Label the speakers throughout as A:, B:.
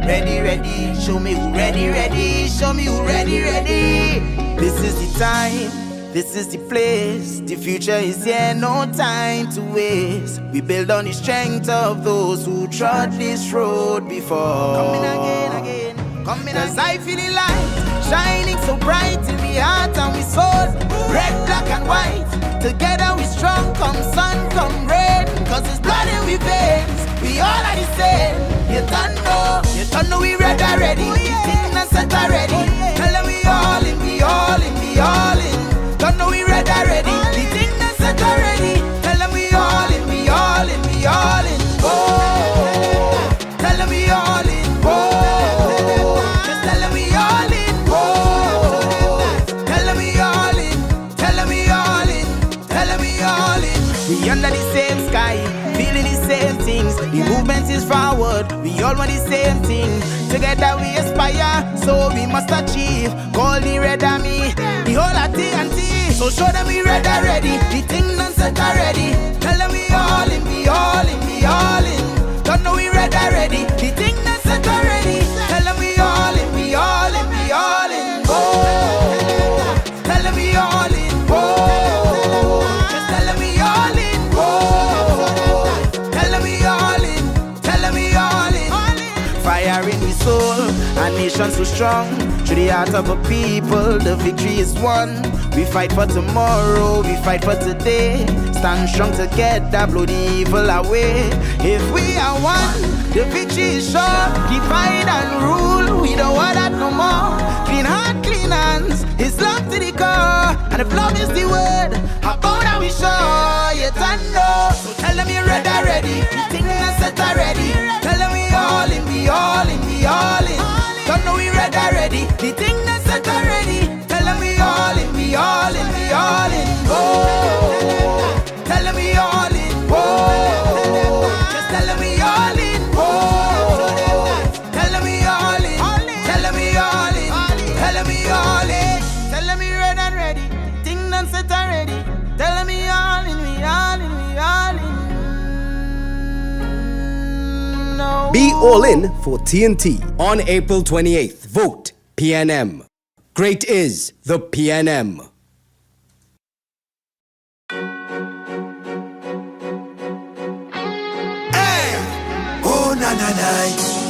A: ready, ready. Show me who ready, ready. Show me who ready, ready. This is the time, this is the place. The future is here, no time to waste. We build on the strength of those who trod this road before. Coming again, coming again. 'Cause I feel the light shining so bright in the heart and we soul. Red, black and white, together we strong. Come sun, come rain, 'cause it's blood in we veins. We all are the same. You don't know we red already. Things not set already. Tell them we all in, we all in, we all in. Don't know we red already. The things not set already. Tell them we all in, we all in, we all in. Oh, tell them we all in. Oh, just tell them we all in. Oh, tell them we all in. Tell them we all in. Tell them we all in. We under the same sky, feeling the same things. The movement is forward, we all want the same thing. Together we aspire, so we must achieve. Call the red army, the whole of TNT. So show them we red already, the thing done set already. Tell them we all in, we all in, we all in. Don't know we red already, the thing done set already. Tell them we all in, we all in, we all in. Oh, tell them we all in. Oh, just tell them we all in. Oh, tell them we all in. Tell them we all in. Fire in the soul, a nation so strong. Through the heart of a people, the victory is won. We fight for tomorrow, we fight for today. Stand strong together, blow the evil away. If we are one, the victory is sure. Divide and rule, we don't want that no more. Clean heart, clean hands, it's love to the core. And if love is the word, how about that we show? You don't know. So tell them you're ready already, the thing is set already. Tell them we all in, we all in, we all in. Don't know we ready already, the thing is set already. Tell them we all in, we all in, we all in. Oh, tell them we all in. Oh, just tell them we all in. Oh, tell them we all in. Tell them we all in. Tell them we all in. Tell them we red and ready. Thing done set already. Tell them we all in. We all in. We all in. No.
B: Be all in for TNT on April 28th. Vote PNM. Great is the PNM.
C: Hey! Oh, na na na.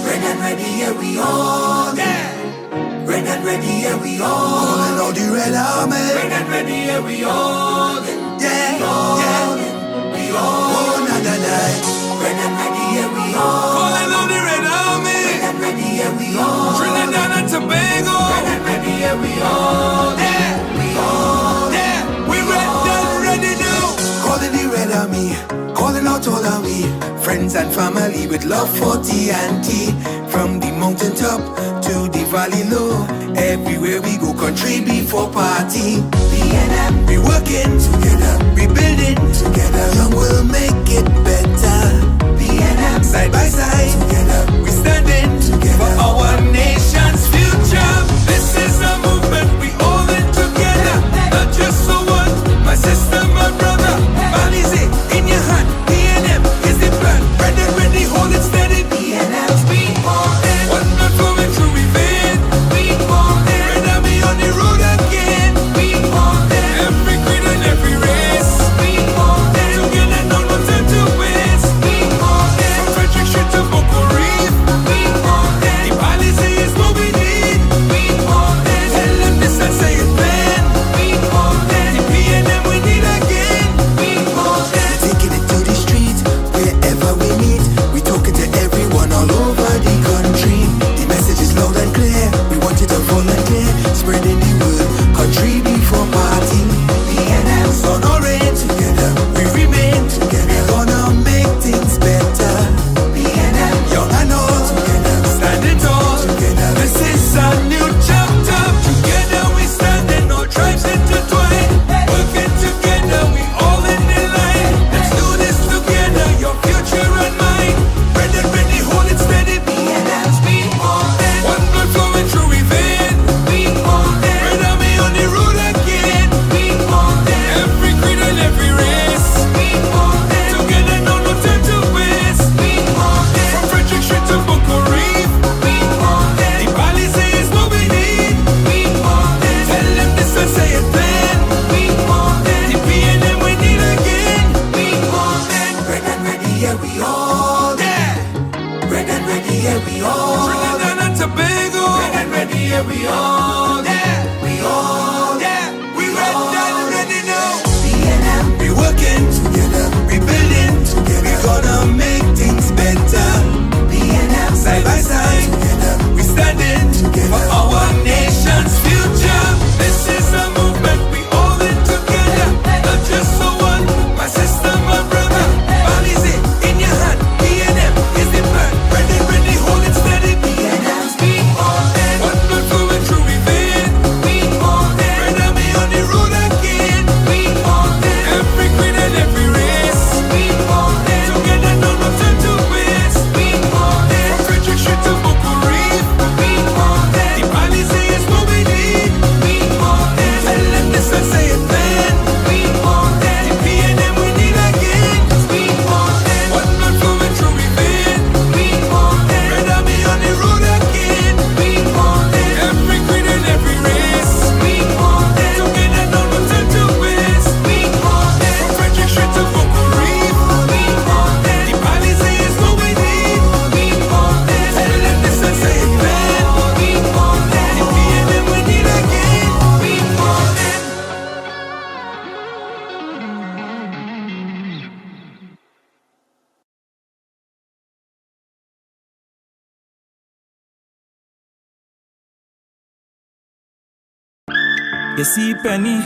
C: Red and ready, here we all. Yeah! Red and ready, here we all. Calling all the red army. Red and ready, here we all. Yeah! Yeah! We all. Oh, na na na. Red and ready, here we all.
D: Calling all the red army.
C: Red and ready, here we all.
D: Trinidad and Tobago.
C: Red and ready, here we all. Yeah! We all.
D: Yeah, we red and ready now.
C: Calling the red army, calling out all of we friends and family with love for TNT. From the mountain top to the valley low, everywhere we go, country before party. PNM, we working together, we building together. Young will make it better. PNM, side by side together, we standing together
D: For our nation's future, this is a movement we all in together. Not just for one, my sister, my brother. Balize in your hand, PNM is the plan. Red and ready, hold it steady.
C: PNM, we all in.
D: One blood flowing through we vein.
C: We all in.
D: Red army on the road again.
C: We all in.
D: Every creed and every race.
C: We all in.
D: Together, no time to waste.
C: We all in.
D: From Frederick Street to Boko Reef.
E: You see Penny,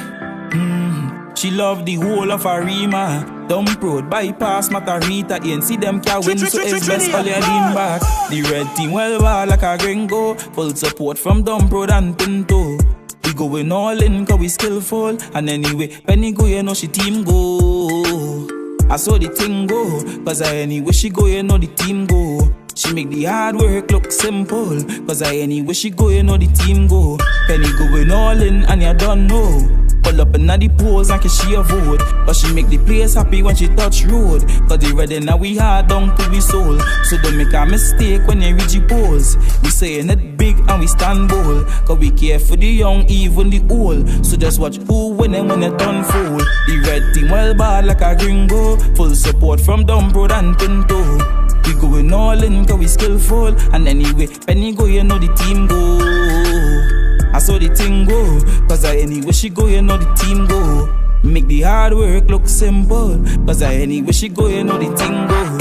E: she love the whole of Arima. Dump road, bypass Matarita, ANC them can win, so it's best all your lean back. The red team well bad like a gringo. Full support from Dump road and Pinto. We going all in cause we skillful. And anyway, Penny go, you know she team go. I saw the thing go, cause anyway she go, you know the team go. She make the hard work look simple, cause anyway she go, you know the team go. Penny going all in and you don't know. Pull up inna the polls and she a vote, but she make the place happy when she touch road. Cause the red now we hard down to be soul. So don't make a mistake when you reach the polls. We saying it big and we stand bold, cause we care for the young, even the old. So just watch who win and when it done fool. The red team well bad like a gringo. Full support from Dump road and Pinto. We going all in cause we skillful. And anyway, Penny go, you know the team go. I saw the thing go, cause anyway she go, you know the team go. Make the hard work look simple, cause anyway she go, you know the thing go.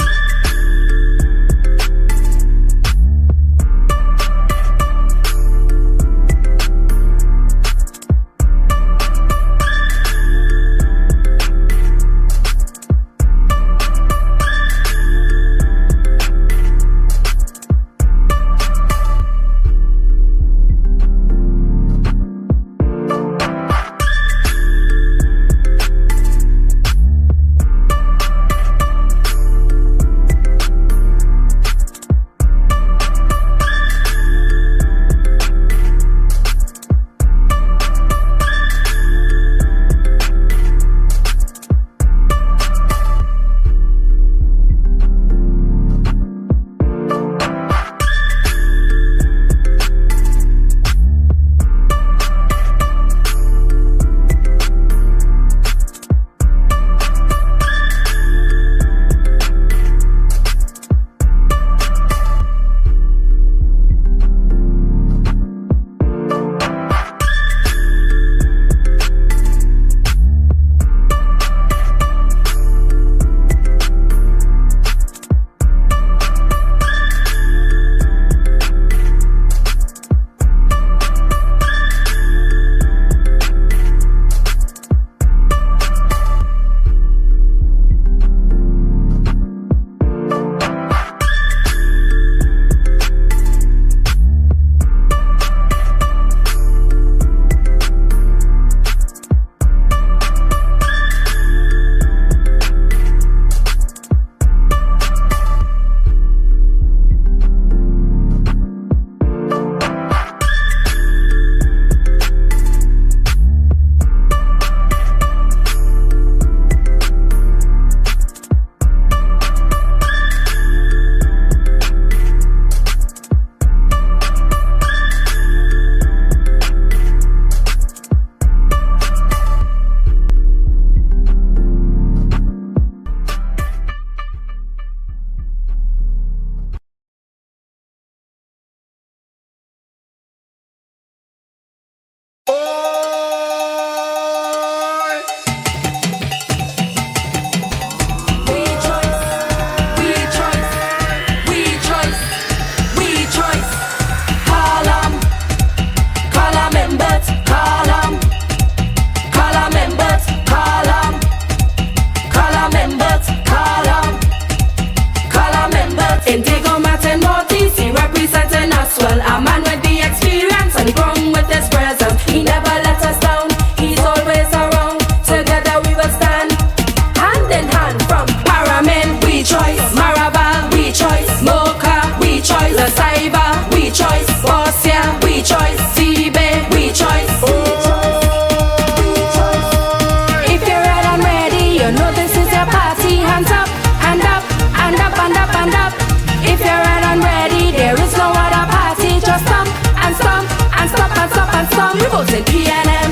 F: voting PNM?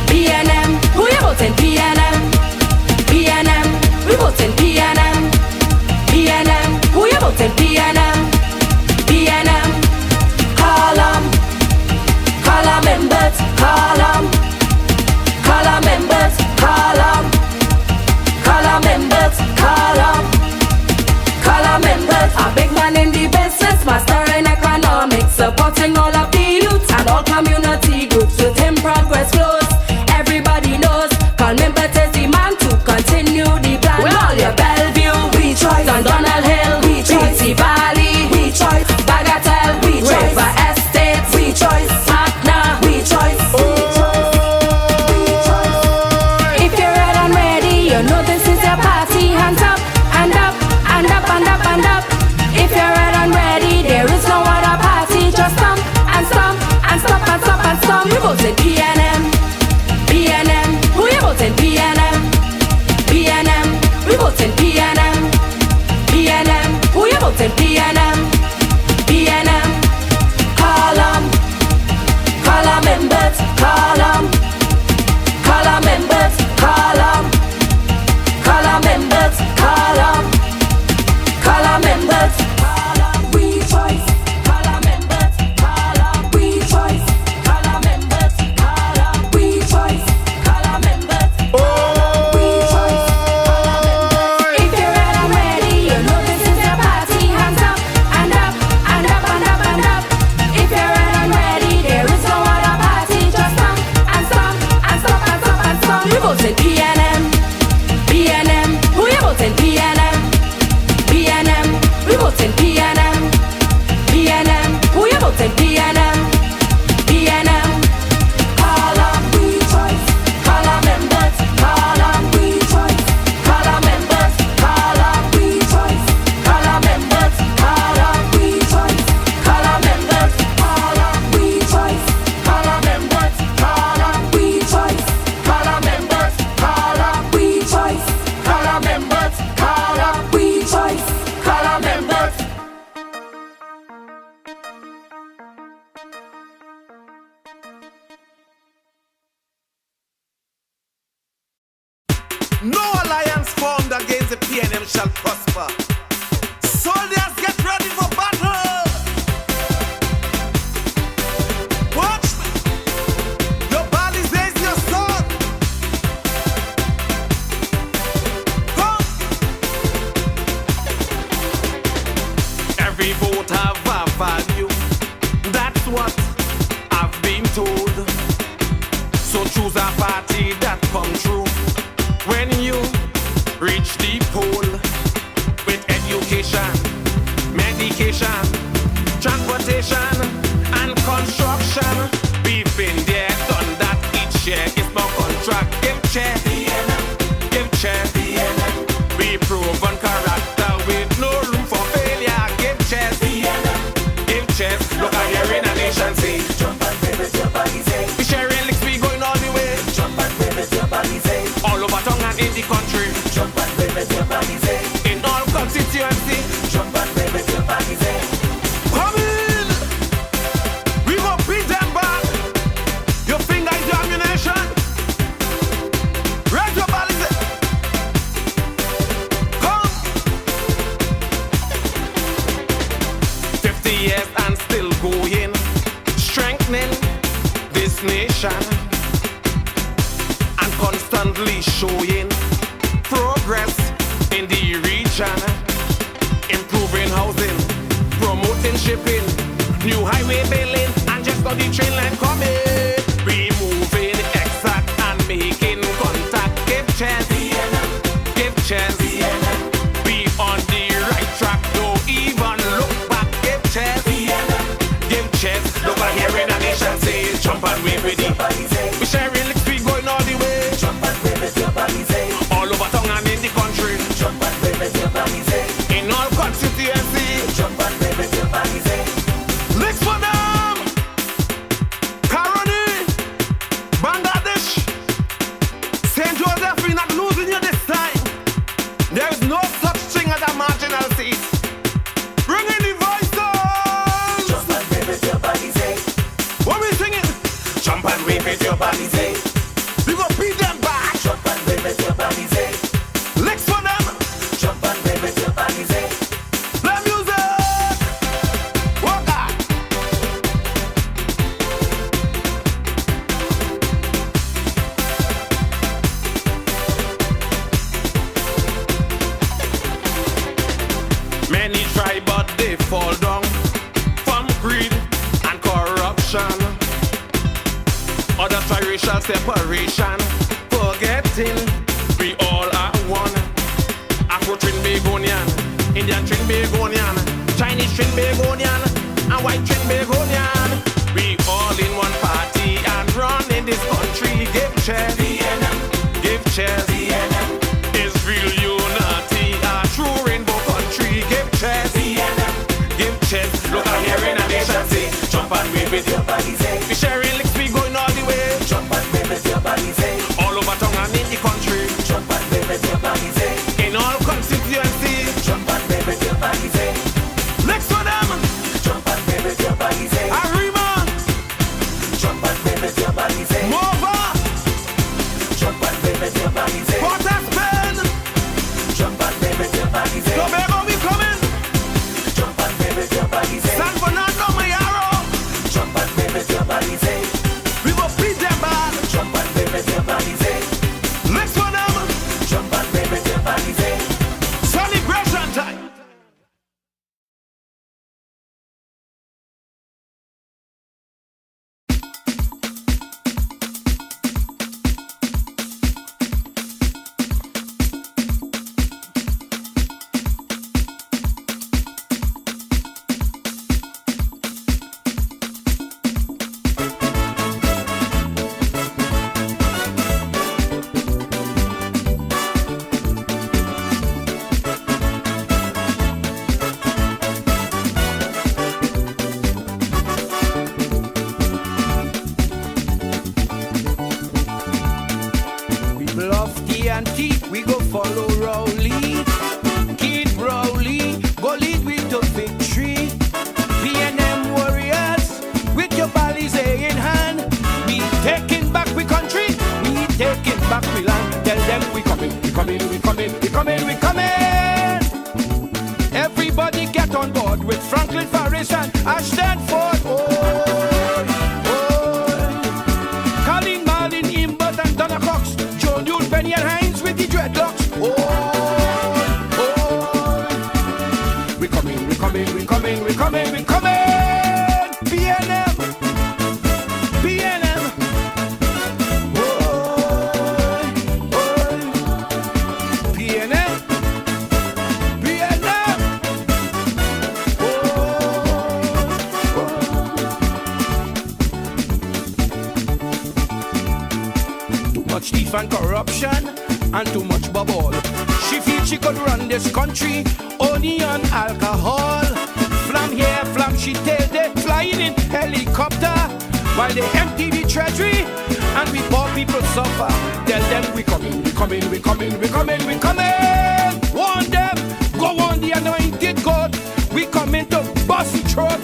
F: PNM, who you voting PNM? PNM, we voting PNM. PNM, who you voting PNM? PNM, Colm Imbert, Colm Imbert, Colm Imbert, Colm Imbert, a big man in the business, master in economics, supporting all of the youth and all community groups.
D: No alliance formed against the PNM shall prosper. Soldiers, get ready for battle. Watch me. Your body says your sword. Come. Every vote have a value. That's what I've been told. So choose a party that come true. When you reach the pole with education, medication, transportation, and construction, we've been there, done that. Each year is my contract. Give chair, give chair. We proven character with no room for failure. Give chairs, give chairs. Look at here in a nation say, jump and play with your body say. We sharing licks, we going all the way. Jump and play with your body say. All over town and in the country. Jump and play with your body say. In all constituency. Jump and play with your body say. Come in. We will beat them back. Your finger is your ammunition. Raise your body say. Come. 50 years and still going. Strengthening this nation. And constantly showing progress in the region, improving housing, promoting shipping, new highway building, and just on the train line coming. We moving exact and making contact. Give chance, give chance. We on the right track, don't even look back. Give chance, give chance. Look at here in a nation say, jump and wave with it. We sharing licks, we going all the way. Jump and wave with your body say. All over town and in the country. Jump and wave with your body say. In all constituency. Jump and wave with your body say. Licks for them. Karoni, Bangladesh, St. Joseph, we're not losing you this time. There is no such thing as a marginal seat. Bring in the voices. Jump and wave with your body say. What we singing? Jump and wave with your body say. We gon' beat them back. Jump and wave with your body say. Licks for them. Jump and wave with your body say. Play music. Walk out. Many try but they fall down from greed and corruption. Others try racial separation, forgetting we all are one. Afro-Trin Begonian, Indian Trin Begonian, Chinese Trin Begonian, and White Trin Begonian. We all in one party and run in this country. Give chairs, give chairs. It's real unity, a true rainbow country. Give chairs, give chairs. Look out here in a nation say, jump and wave with your body say. We sharing licks, we going all the way. Jump and wave with your body say. All over town and in the country. Jump and wave with your body say. In all constituency. Jump and wave with your body say. Licks for them. Jump and wave with your body say. Arima. Jump and wave with your body say. Mova. Jump and wave with your body say. Port of Spain. Jump and wave with your body say. Tobago we coming. Jump and wave with your body say. San Fernando Mayaro. Jump and wave with your body say.
G: Franklin Forrest and Ashton Ford. Colin, Marlin, Imbert and Donna Cox. Joe Newell, Benny and Hines with the dreadlocks. We coming, we coming, we coming, we coming, we coming. PNM, PNM. PNM, PNM. Too much thief and corruption and too much bubble. She feels she could run this country only on alcohol. Flam here, flam she tell they flying in helicopter while they empty the treasury and we poor people suffer. Tell them we coming, we coming, we coming, we coming, we coming. Warn them, go on the anointed God. We coming to bust the throat.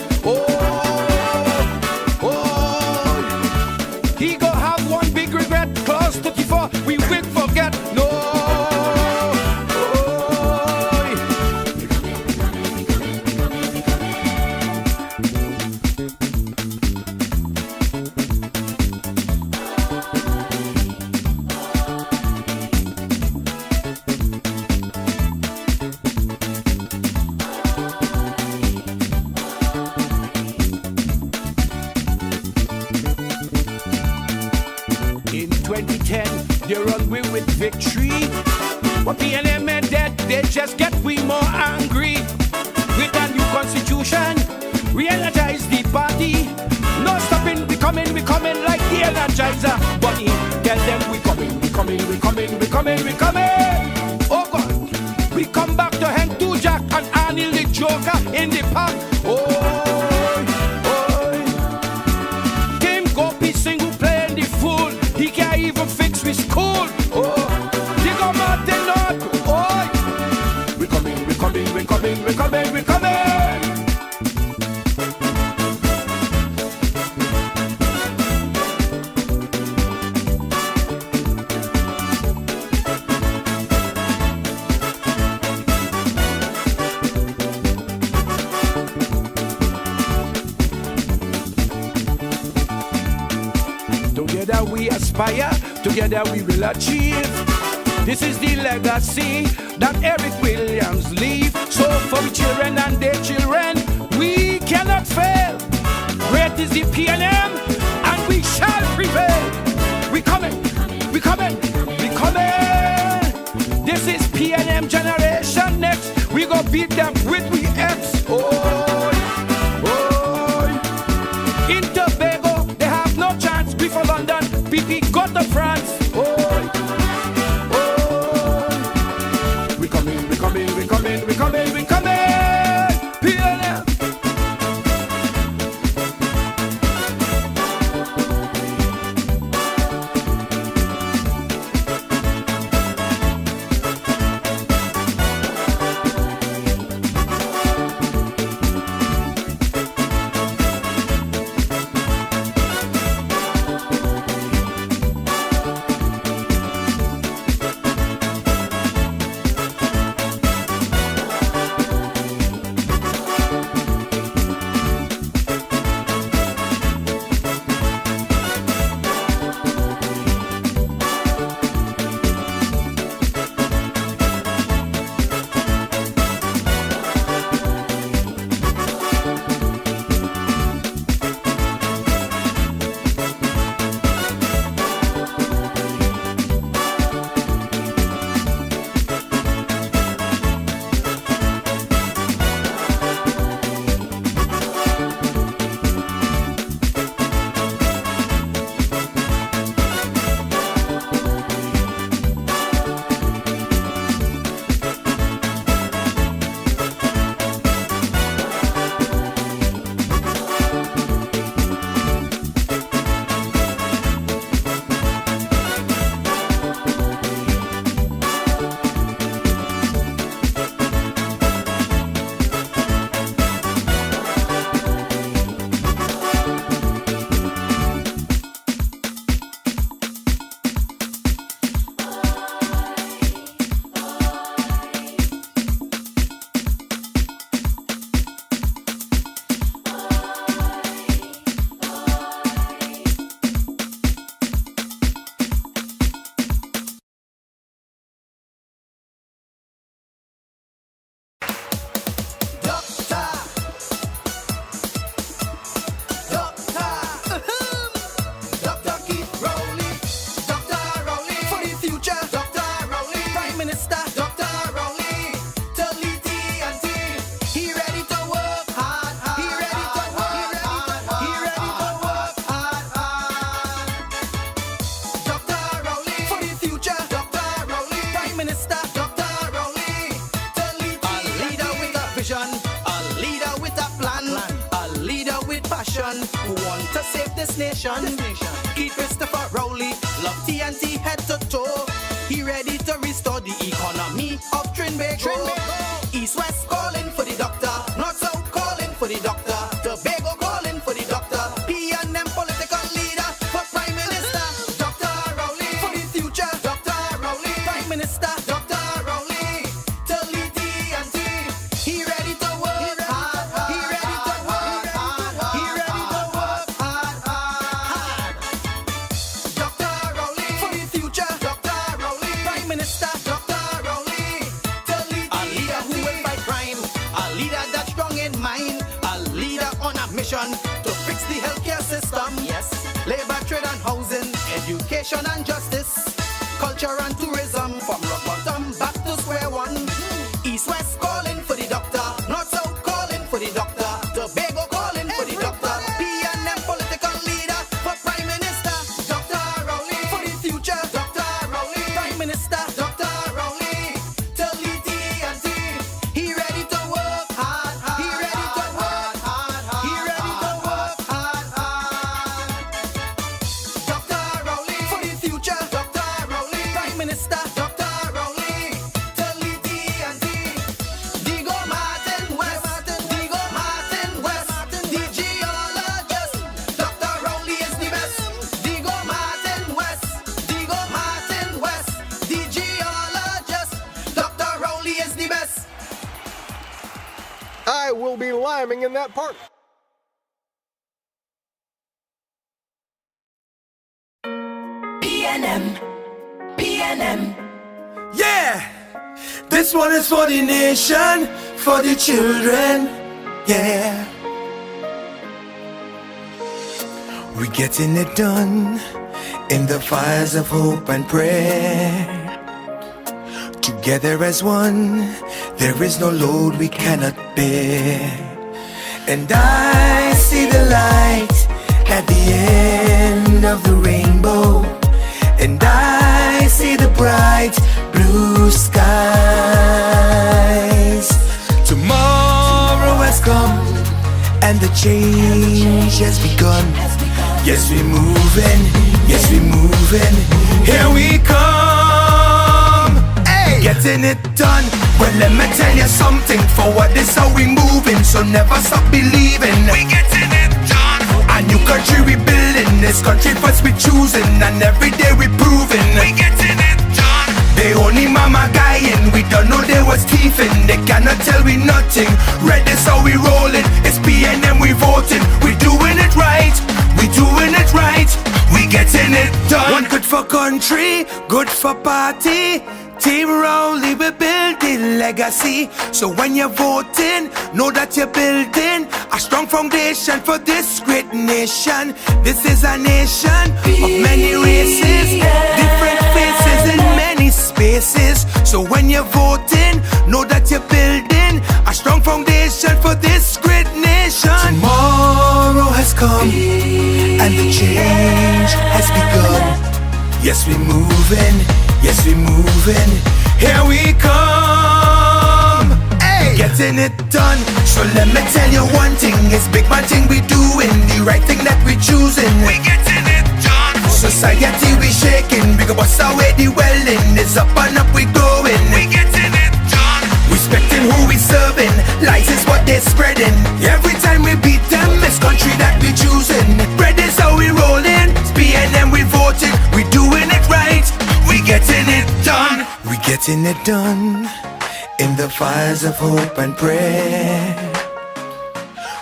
G: He go have one big regret. Clause 34, we will forget. No. In 2010, they run away with victory. What PNM and dead, they just get we more angry. With a new constitution, re-energize the party. No stopping, we coming like the Energizer Bunny. Tell them we coming, we coming, we coming, we coming, we coming. Oh God, we come back to hang two Jack and Anil the Joker in the park. Tim Gopi sing who playing the fool. He can't even fix his school. They go Martin North. We coming, we coming, we coming, we coming, we coming. Together we aspire, together we will achieve. This is the legacy that Eric Williams leave. So for the children and their children, we cannot fail. Great is the PNM, and we shall prevail. We coming, we coming, we coming. This is PNM generation next. We go beat them with we X. In Tobago, they have no chance. We for London, PP go to France. We coming, we coming, we coming, we coming, we coming. PNM.
A: want to save this nation. Keith Christopher Rowley, love TNT head to toe. He ready to restore the economy of Trinbago. East West calling for the doctor, North South calling for the doctor, Tobago calling for the doctor. PNM political leader for Prime Minister Dr. Rowley. For the future, Dr. Rowley. Prime Minister Dr. Rowley. To lead TNT, he ready to work hard. He ready to work hard. He ready to work hard. Dr. Rowley. For the future, Dr. Rowley. Prime Minister Dr. Rowley. To lead a leader who will fight crime. A leader that's strong in mind. A leader on a mission to fix the healthcare system. Yes. Labor, trade and housing, education and justice, culture and tourism. From rock bottom back to square one. East West calling for the doctor, North South calling for the doctor, Tobago calling for the doctor. PNM political leader for Prime Minister Dr. Rowley. For the future, Dr. Rowley. Prime Minister Dr. Rowley. To lead TNT, he ready to work hard. He ready to work hard. He ready to work hard. Dr. Rowley. For the future, Dr. Rowley. Prime Minister Dr. Rowley. To lead TNT. Digo Martin West. Digo Martin West. The geologist. Dr. Rowley is the best. Digo Martin West. Digo Martin West. The geologist. Dr. Rowley is the best.
H: I will be lambing in that park.
F: PNM, PNM.
C: Yeah, this one is for the nation, for the children. Yeah, we're getting it done in the fires of hope and prayer. Together as one, there is no load we cannot bear. And I see the light at the end of the rainbow. And I see the bright blue skies. Tomorrow has come and the change has begun. Yes, we're moving, yes, we're moving. Here we come, hey, getting it done. Well, let me tell you something. Forward is how we moving, so never stop believing. We getting it done. A new country we building, this country first we choosing, and every day we proving. We getting it done. They only mama guying, we don't know there was teeth in. They cannot tell we nothing. Red is how we rolling, it's PNM we voting. We doing it right, we doing it right. We getting it done. One good for country, good for party. Team Rowley, we building legacy. So when you're voting, know that you're building a strong foundation for this great nation. This is a nation of many races, different faces in many spaces. So when you're voting, know that you're building a strong foundation for this great nation. Tomorrow has come and the change has begun. Yes, we're moving, yes, we're moving. Here we come, hey, getting it done. So let me tell you one thing, it's big man thing we doing, the right thing that we choosing. We getting it done. Society we shaking, we go bust away the welding. It's up and up we going. We getting it done. Respecting who we serving, lies is what they're spreading. Every time we beat them, it's country that we choosing. Bread is how we rolling, it's PNM we voting. We doing it right, we getting it done. We getting it done in the fires of hope and prayer.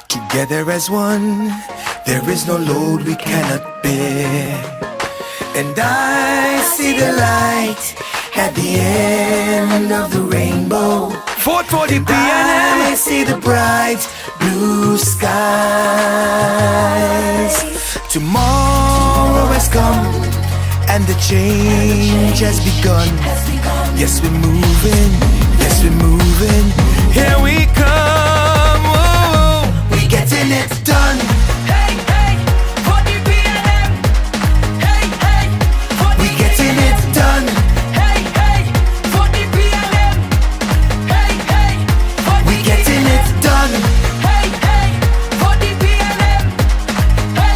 C: Together as one, there is no load we cannot bear. And I see the light at the end of the rainbow. Vote for the PNM. I see the bright blue skies. Tomorrow has come and the change has begun. Yes, we're moving, yes, we're moving. Here we come, whoa. We getting it done.
F: Hey, hey, for the PNM. Hey, hey, for the
C: We getting it done.
F: Hey, hey, for the PNM. Hey, hey, for the
C: We getting it done.
F: Hey, hey, for the PNM. Hey,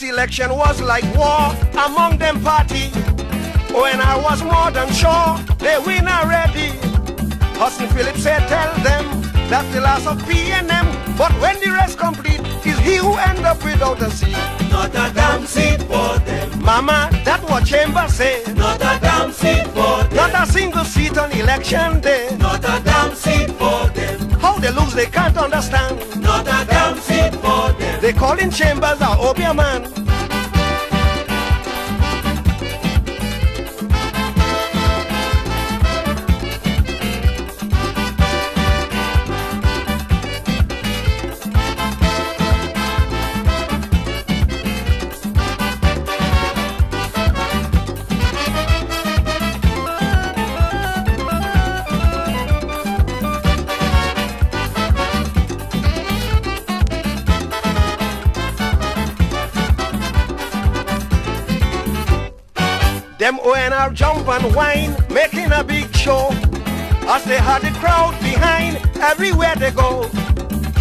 H: This election was like war among them party. When I was more than sure they win already. Hudson Phillips said tell them that's the last of PNM. But when the rest complete, is he who end up without a seat.
D: Not a damn seat for them.
H: Mama, that's what Chambers said.
D: Not a damn seat for them.
H: Not a single seat on election day.
D: Not a damn seat for them.
H: How they lose they can't understand.
D: Not a damn seat for them.
H: They call in Chambers our Obia man. Them ONR jump and whine, making a big show. As they had the crowd behind, everywhere they go.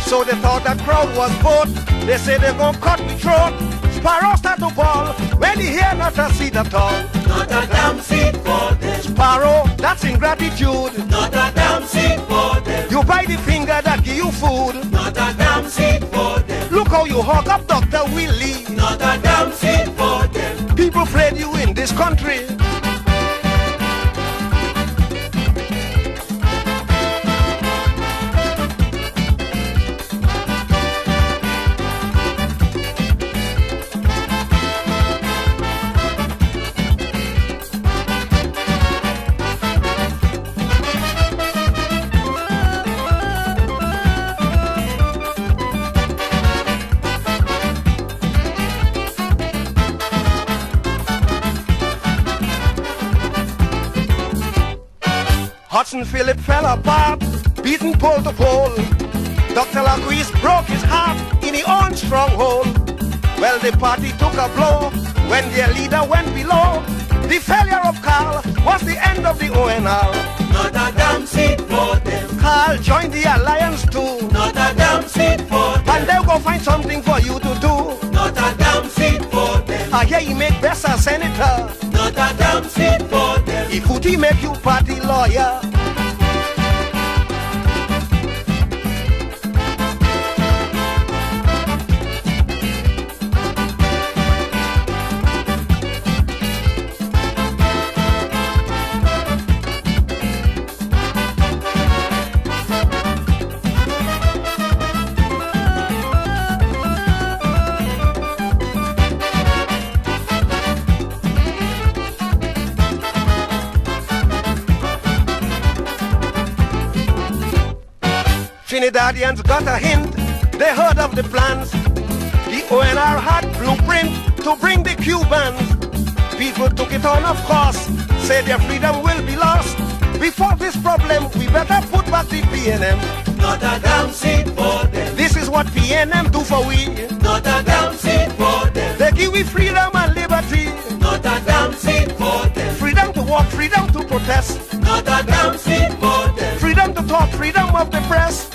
H: So they thought that crowd was both. They say they're gonna cut me throat. Sparrow start to fall, when he hear not a seat at all.
D: Not a damn seat for them.
H: Sparrow, that's ingratitude.
D: Not a damn seat for them.
H: You buy the finger that give you food.
D: Not a damn seat for them.
H: Look how you hug up Dr. Willie.
D: Not a damn seat for them.
H: People prayed you in this country. Hudson Philip fell apart, beaten pole to pole. Dr. Laguis broke his heart in his own stronghold. Well, the party took a blow when their leader went below. The failure of Carl was the end of the ONR.
D: Not a damn seat for them.
H: Carl joined the alliance too.
D: Not a damn seat for them.
H: And they'll go find something for you to do.
D: Not a damn seat for them.
H: I hear he make best a senator.
D: Not a damn seat for them.
H: If he make you party lawyer. Trinidadians got a hint, they heard of the plans. The ONR had blueprint to bring the Cubans. People took it on, of course, say their freedom will be lost. Before this problem, we better put back the PNM.
D: Not a damn seat for them.
H: This is what PNM do for we.
D: Not a damn seat for them.
H: They give we freedom and liberty.
D: Not a damn seat for them.
H: Freedom to walk, freedom to protest.
D: Not a damn seat for them.
H: Freedom to talk, freedom of the press.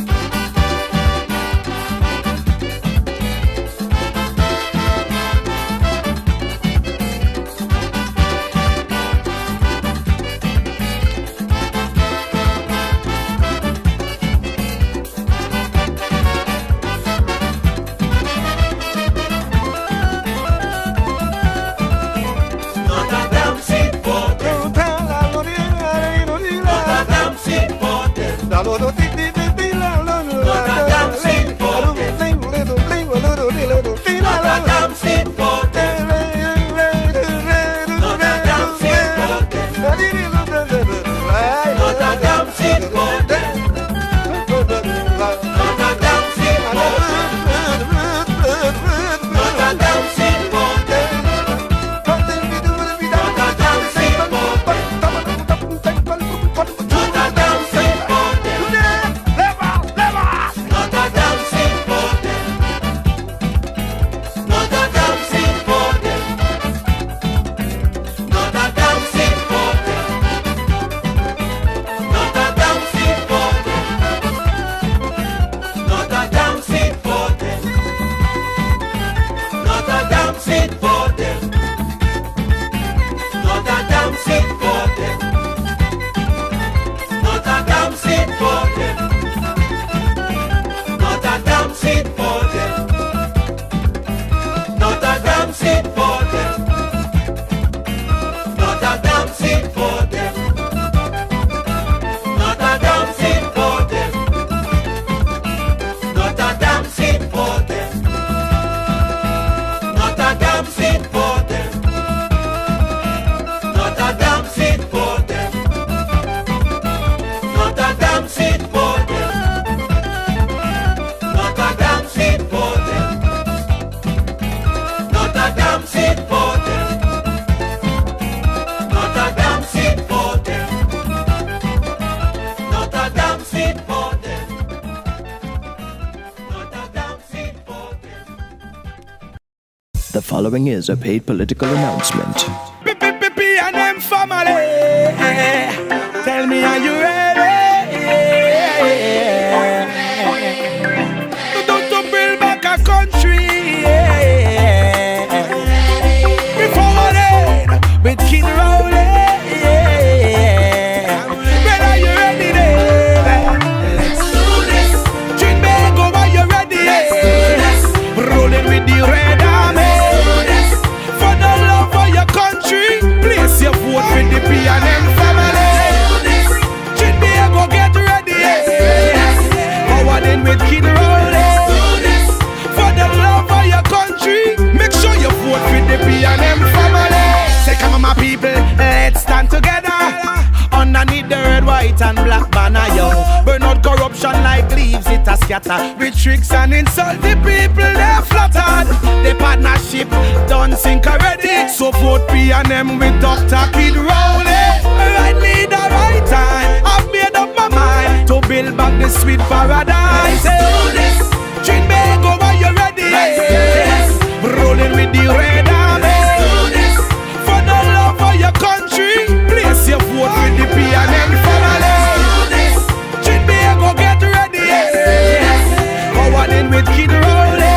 D: Not a damn seat
I: following is a paid political announcement.
G: PNM family, tell me, are you ready? To build back a country. We forwarded with Kid Rowley. When are you ready then? Let's do this. Trinbago, are you ready? Let's do this. Rolling with the red army. For the love of your country, place your vote with the PNM family. Trinbago, get ready. Forwarding with Kid Rowley. For the love of your country, make sure you vote with the PNM family. Say, come on, my people, let's stand together underneath the red, white, and black banner, yo. Burn out corruption like leaves, it a scatter. With tricks and insult, the people, they're flattered. The partnership done sink already. So vote PNM with Dr. Kid Rowley. Right leader, right time. I've made up my mind to build back the sweet paradise. Trinbago, are you ready? Rolling with the red army. For the love of your country, place your vote with the PNM family. Trinbago, get ready. Forwarding with Kid Rowley.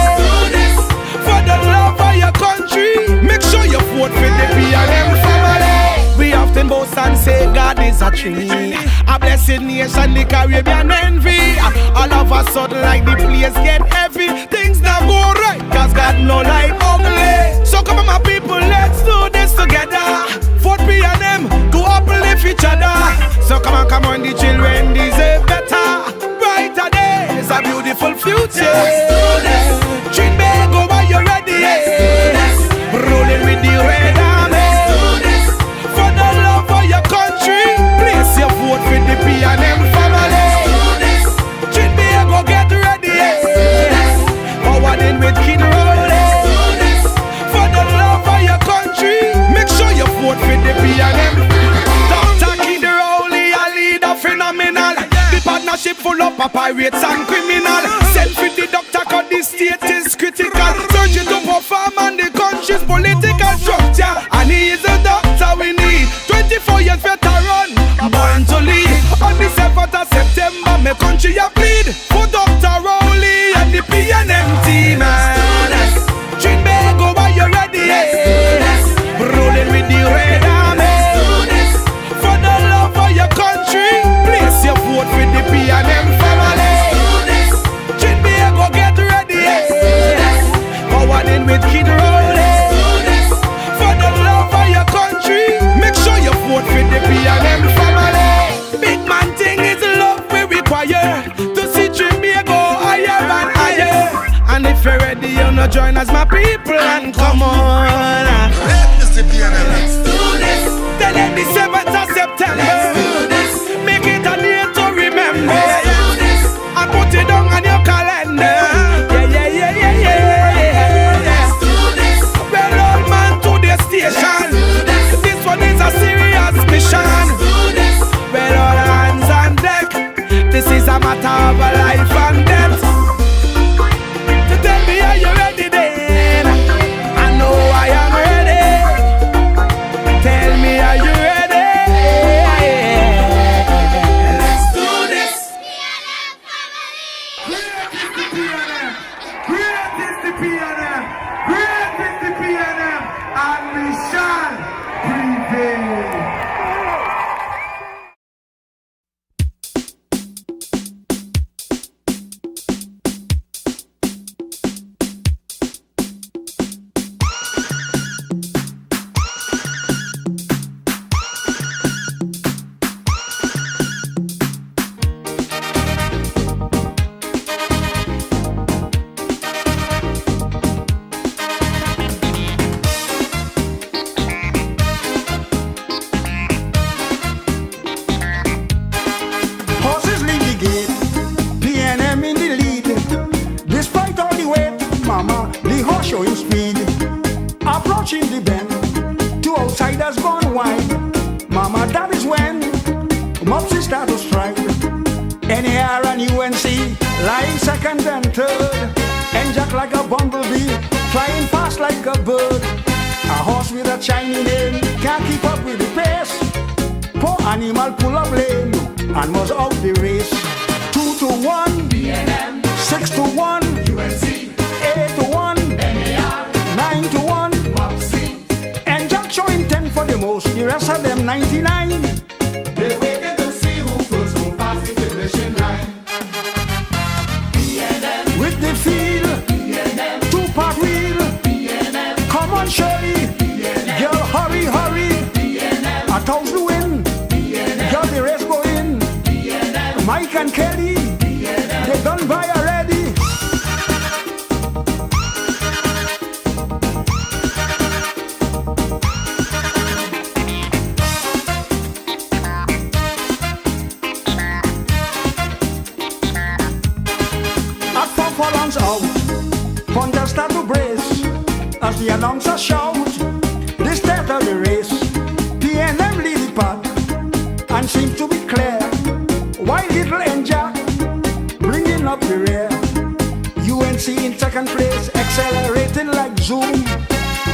G: For the love of your country, make sure you vote with the PNM family. We often boast and say God is a tree, a blessed nation, the Caribbean envy. All of a sudden, like the place get heavy, things now go right, cause God no like ugly. So come on, my people, let's do this together. Vote PNM to uplift each other. So come on, the children deserve better. Brighter days, a beautiful future. Trinbago, are you ready? Rolling with the red army. For the love of your country, place your vote with the PNM family. Trinbago, get ready. Forwarding with Kid Rowley. For the love of your country, make sure you vote with the PNM. Dr. Kid Rowley, a leader phenomenal. The partnership full of pirates and criminal. Send for the doctor cause the state is critical. Surgeon to perform on the country's political structure. And he is a doctor we need. 24 years veteran, born to lead. On the 7th of September, my country a bleed. For Dr. Rowley and the PNM team. Trinbago, are you ready? Rolling with the red army. For the love of your country, place your vote with the PNM family. Trinbago, get ready. Forwarding with Kid Rowley. For the love of your country, make sure you vote with the PNM family. Big man thing is love we require to see Trinbago higher and higher. And if you're ready, you know, join us, my people, and come on. Let's do this. Tell them the 7th of September. Let's do this. Make it a day to remember. Let's do this. And put it down on your calendar. Yeah. Let's do this. Well, old man to the station. This one is a serious mission. Let's do this. Well, all hands on deck. This is a matter of life and death. Tell me, are you ready then? I know I am ready. Tell me, are you ready? Let's do this. Great is the PNM. Great is the PNM. Great is the PNM. And we shall prevail.
J: Lying second and third, and jack like a bumblebee.
G: flying fast like a bird. A horse with a Chinese name can't keep up with the pace. Poor animal pull up lane and was out the race. 2-1
F: PNM,
G: 6-1
F: UNC,
G: 8-1
F: NAR,
G: 9-1
F: MOPSI.
G: and Jack showing 10 for the most. The rest of them 99.
F: They waited to see who first move past the finishing line. PNM,
G: With the field,
F: PNM,
G: 2-part wheel.
F: PNM,
G: Come on, Shirley.
F: PNM,
G: Girl, hurry, hurry.
F: PNM,
G: A thousand win. Girl, the race go in.
F: PNM,
G: Mike and Kelly, they done by already. At 4 furlongs out, thunder start to brace as the announcer shout, this start of the race. PNM lead the pack and seem to be clear, while Little and Jack bringing up the rear. UNC in second place, accelerating like zoom.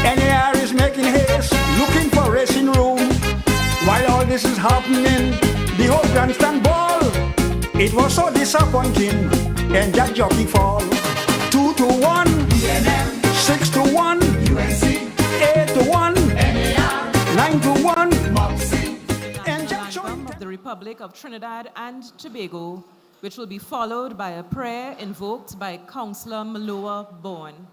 G: NAR is making haste, looking for racing room. While all this is happening, the whole grandstand ball, it was so disappointing, and Jack jockey fall. 2-1
F: PNM,
G: 6-1
F: UNC,
G: 8-1
F: NAR,
G: 9-1
F: MOPSI.
G: and Jack showing
J: Anthem of the Republic of Trinidad and Tobago, which will be followed by a prayer invoked by Councillor Maloa Bourne.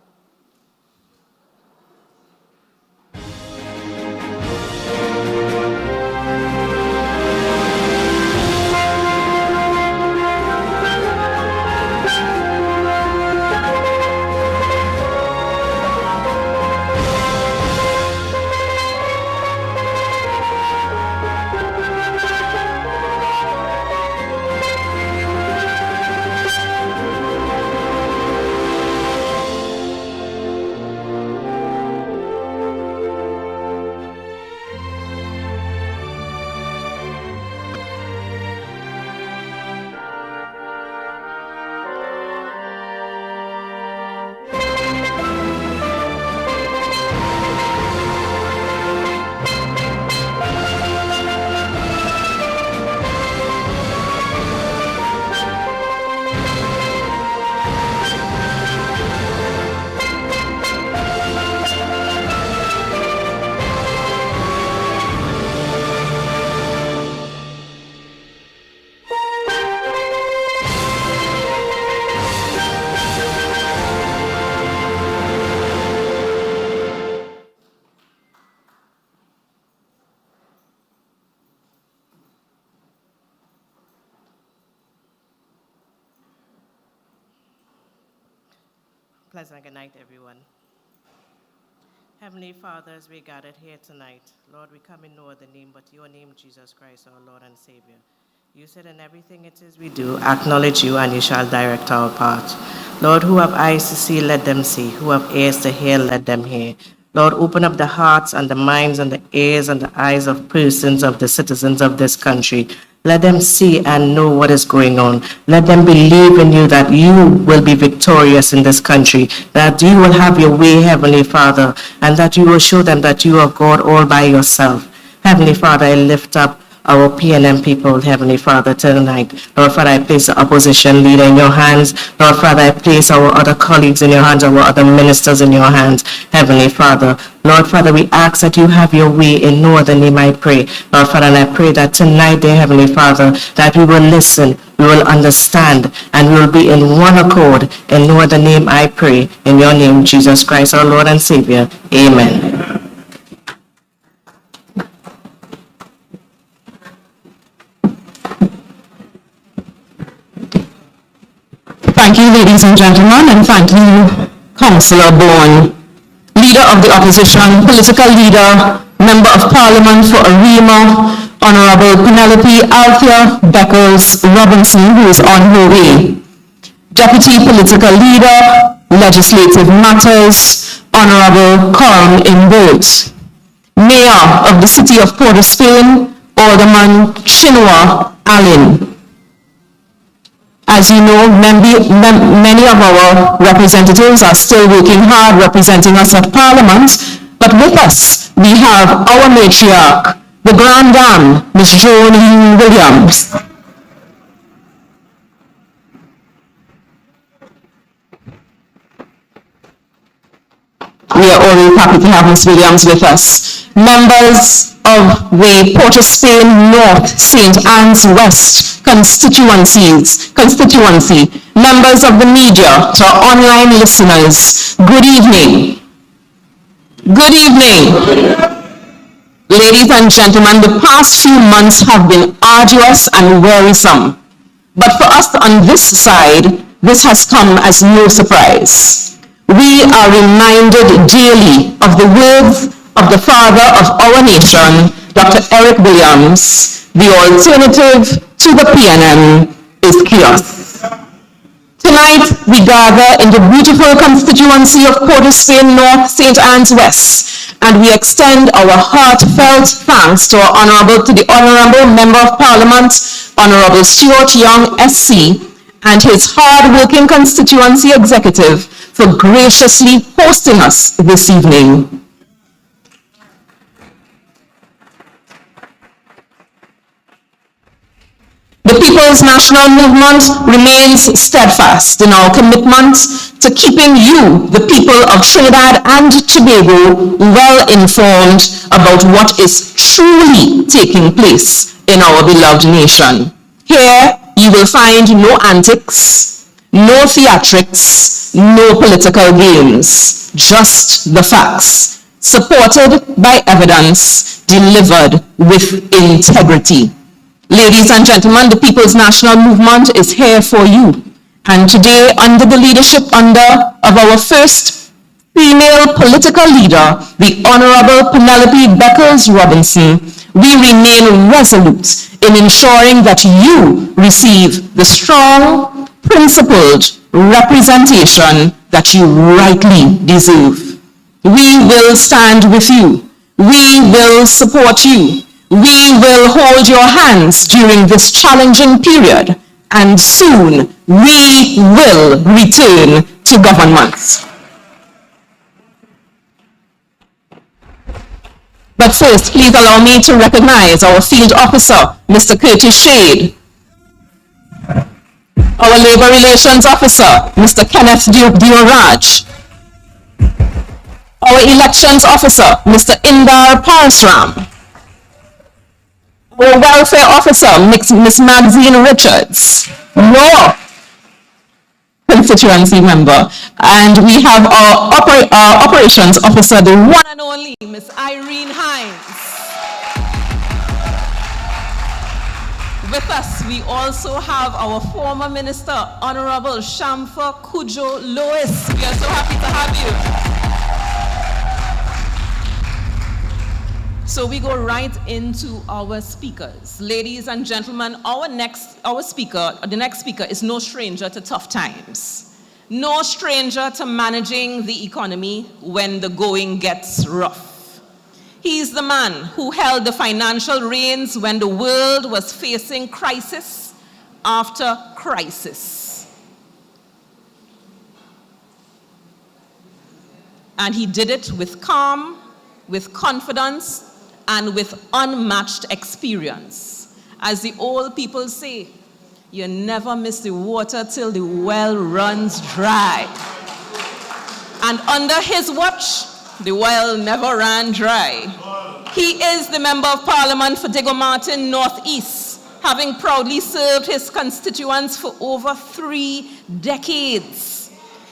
K: Pleasant good night, everyone. Heavenly Father, as we gathered here tonight, Lord, we come in no other name but your name, Jesus Christ, our Lord and Savior. You said in everything it is we do, acknowledge you and you shall direct our path. Lord, who have eyes to see, let them see. Who have ears to hear, let them hear. Lord, open up the hearts and the minds and the ears and the eyes of persons, of the citizens of this country. Let them see and know what is going on. Let them believe in you that you will be victorious in this country, that you will have your way, Heavenly Father, and that you will show them that you are God all by yourself. Heavenly Father, I lift up our PNM people, Heavenly Father, tonight. Lord Father, I place the opposition leader in your hands. Lord Father, I place our other colleagues in your hands, our other ministers in your hands, Heavenly Father. Lord Father, we ask that you have your way in no other name, I pray. Lord Father, and I pray that tonight, dear Heavenly Father, that we will listen, we will understand, and we will be in one accord. In no other name, I pray. In your name, Jesus Christ, our Lord and Savior. Amen.
L: Thank you, ladies and gentlemen, and thank you, Councillor Bourne, Leader of the Opposition, Political Leader, Member of Parliament for Arima, Honourable Pennelope Althea Beckles Robinson, who is on her way. Deputy Political Leader, Legislative Matters, Honourable Colm Imbert. Mayor of the City of Port of Spain, Alderman Chinua Allen. As you know, many of our representatives are still working hard representing us at Parliament, but with us, we have our matriarch, the Grand Dame, Ms. Jerningham Williams. We are always happy to have Ms. Williams with us. Members of the Port of Spain North, St. Anne's West constituency, members of the media, to our online listeners, good evening. Good evening. Ladies and gentlemen, the past few months have been arduous and wearisome. But for us on this side, this has come as no surprise. We are reminded daily of the words of the father of our nation, Dr. Eric Williams. The alternative to the PNM is chaos. Tonight, we gather in the beautiful constituency of Port of Spain North, St. Anne's West, and we extend our heartfelt thanks to our Honourable Member of Parliament, Honourable Stuart Young, SC, and his hard-working constituency executive for graciously hosting us this evening. The People's National Movement remains steadfast in our commitment to keeping you, the people of Trinidad and Tobago, well informed about what is truly taking place in our beloved nation. Here, you will find no antics, no theatrics, no political games, just the facts, supported by evidence, delivered with integrity. Ladies and gentlemen, the People's National Movement is here for you. And today, under the leadership of our first female political leader, the Honourable Pennelope Beckles Robinson, we remain resolute in ensuring that you receive the strong, principled representation that you rightly deserve. We will stand with you. We will support you. We will hold your hands during this challenging period, and soon we will return to government. But first, please allow me to recognize our field officer, Mr. Curtis Shade, our Labor Relations Officer, Mr. Kenneth Dioraj, our Elections Officer, Mr. Indar Parasram, our Welfare Officer, Ms. Maxine Richards, your constituency member, and we have our Operations Officer, the one and only Ms. Irene Hines. With us, we also have our former Minister, Honourable Shamfa Kujo Lois. We are so happy to have you. So we go right into our speakers. Ladies and gentlemen, the next speaker is no stranger to tough times. No stranger to managing the economy when the going gets rough. He's the man who held the financial reins when the world was facing crisis after crisis. And he did it with calm, with confidence, and with unmatched experience. As the old people say, you never miss the water till the well runs dry. And under his watch, the well never ran dry. He is the Member of Parliament for Diego Martin North East, having proudly served his constituents for over 3 decades.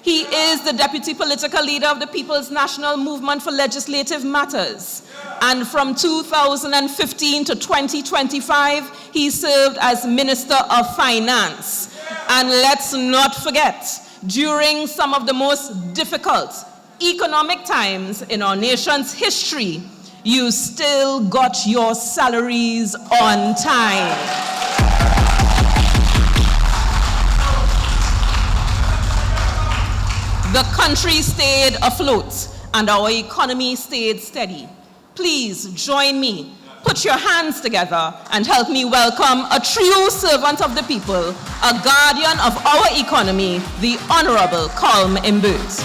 L: He is the Deputy Political Leader of the People's National Movement for Legislative Matters. And from 2015 to 2025, he served as Minister of Finance. And let's not forget, during some of the most difficult economic times in our nation's history, you still got your salaries on time. The country stayed afloat and our economy stayed steady. Please join me
J: put your hands together and help me welcome a true servant of the people, a guardian of our economy, the Honourable Colm Imbert.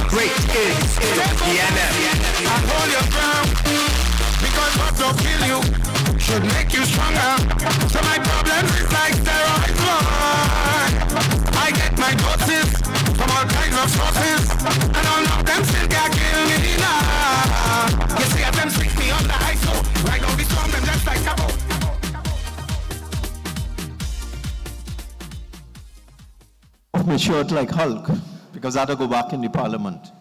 D: Great is PNM. And hold your ground, because what will kill you should make you stronger. So my problems is like steroids, boy. I get my doses from all kinds of sources, and all of them still can't kill me now. You see, them stick me on the ice, so right now we storm them just like Cabo.
M: My shirt like Hulk, because I had to go back in the parliament.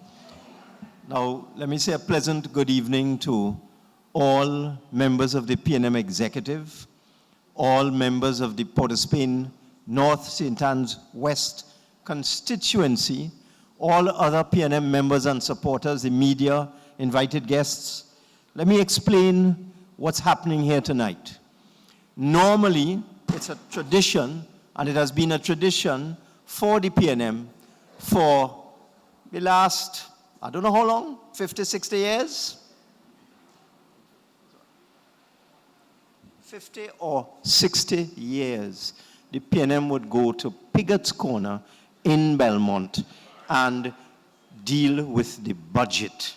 M: Now, let me say a pleasant good evening to all members of the PNM executive, all members of the Port of Spain North St. Anne's West constituency, all other PNM members and supporters, the media, invited guests. Let me explain what's happening here tonight. Normally, it's a tradition, and it has been a tradition for the PNM for the last, I don't know how long, 50, 60 years? 50 or 60 years, the PNM would go to Pigot's Corner in Belmont and deal with the budget.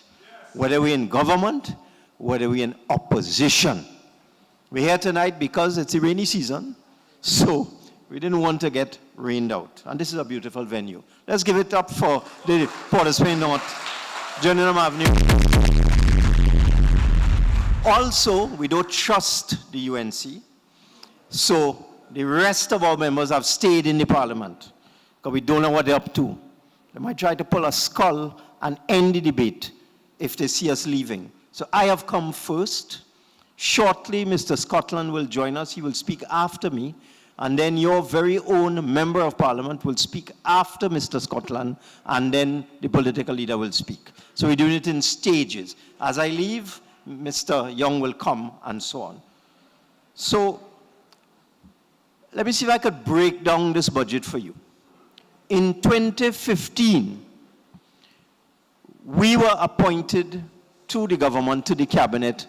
M: Whether we're in government, whether we're in opposition. We're here tonight because it's a rainy season, so we didn't want to get rained out. And this is a beautiful venue. Let's give it up for the Port of Spain North, Jerningham Avenue. Also, we don't trust the UNC, so the rest of our members have stayed in the parliament because we don't know what they're up to. They might try to pull a skull and end the debate if they see us leaving. So I have come first. Shortly, Mr. Scotland will join us. He will speak after me. And then your very own member of parliament will speak after Mr. Scotland, and then the political leader will speak. So we're doing it in stages. As I leave, Mr. Young will come, and so on. So let me see if I could break down this budget for you. In 2015, we were appointed to the government, to the cabinet,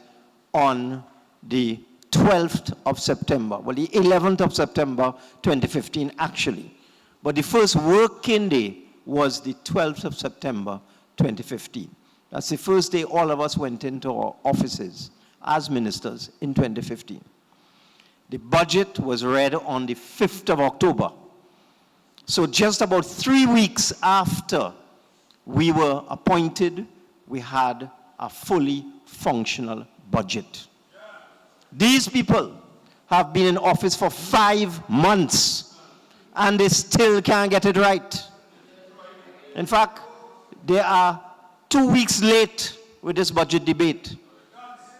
M: on the 12th of September, well, the 11th of September 2015, actually. But the first working day was the 12th of September 2015. That's the first day all of us went into our offices as ministers in 2015. The budget was read on the 5th of October. So just about 3 weeks after we were appointed, we had a fully functional budget. These people have been in office for 5 months, and they still can't get it right. In fact, they are 2 weeks late with this budget debate.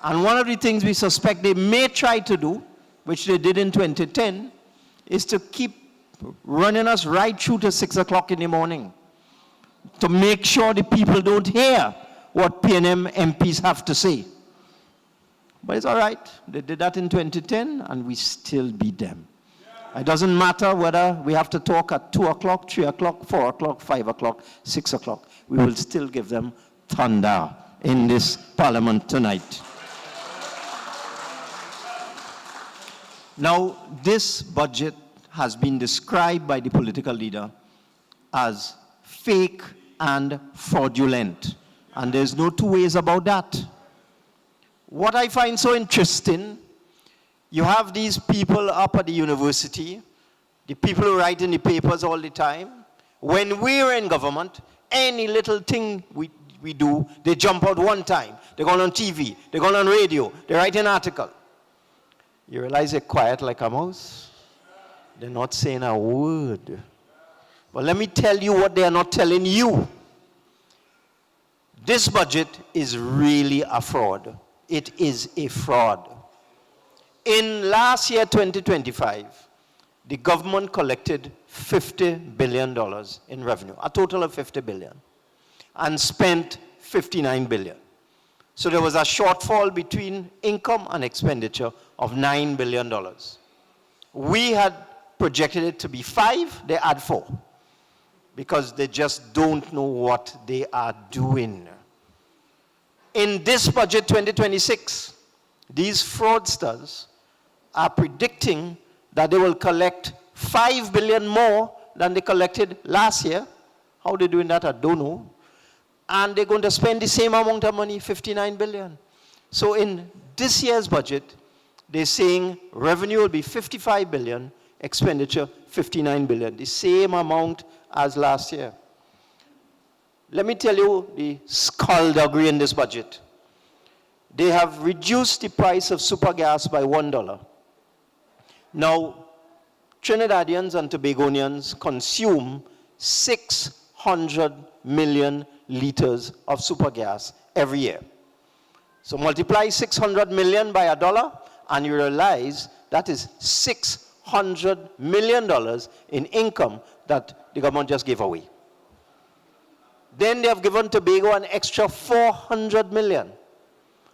M: And one of the things we suspect they may try to do, which they did in 2010, is to keep running us right through to 6 o'clock in the morning to make sure the people don't hear what PNM MPs have to say. But it's all right. They did that in 2010, and we still beat them. It doesn't matter whether we have to talk at 2 o'clock, 3 o'clock, 4 o'clock, 5 o'clock, 6 o'clock. We will still give them thunder in this parliament tonight. Now, this budget has been described by the political leader as fake and fraudulent. And there's no two ways about that. What I find so interesting, you have these people up at the university, the people who write in the papers all the time. When we're in government, any little thing we do, they jump out one time. They're going on TV, they're going on radio, they write an article. You realize they're quiet like a mouse? They're not saying a word. But let me tell you what they are not telling you. This budget is really a fraud. It is a fraud. In last year, 2025, the government collected $50 billion in revenue, a total of $50 billion, and spent $59 billion. So there was a shortfall between income and expenditure of $9 billion. We had projected it to be 5, they add 4. because they just don't know what they are doing. In this budget 2026, these fraudsters are predicting that they will collect 5 billion more than they collected last year. How they're doing that, I don't know. And they're going to spend the same amount of money, 59 billion. So in this year's budget, they're saying revenue will be 55 billion, expenditure 59 billion, the same amount as last year. Let me tell you the skullduggery in this budget. They have reduced the price of super gas by $1. Now, Trinidadians and Tobagonians consume 600 million liters of super gas every year. So multiply 600 million by $1, and you realize that is $600 million in income that the government just gave away. Then they have given Tobago an extra 400 million.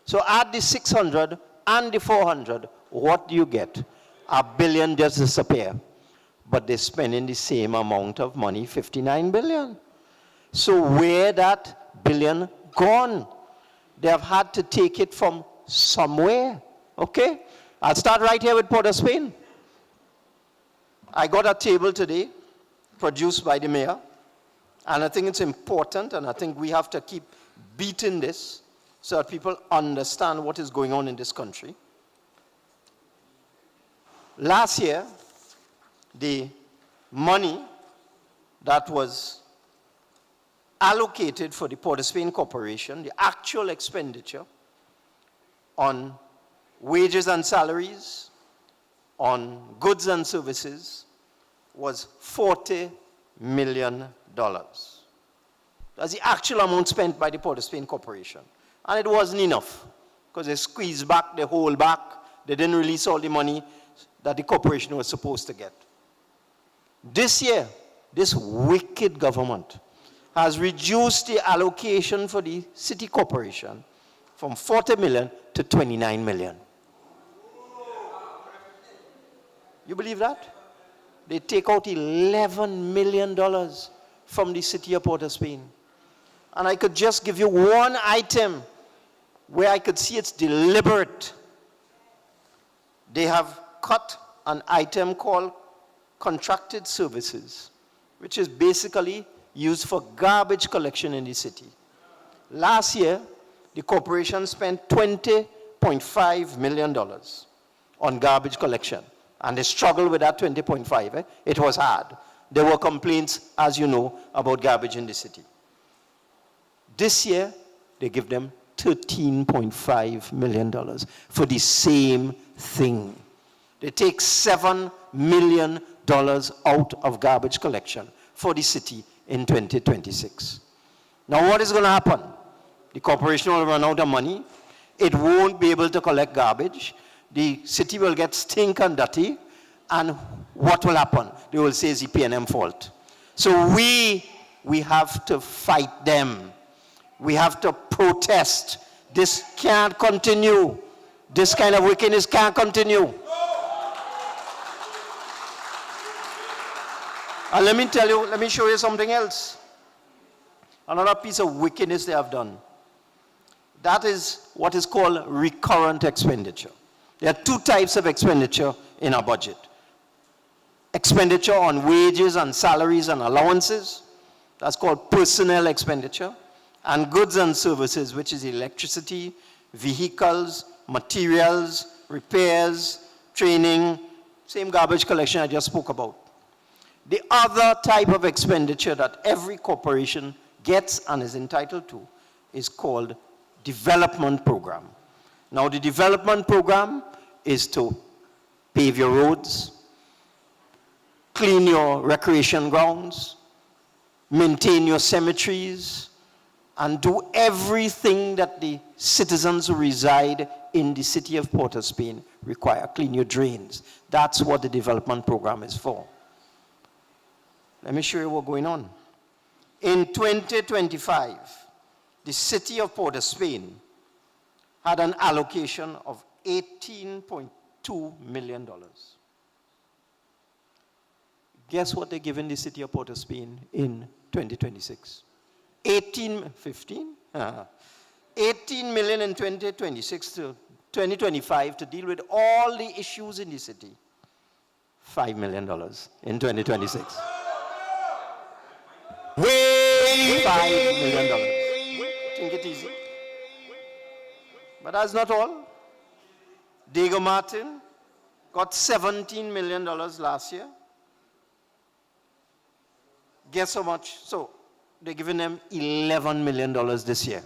M: So add the 600 and the 400, what do you get? $1 billion just disappear. But they're spending the same amount of money, 59 billion. So where that billion gone? They have had to take it from somewhere, okay? I'll start right here with Port of Spain. I got a table today produced by the mayor, and I think it's important, and I think we have to keep beating this so that people understand what is going on in this country. Last year, the money that was allocated for the Port of Spain Corporation, the actual expenditure on wages and salaries, on goods and services, was $40 million. That's the actual amount spent by the Port of Spain Corporation. And it wasn't enough, because they squeezed back, they hold back, they didn't release all the money that the corporation was supposed to get. This year, this wicked government has reduced the allocation for the city corporation from 40 million to 29 million. You believe that? They take out $11 million from the city of Port of Spain. And I could just give you one item where I could see it's deliberate. They have cut an item called contracted services, which is basically used for garbage collection in the city. Last year, the corporation spent $20.5 million on garbage collection. And they struggled with that 20.5. It was hard. There were complaints, as you know, about garbage in the city. This year, they give them $13.5 million for the same thing. They take $7 million out of garbage collection for the city in 2026. Now what is going to happen? The corporation will run out of money. It won't be able to collect garbage. The city will get stink and dirty. And what will happen? They will say it's the PNM fault. So we have to fight them. We have to protest. This can't continue. This kind of wickedness can't continue. And let me tell you, let me show you something else. Another piece of wickedness they have done. That is what is called recurrent expenditure. There are two types of expenditure in our budget. Expenditure on wages and salaries and allowances. That's called personnel expenditure. And goods and services, which is electricity, vehicles, materials, repairs, training, same garbage collection I just spoke about. The other type of expenditure that every corporation gets and is entitled to is called development program. Now the development program is to pave your roads, clean your recreation grounds, maintain your cemeteries, and do everything that the citizens who reside in the city of Port of Spain require. Clean your drains. That's what the development program is for. Let me show you what's going on. In 2025, the city of Port of Spain had an allocation of $18.2 million. Guess what they're giving the city of Port of Spain in 2026? 18 million in 2026 to 2025 to deal with all the issues in the city. $5 million in 2026. $5 million. Think it easy. But that's not all. Diego Martin got $17 million last year. Guess how much? So they're giving them $11 million this year.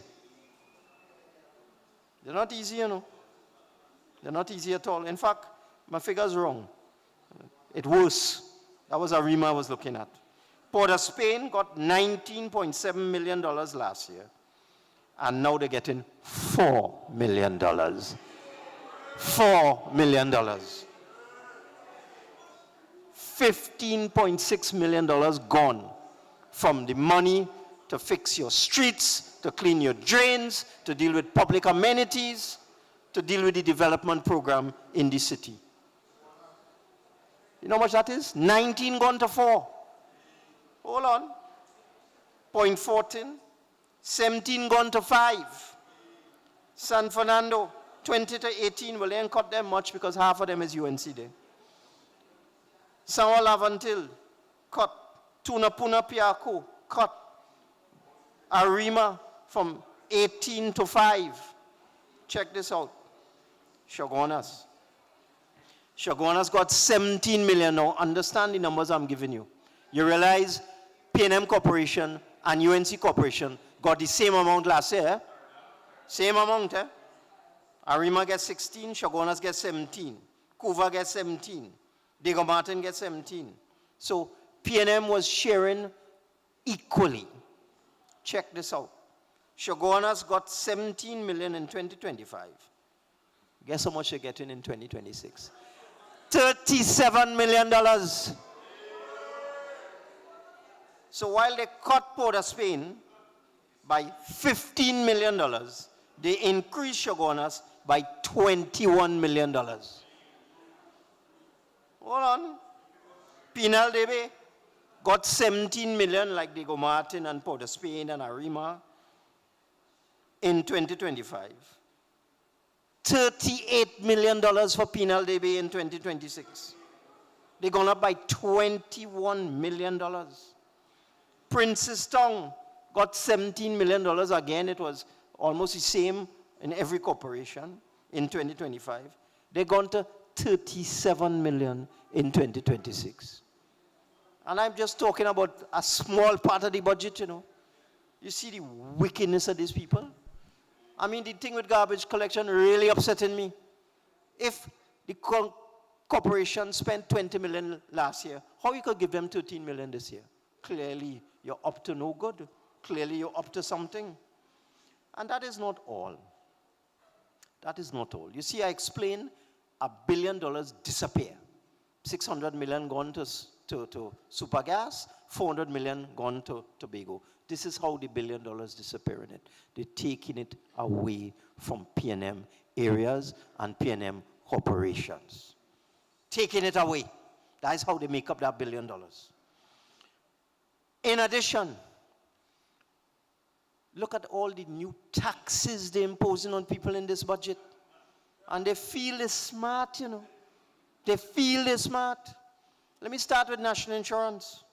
M: They're not easy, you know. They're not easy at all. In fact, my figure's wrong. It's worse. That was Arima I was looking at. Port of Spain got $19.7 million last year. And now they're getting $4 million. $4 million. $15.6 million gone from the money to fix your streets, to clean your drains, to deal with public amenities, to deal with the development program in the city. You know how much that is? 19 gone to 4. Hold on. 0.14. 17 gone to 5. San Fernando, 20 to 18. Well, they ain't cut them much because half of them is UNC there. San Lavantil, cut. Tunapuna Piaco, cut. Arima from 18 to 5. Check this out. Shogunas. Shogunas got 17 million now. Understand the numbers I'm giving you. You realize PNM Corporation and UNC Corporation got the same amount last year. Same amount, eh? Arima gets 16, Shogunas gets 17. Kuva gets 17. Diego Martin gets 17. So PNM was sharing equally. Check this out. Shogunas got 17 million in 2025. Guess how much they're getting in 2026? $37 million. So while they cut Port of Spain by $15 million, they increased Shogunas by $21 million. Hold on. Pennelope got 17 million like Diego Martin and Port of Spain and Arima in 2025. $38 million for Pennelope in 2026. They're gone up by $21 million. Princess Town got $17 million. Again, it was almost the same in every corporation in 2025. They're gone to $37 million in 2026. And I'm just talking about a small part of the budget, you know. You see the wickedness of these people? I mean, the thing with garbage collection really upsetting me. If the corporation spent 20 million last year, how you could give them 13 million this year? Clearly, you're up to no good. Clearly, you're up to something. And that is not all. That is not all. You see, I explained $1 billion disappear. 600 million gone to Supergas, 400 million gone to Tobago. This is how the $1 billion disappearing it. They're taking it away from PNM areas and PNM corporations. Taking it away. That is how they make up that $1 billion. In addition, look at all the new taxes they're imposing on people in this budget. And they feel they're smart, you know. They feel they're smart. Let me start with national insurance.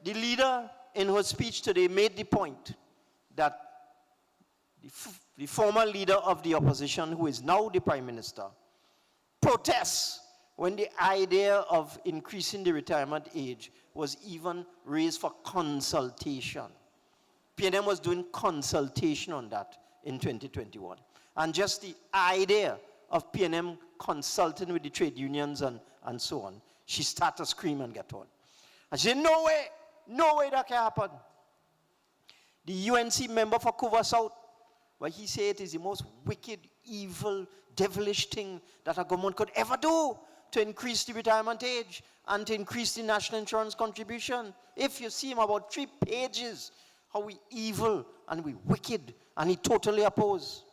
M: The leader in her speech today made the point that the former leader of the opposition, who is now the prime minister, protests when the idea of increasing the retirement age was even raised for consultation. PNM was doing consultation on that in 2021. And just the idea of PNM consulting with the trade unions and so on, she started to scream and get on. And she said, no way that can happen. The UNC member for Kuva South, well, he said it is the most wicked, evil, devilish thing that a government could ever do to increase the retirement age and to increase the national insurance contribution. If you see him about 3 pages, how we evil and we wicked, and he totally opposed.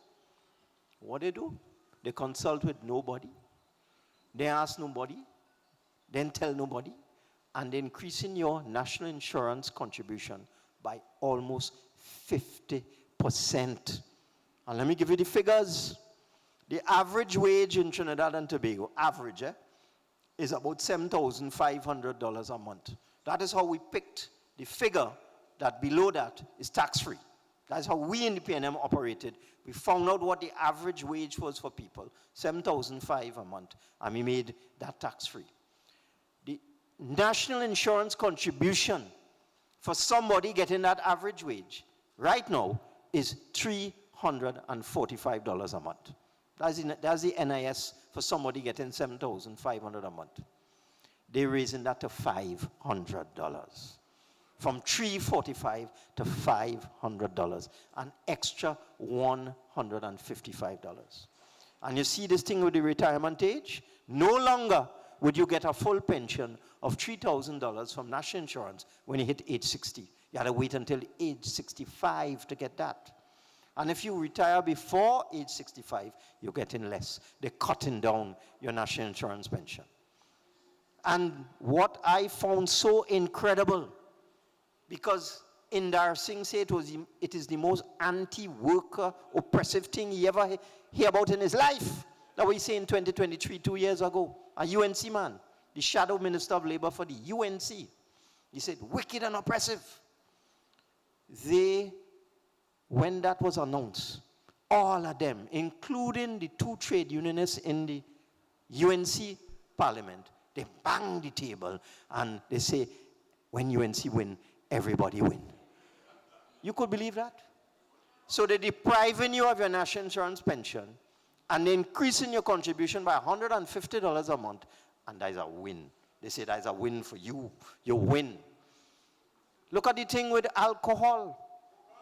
M: What they do? They consult with nobody. They ask nobody. then tell nobody, and increasing your national insurance contribution by almost 50%. And let me give you the figures. The average wage in Trinidad and Tobago, average, is about $7,500 a month. That is how we picked the figure that below that is tax-free. That's how we in the PNM operated. We found out what the average wage was for people, $7,500 a month, and we made that tax-free. The national insurance contribution for somebody getting that average wage right now is $345 a month. That's the NIS for somebody getting $7,500 a month. They're raising that to $500. From $345 to $500, an extra $155. And you see this thing with the retirement age? No longer would you get a full pension of $3,000 from national insurance when you hit age 60. You had to wait until age 65 to get that. And if you retire before age 65, you're getting less. They're cutting down your national insurance pension. And what I found so incredible, because Indar Singh said it is the most anti-worker, oppressive thing he ever hear about in his life. That was he said in 2023, 2 years ago. A UNC man, the shadow minister of labor for the UNC. He said, wicked and oppressive. When that was announced, all of them, including the 2 trade unionists in the UNC parliament, they bang the table and they say, when UNC win, everybody win. You could believe that? So they're depriving you of your national insurance pension and increasing your contribution by $150 a month, and that is a win. They say that is a win for you. You win. Look at the thing with alcohol.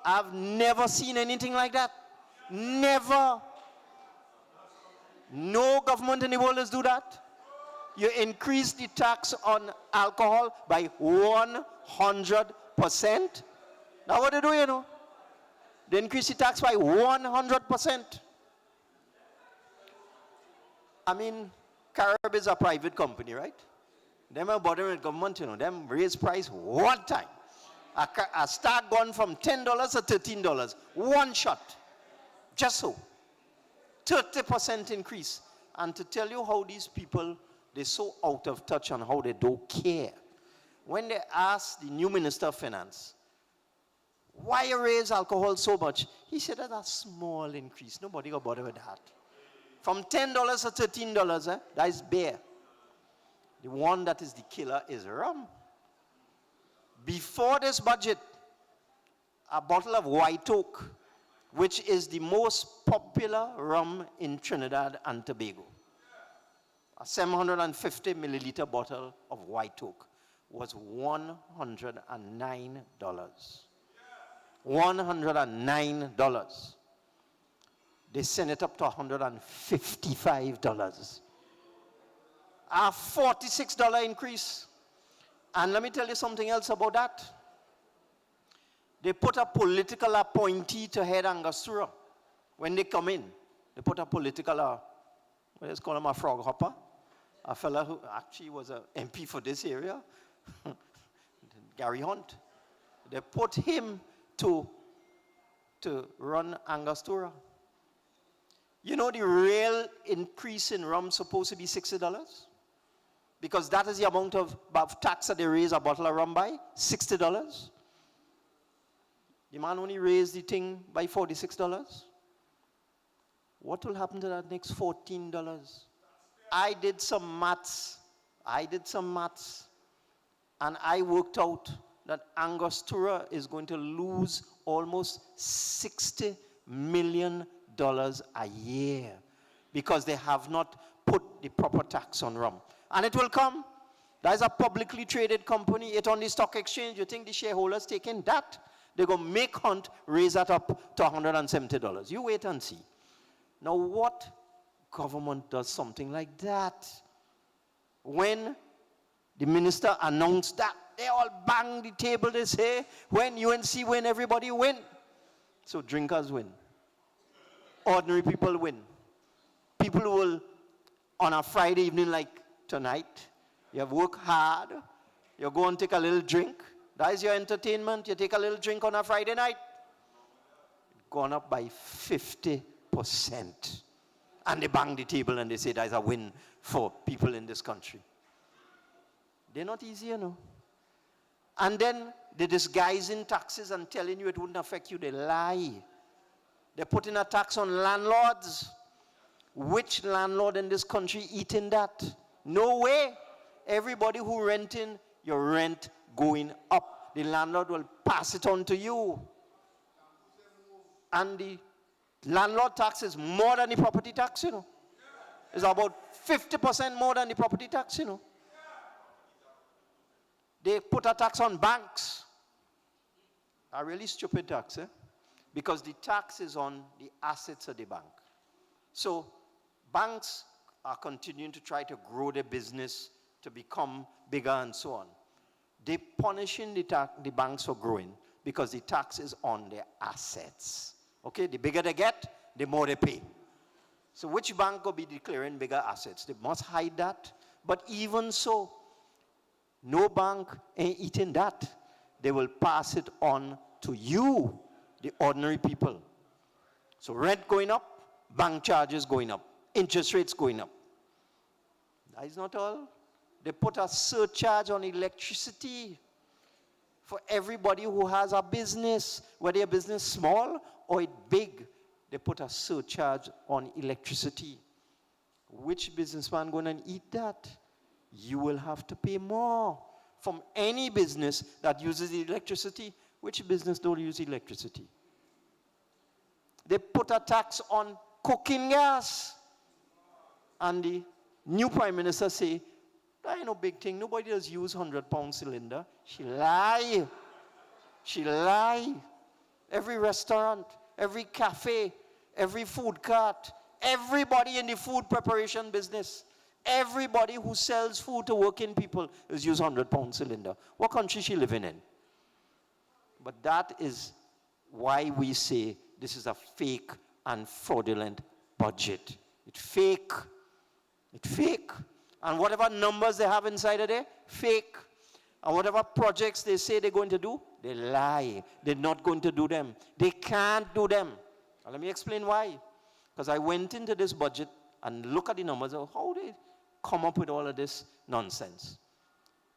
M: I've never seen anything like that. Never. No government in the world does do that. You increase the tax on alcohol by 100%. Now what they do, you know? They increase the tax by 100%. I mean, Carib is a private company, right? Them are bothering with government, you know. Them raise price one time. A start gone from $10 to $13. One shot. Just so. 30% increase. And to tell you how these people, they're so out of touch and how they don't care. When they asked the new Minister of Finance, why you raise alcohol so much? He said that's a small increase. Nobody got bother with that. From $10 to $13, that is beer. The one that is the killer is rum. Before this budget, a bottle of White Oak, which is the most popular rum in Trinidad and Tobago, a 750 milliliter bottle of White Oak was $109. $109. They sent it up to $155. A $46 increase. And let me tell you something else about that. They put a political appointee to head Angostura. When they come in, they put a political, let's call him a frog hopper, a fella who actually was an MP for this area, Gary Hunt. They put him to run Angostura. You know the real increase in rum is supposed to be $60? Because that is the amount of tax that they raise a bottle of rum by, $60. The man only raised the thing by $46. What will happen to that next $14? I did some maths, and I worked out that Angostura is going to lose almost $60 million a year because they have not put the proper tax on rum. And it will come. That is a publicly traded company. It's on the stock exchange. You think the shareholders taking that? They're going to make Hunt raise that up to $170. You wait and see. Now, what government does something like that? When the minister announced that, they all bang the table. They say, when UNC win, everybody win. So drinkers win. Ordinary people win. People will, on a Friday evening like tonight, You have worked hard. You go and take a little drink. That is your entertainment. You take a little drink on a Friday night. Gone up by 50%. And they bang the table and they say that is a win for people in this country. They're not easy, you know. And then they disguise in taxes and telling you it wouldn't affect you. They lie. They're putting a tax on landlords. Which landlord in this country eating that? No way. Everybody who renting, your rent going up. The landlord will pass it on to you. And the landlord tax is more than the property tax, you know. It's about 50% more than the property tax, you know. They put a tax on banks. A really stupid tax, because the tax is on the assets of the bank. So banks are continuing to try to grow their business to become bigger and so on. They're punishing the banks for growing because the tax is on their assets. Okay, the bigger they get, the more they pay. So which bank will be declaring bigger assets? They must hide that. But even so, no bank ain't eating that. They will pass it on to you, the ordinary people. So rent going up, bank charges going up, interest rates going up. That is not all. They put a surcharge on electricity for everybody who has a business, whether your business small or it big. They put a surcharge on electricity. Which businessman going to eat that? You will have to pay more from any business that uses electricity. Which business don't use electricity? They put a tax on cooking gas. And the new Prime Minister say, that ain't no big thing. Nobody does use £100 cylinder. She lie. She lie. Every restaurant, every cafe, every food cart, everybody in the food preparation business, everybody who sells food to working people is use £100 cylinder. What country she living in? But that is why we say this is a fake and fraudulent budget. It's fake. It's fake. And whatever numbers they have inside of there, fake. And whatever projects they say they're going to do, they lie. They're not going to do them. They can't do them. And let me explain why. Because I went into this budget and look at the numbers of how they come up with all of this nonsense.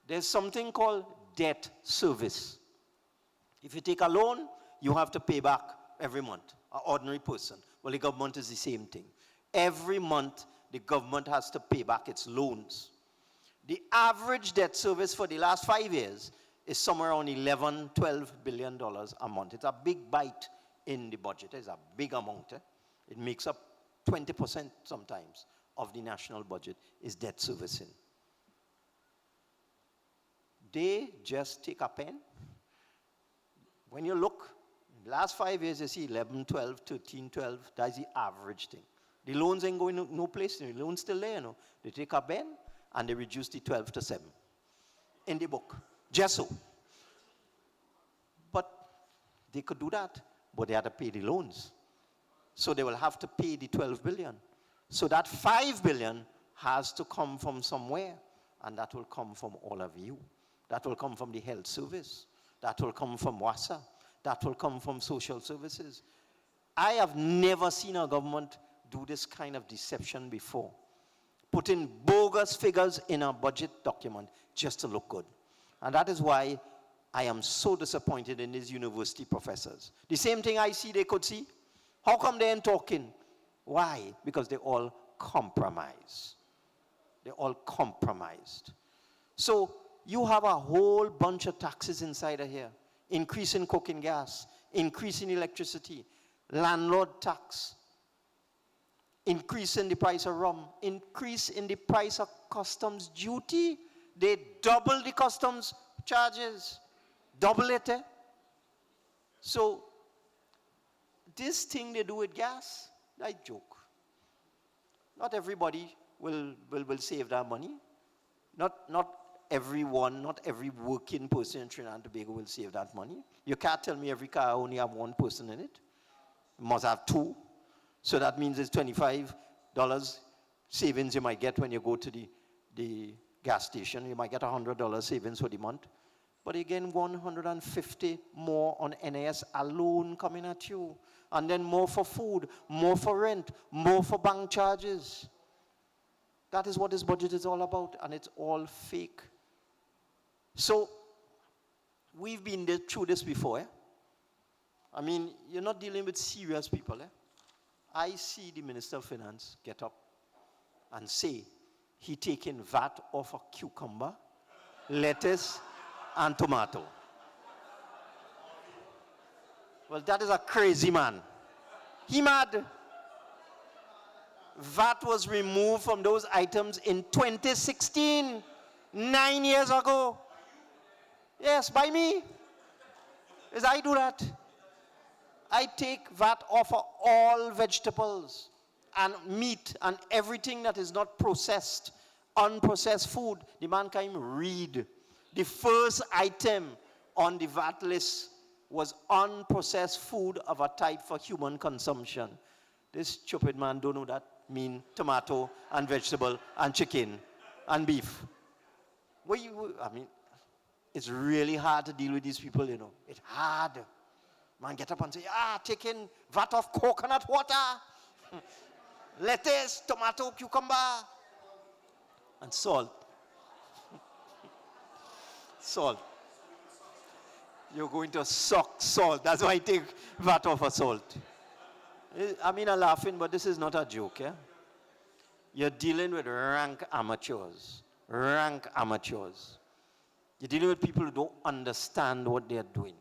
M: There's something called debt service. If you take a loan, you have to pay back every month, an ordinary person. Well, the government is the same thing. Every month, the government has to pay back its loans. The average debt service for the last 5 years is somewhere around $11–12 billion a month. It's a big bite in the budget. It's a big amount. It makes up 20% sometimes of the national budget is debt servicing. They just take a pen. When you look, in the last 5 years, you see 11, 12, 13, 12. That's the average thing. The loans ain't going no place. The loans still there, you know. They take a pen and they reduce the 12 to 7 in the book. Just so. But they could do that, but they had to pay the loans. So they will have to pay the 12 billion. So that 5 billion has to come from somewhere, and that will come from all of you. That will come from the health service. That will come from WASA. That will come from social services. I have never seen a government do this kind of deception before. Putting bogus figures in a budget document just to look good. And that is why I am so disappointed in these university professors. The same thing I see they could see. How come they ain't talking? Why? Because they all compromise. They're all compromised. So you have a whole bunch of taxes inside of here. Increase in cooking gas, increase in electricity, landlord tax, increase in the price of rum, increase in the price of customs duty. They double the customs charges, double it. So this thing they do with gas, I joke. Not everybody will save that money. Not everyone, not every working person in Trinidad and Tobago will save that money. You can't tell me every car only have one person in it. It must have two. So that means it's $25 savings you might get when you go to the gas station, you might get $100 savings for the month. But again, 150 more on NAS alone coming at you. And then more for food, more for rent, more for bank charges. That is what this budget is all about, and it's all fake. So, we've been through this before. Eh? I mean, you're not dealing with serious people. Eh? I see the Minister of Finance get up and say he taking VAT off a cucumber, lettuce, and tomato. Well, that is a crazy man. He mad. VAT was removed from those items in 2016, 9 years ago. Yes, by me. As I do that. I take VAT off of all vegetables and meat and everything that is not processed, unprocessed food. The man can't even read. The first item on the VAT list was unprocessed food of a type for human consumption. This stupid man don't know that mean tomato and vegetable and chicken and beef. I mean, it's really hard to deal with these people, you know. It's hard. Man, get up and say, taking VAT off coconut water, lettuce, tomato, cucumber, and salt. Salt. You're going to suck salt. That's why I take VAT off of salt. I mean, I'm laughing, but this is not a joke, yeah? You're dealing with rank amateurs. Rank amateurs. You're dealing with people who don't understand what they're doing.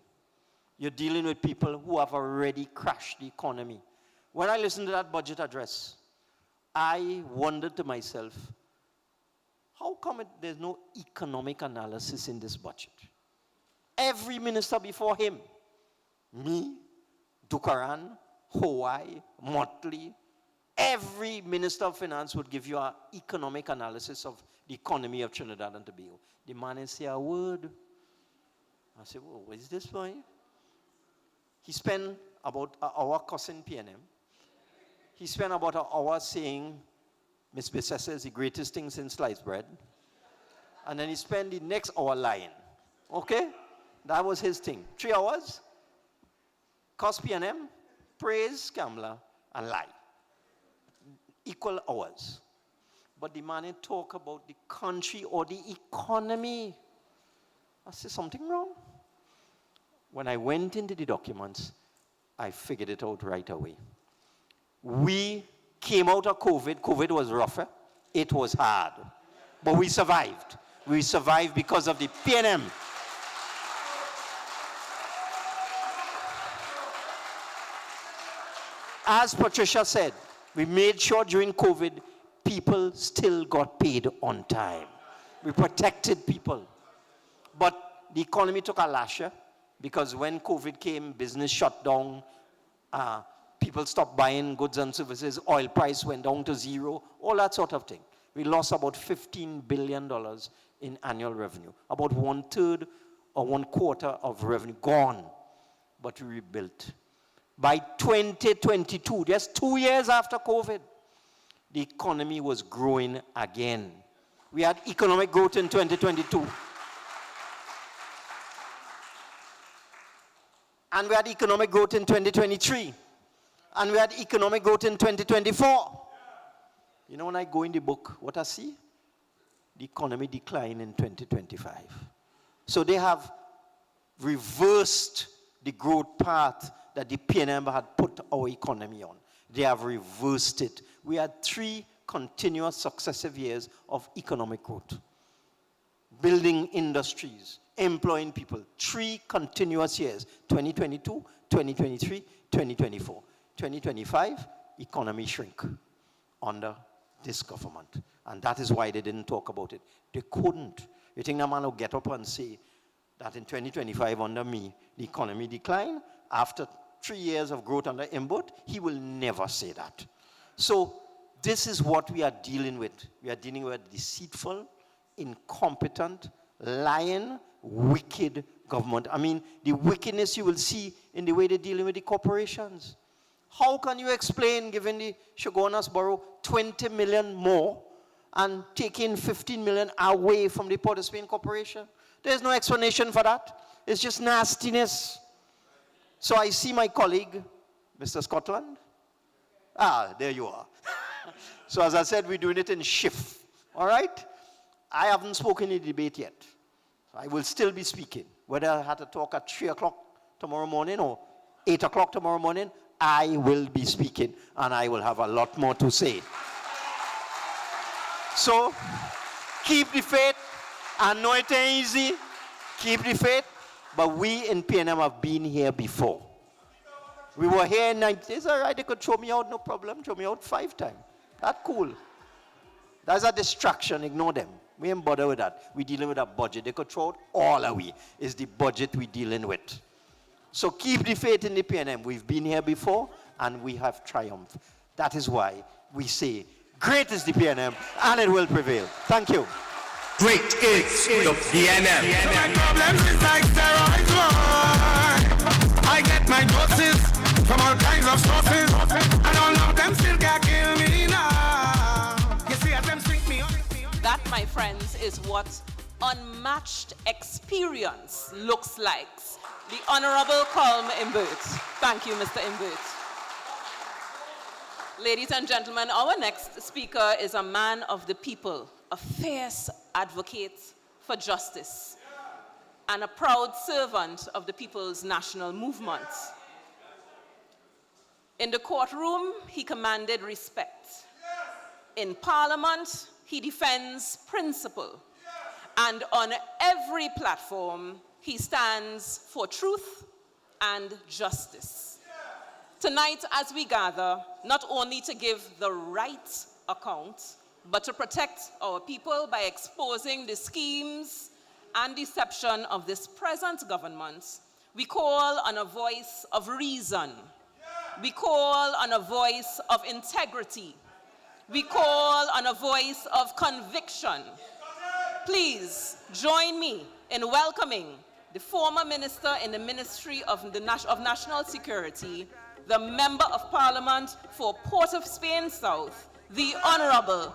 M: You're dealing with people who have already crashed the economy. When I listened to that budget address, I wondered to myself, how come there's no economic analysis in this budget? Every minister before him, me, Dukaran, Hawaii, Motley, every minister of finance would give you an economic analysis of the economy of Trinidad and Tobago. The man didn't say a word. I said, well, what is this for? He spent about an hour cussing PNM. He spent about an hour saying Miss Bissessa is the greatest thing since sliced bread. And then he spent the next hour lying. Okay? That was his thing. 3 hours, cuss PNM, praise Kamala, and lie. Equal hours. But the man didn't talk about the country or the economy. I said, something wrong. When I went into the documents, I figured it out right away. We came out of COVID. COVID was rougher. It was hard. But we survived. We survived because of the PNM. As Patricia said, we made sure during COVID, people still got paid on time. We protected people. But the economy took a lasher because when COVID came, business shut down, people stopped buying goods and services, oil price went down to zero, all that sort of thing. We lost about $15 billion in annual revenue. About 1/3 or 1/4 of revenue gone, but we rebuilt. By 2022, just 2 years after COVID, the economy was growing again. We had economic growth in 2022. And we had economic growth in 2023. And we had economic growth in 2024. You know, when I go in the book, what I see? The economy decline in 2025. So they have reversed the growth path that the PNM had put our economy on. They have reversed it. We had 3 continuous successive years of economic growth. Building industries, employing people. 3 continuous years, 2022, 2023, 2024. 2025, economy shrink under this government. And that is why they didn't talk about it. They couldn't. You think that man will get up and say that in 2025 under me, the economy declined? After 3 years of growth under Imbert, he will never say that. So this is what we are dealing with. We are dealing with a deceitful, incompetent, lying, wicked government. I mean, the wickedness you will see in the way they're dealing with the corporations. How can you explain giving the Shogunas Borough 20 million more and taking 15 million away from the Port of Spain Corporation. There's no explanation for that. It's just nastiness. So I see my colleague, Mr. Scotland. Ah, there you are. So as I said, we're doing it in shift. All right? I haven't spoken in the debate yet. So I will still be speaking. Whether I had to talk at 3 o'clock tomorrow morning or 8 o'clock tomorrow morning, I will be speaking, and I will have a lot more to say. So, keep the faith. I know it ain't easy. Keep the faith. But we in PNM have been here before. We were here in 90s. It's all right, they could throw me out, no problem. Throw me out 5 times. That's cool. That's a distraction. Ignore them. We ain't bother with that. We're dealing with a budget. They could throw it all away. It's the budget we're dealing with. So keep the faith in the PNM. We've been here before, and we have triumphed. That is why we say, great is the PNM, and it will prevail. Thank you.
B: Great is the PNM.
D: So my problems is like steroids, boy. I get my doses from all kinds of sources, and all of them still can't kill me now. You see, as them sink me on.
J: That, my friends, is what unmatched experience looks like. The Honourable Colm Imbert. Thank you, Mr. Imbert. Ladies and gentlemen, our next speaker is a man of the people, a fierce advocate for justice, and a proud servant of the people's national movement. In the courtroom, he commanded respect. In Parliament, he defends principle. And on every platform, he stands for truth and justice. Tonight, as we gather, not only to give the right account, but to protect our people by exposing the schemes and deception of this present government, we call on a voice of reason. We call on a voice of integrity. We call on a voice of conviction. Please join me in welcoming the former minister in the Ministry of National Security, the Member of Parliament for Port of Spain South, the Honourable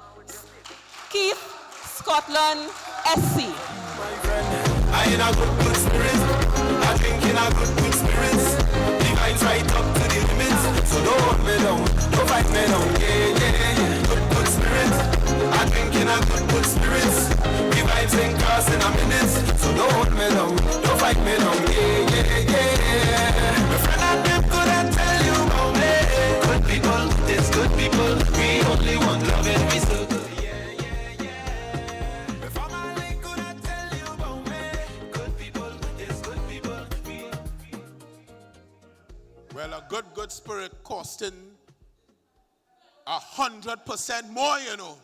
J: Keith Scotland SC.
D: I in a good spirit. I drink in a good spirit. The vibes right up to the limits. So don't hold me down, don't fight me down. Yeah. Good spirit. I drink in a good spirit. The vibes ain't cast in a minute. So don't hold me down, don't fight me down. Yeah. My friend and them could I tell you about me. Good people, there's good people. We only want love and we so good.
N: Well, a good spirit costing 100% more, you know.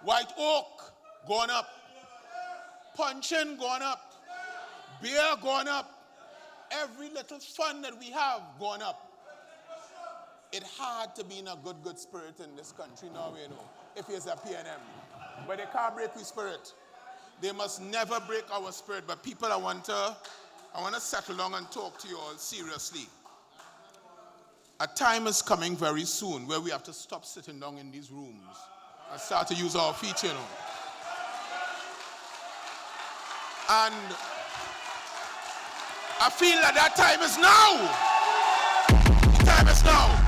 N: White oak going up. Puncheon going up. Beer going up. Every little fun that we have going up. It hard to be in a good spirit in this country now, you know, if it's a PNM. But they can't break the spirit. They must never break our spirit. But people, I want to settle down and talk to you all seriously. A time is coming very soon where we have to stop sitting down in these rooms and start to use our feet, you know. And I feel that time is now. The time is now.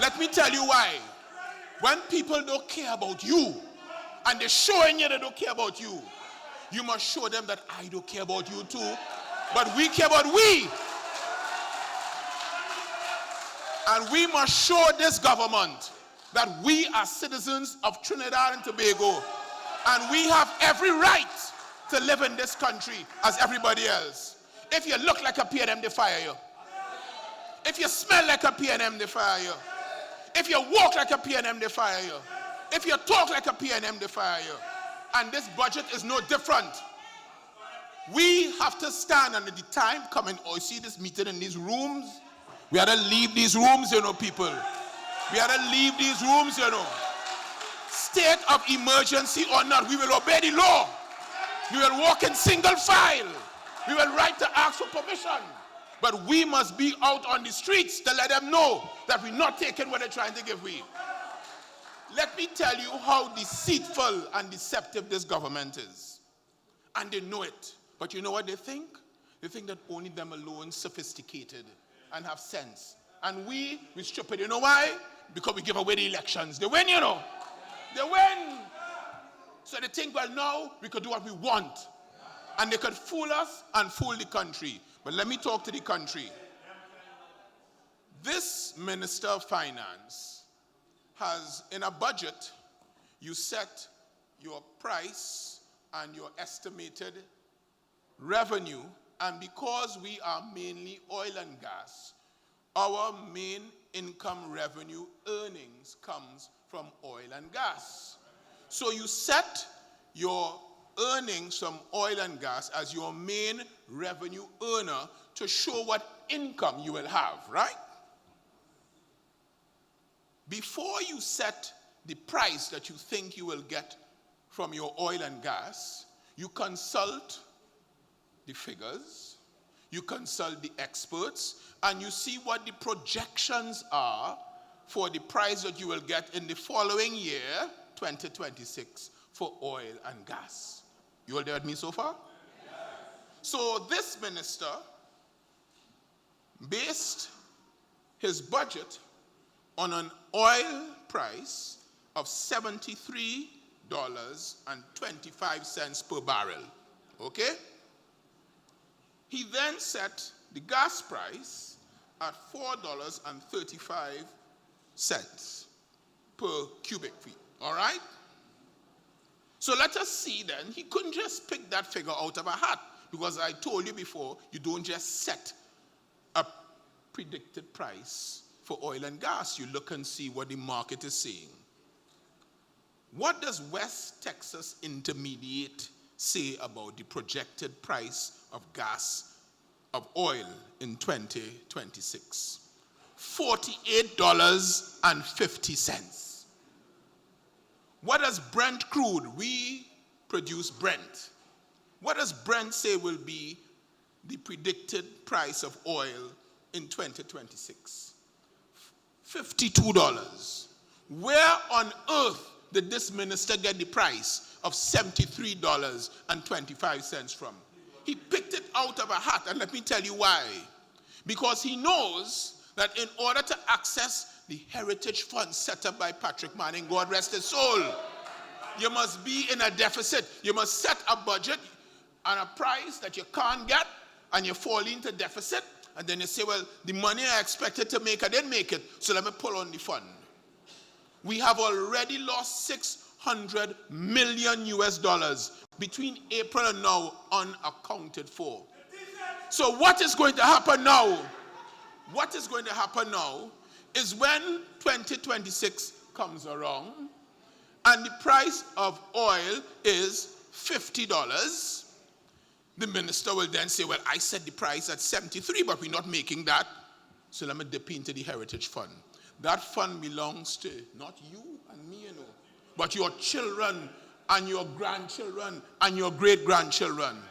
N: Let me tell you why. When people don't care about you, and they're showing you they don't care about you, you must show them that I don't care about you too, but we care about we. And we must show this government that we are citizens of Trinidad and Tobago, and we have every right to live in this country as everybody else. If you look like a PNM, they fire you. If you smell like a PNM, they fire you. If you walk like a PNM, they fire you. If you talk like a PNM, they fire you. And this budget is no different. We have to stand, and the time coming, you see this meeting in these rooms, we have to leave these rooms, you know, people. We have to leave these rooms, you know. State of emergency or not, we will obey the law. We will walk in single file. We will right to ask for permission. But we must be out on the streets to let them know that we're not taking what they're trying to give we. Let me tell you how deceitful and deceptive this government is. And they know it. But you know what they think? They think that only them alone sophisticated and have sense. And we're stupid. You know why? Because we give away the elections. They win, you know. They win. So they think, well, now we could do what we want. And they could fool us and fool the country. But let me talk to the country. This Minister of Finance has, in a budget, you set your price and your estimated revenue. And because we are mainly oil and gas, our main income revenue earnings comes from oil and gas. So you set your earnings from oil and gas as your main revenue earner to show what income you will have, right? Before you set the price that you think you will get from your oil and gas, you consult the figures, you consult the experts, and you see what the projections are for the price that you will get in the following year, 2026, for oil and gas. You all there with me so far? Yes. So this minister based his budget on an oil price of $73.25 per barrel. Okay? He then set the gas price at $4.35 per cubic feet. All right? So let us see then, he couldn't just pick that figure out of a hat, because I told you before, you don't just set a predicted price for oil and gas. You look and see what the market is saying. What does West Texas Intermediate say about the projected price of gas, of oil in 2026? $48.50. What does Brent crude? We produce Brent. What does Brent say will be the predicted price of oil in 2026? $52. Where on earth did this minister get the price of $73.25 from? He picked it out of a hat, and let me tell you why. Because he knows that in order to access the heritage fund set up by Patrick Manning, God rest his soul, you must be in a deficit. You must set a budget and a price that you can't get, and you fall into deficit, and then you say, well, the money I expected to make, I didn't make it, so let me pull on the fund. We have already lost $600 million between April and now, unaccounted for. So what is going to happen now? What is going to happen now is when 2026 comes around and the price of oil is $50, the minister will then say, well, I set the price at 73, but we're not making that, so let me dip into the heritage fund. That fund belongs to not you and me, you know, but your children and your grandchildren and your great-grandchildren.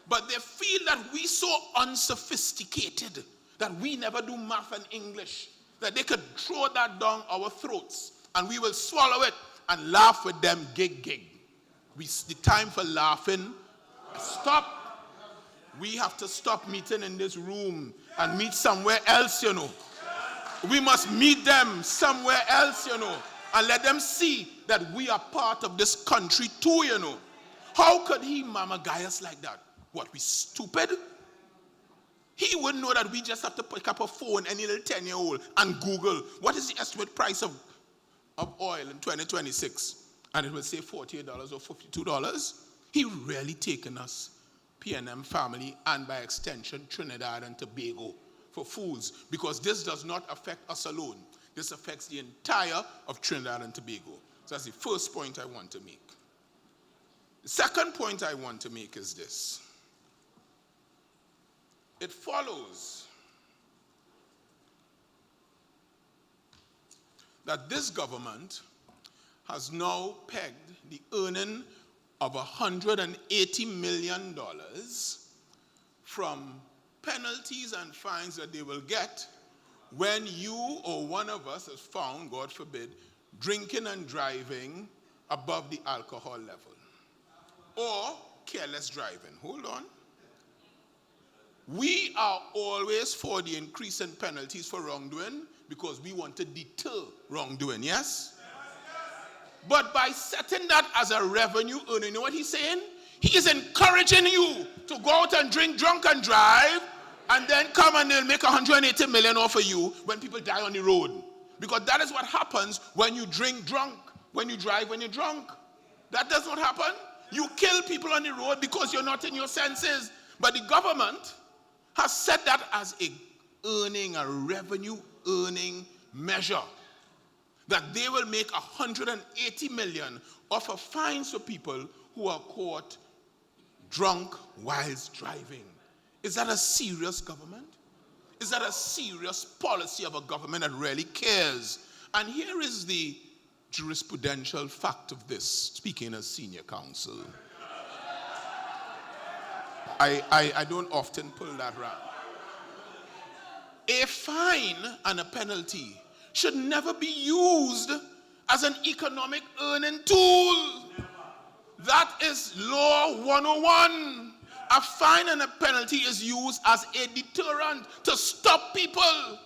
N: But they feel that we so unsophisticated, that we never do math and English, that they could throw that down our throats and we will swallow it and laugh with them gig. The time for laughing, stop. We have to stop meeting in this room and meet somewhere else, you know. We must meet them somewhere else, you know, and let them see that we are part of this country too, you know. How could he mama guy us like that? What, we stupid? He wouldn't know that we just have to pick up a phone, any little 10-year-old, and Google, what is the estimate price of oil in 2026? And it will say $48 or $52. He really taken us, PNM family, and by extension, Trinidad and Tobago, for fools, because this does not affect us alone. This affects the entire of Trinidad and Tobago. So that's the first point I want to make. The second point I want to make is this. It follows that this government has now pegged the earning of $180 million from penalties and fines that they will get when you or one of us is found, God forbid, drinking and driving above the alcohol level, or careless driving. Hold on. We are always for the increase in penalties for wrongdoing because we want to deter wrongdoing, yes? But by setting that as a revenue earner, you know what he's saying? He is encouraging you to go out and drink, drunk and drive, and then come and they'll make 180 million off of you when people die on the road. Because that is what happens when you drink drunk, when you drive when you're drunk. That does not happen. You kill people on the road because you're not in your senses. But the government has set that as a revenue earning measure. That they will make 180 million off of fines for people who are caught drunk whilst driving. Is that a serious government? Is that a serious policy of a government that really cares? And here is the jurisprudential fact of this, speaking as senior counsel. I don't often pull that rap. A fine and a penalty should never be used as an economic earning tool. That is law 101. A fine and a penalty is used as a deterrent to stop people.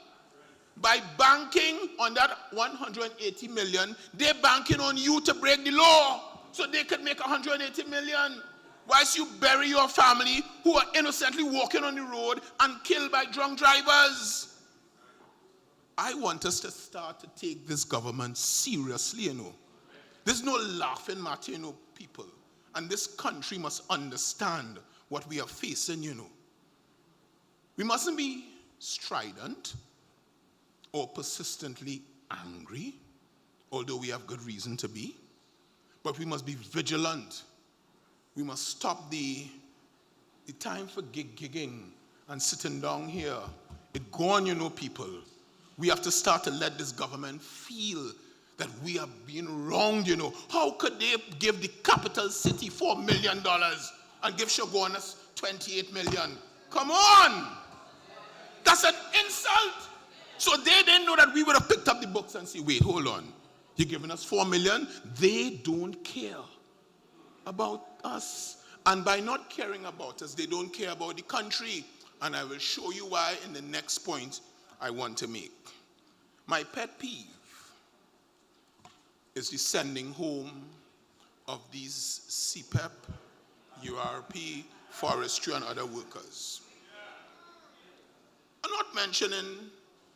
N: By banking on that 180 million, they're banking on you to break the law so they could make 180 million. Whilst you bury your family who are innocently walking on the road and killed by drunk drivers. I want us to start to take this government seriously, you know. There's no laughing matter, you know, people. And this country must understand what we are facing, you know. We mustn't be strident or persistently angry, although we have good reason to be. But we must be vigilant. We must stop the time for gigging and sitting down here. It's gone, you know, people. We have to start to let this government feel that we are being wronged, you know. How could they give the capital city $4 million and give Shogunas 28 million? Come on! That's an insult! So they didn't know that we would have picked up the books and say, wait, hold on. You're giving us 4 million? They don't care about us. And by not caring about us, they don't care about the country. And I will show you why in the next point I want to make. My pet peeve is the sending home of these CPEP, URP, forestry, and other workers. I'm not mentioning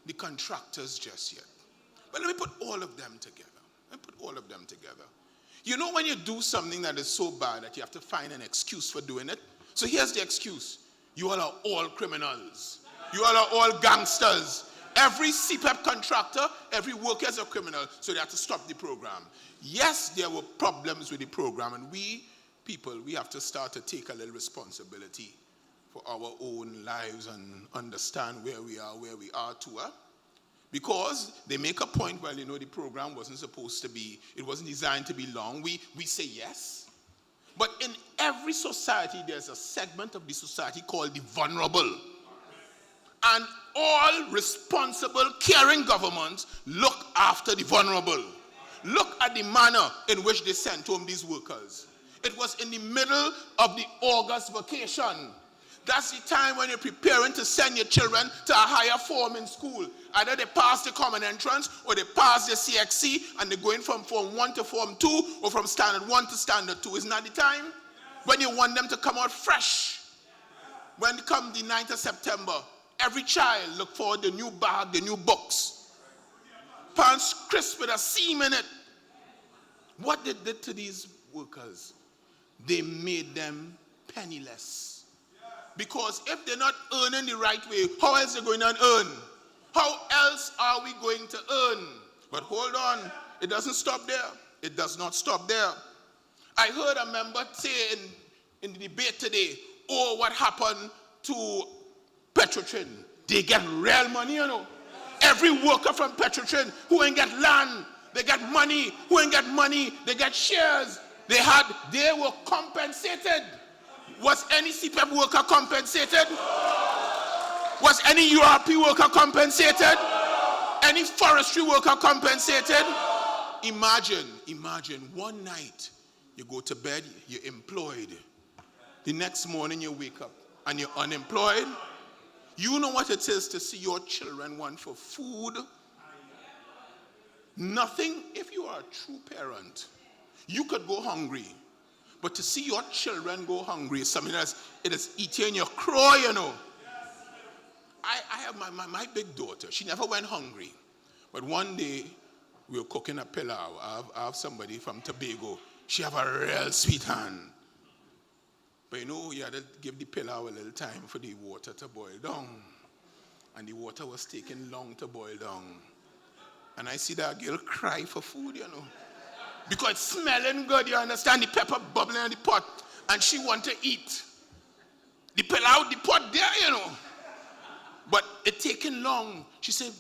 N: the contractors just yet. But let me put all of them together. You know when you do something that is so bad that you have to find an excuse for doing it? So here's the excuse. You all are all criminals. You all are all gangsters. Every CPEP contractor, every worker is a criminal, so they have to stop the program. Yes, there were problems with the program, and we people, we have to start to take a little responsibility for our own lives and understand where we are to. Because they make a point, well, you know, the program wasn't supposed to be, it wasn't designed to be long. We say yes. But in every society, there's a segment of the society called the vulnerable. And all responsible, caring governments look after the vulnerable. Look at the manner in which they sent home these workers. It was in the middle of the August vacation. That's the time when you're preparing to send your children to a higher form in school. Either they pass the common entrance or they pass the CXC and they're going from Form 1 to Form 2 or from Standard 1 to Standard 2. Isn't that the time? When you want them to come out fresh. When it comes the 9th of September, every child look for the new bag, the new books. Pants crisp with a seam in it. What they did to these workers, they made them penniless. Because if they're not earning the right way, how else are they going to earn? How else are we going to earn? But hold on, it doesn't stop there. It does not stop there. I heard a member say in the debate today, oh, what happened to Petrotrin? They get real money, you know. Every worker from Petrotrin who ain't get land, they get money. Who ain't get money, they get shares. They were compensated. Was any CPEP worker compensated? Was any URP worker compensated? Any forestry worker compensated? Imagine one night you go to bed, you're employed. The next morning you wake up and you're unemployed. You know what it is to see your children want for food. Nothing, if you are a true parent, you could go hungry. But to see your children go hungry is something else. It is eating your crow, you know. I have my big daughter. She never went hungry. But one day, we were cooking a pilau. I have somebody from Tobago. She have a real sweet hand. But you know, you had to give the pilau a little time for the water to boil down. And the water was taking long to boil down. And I see that girl cry for food, you know. Because it's smelling good, you understand? The pepper bubbling in the pot. And she want to eat. The pilau, the pot there, you know. But it taking long. She said,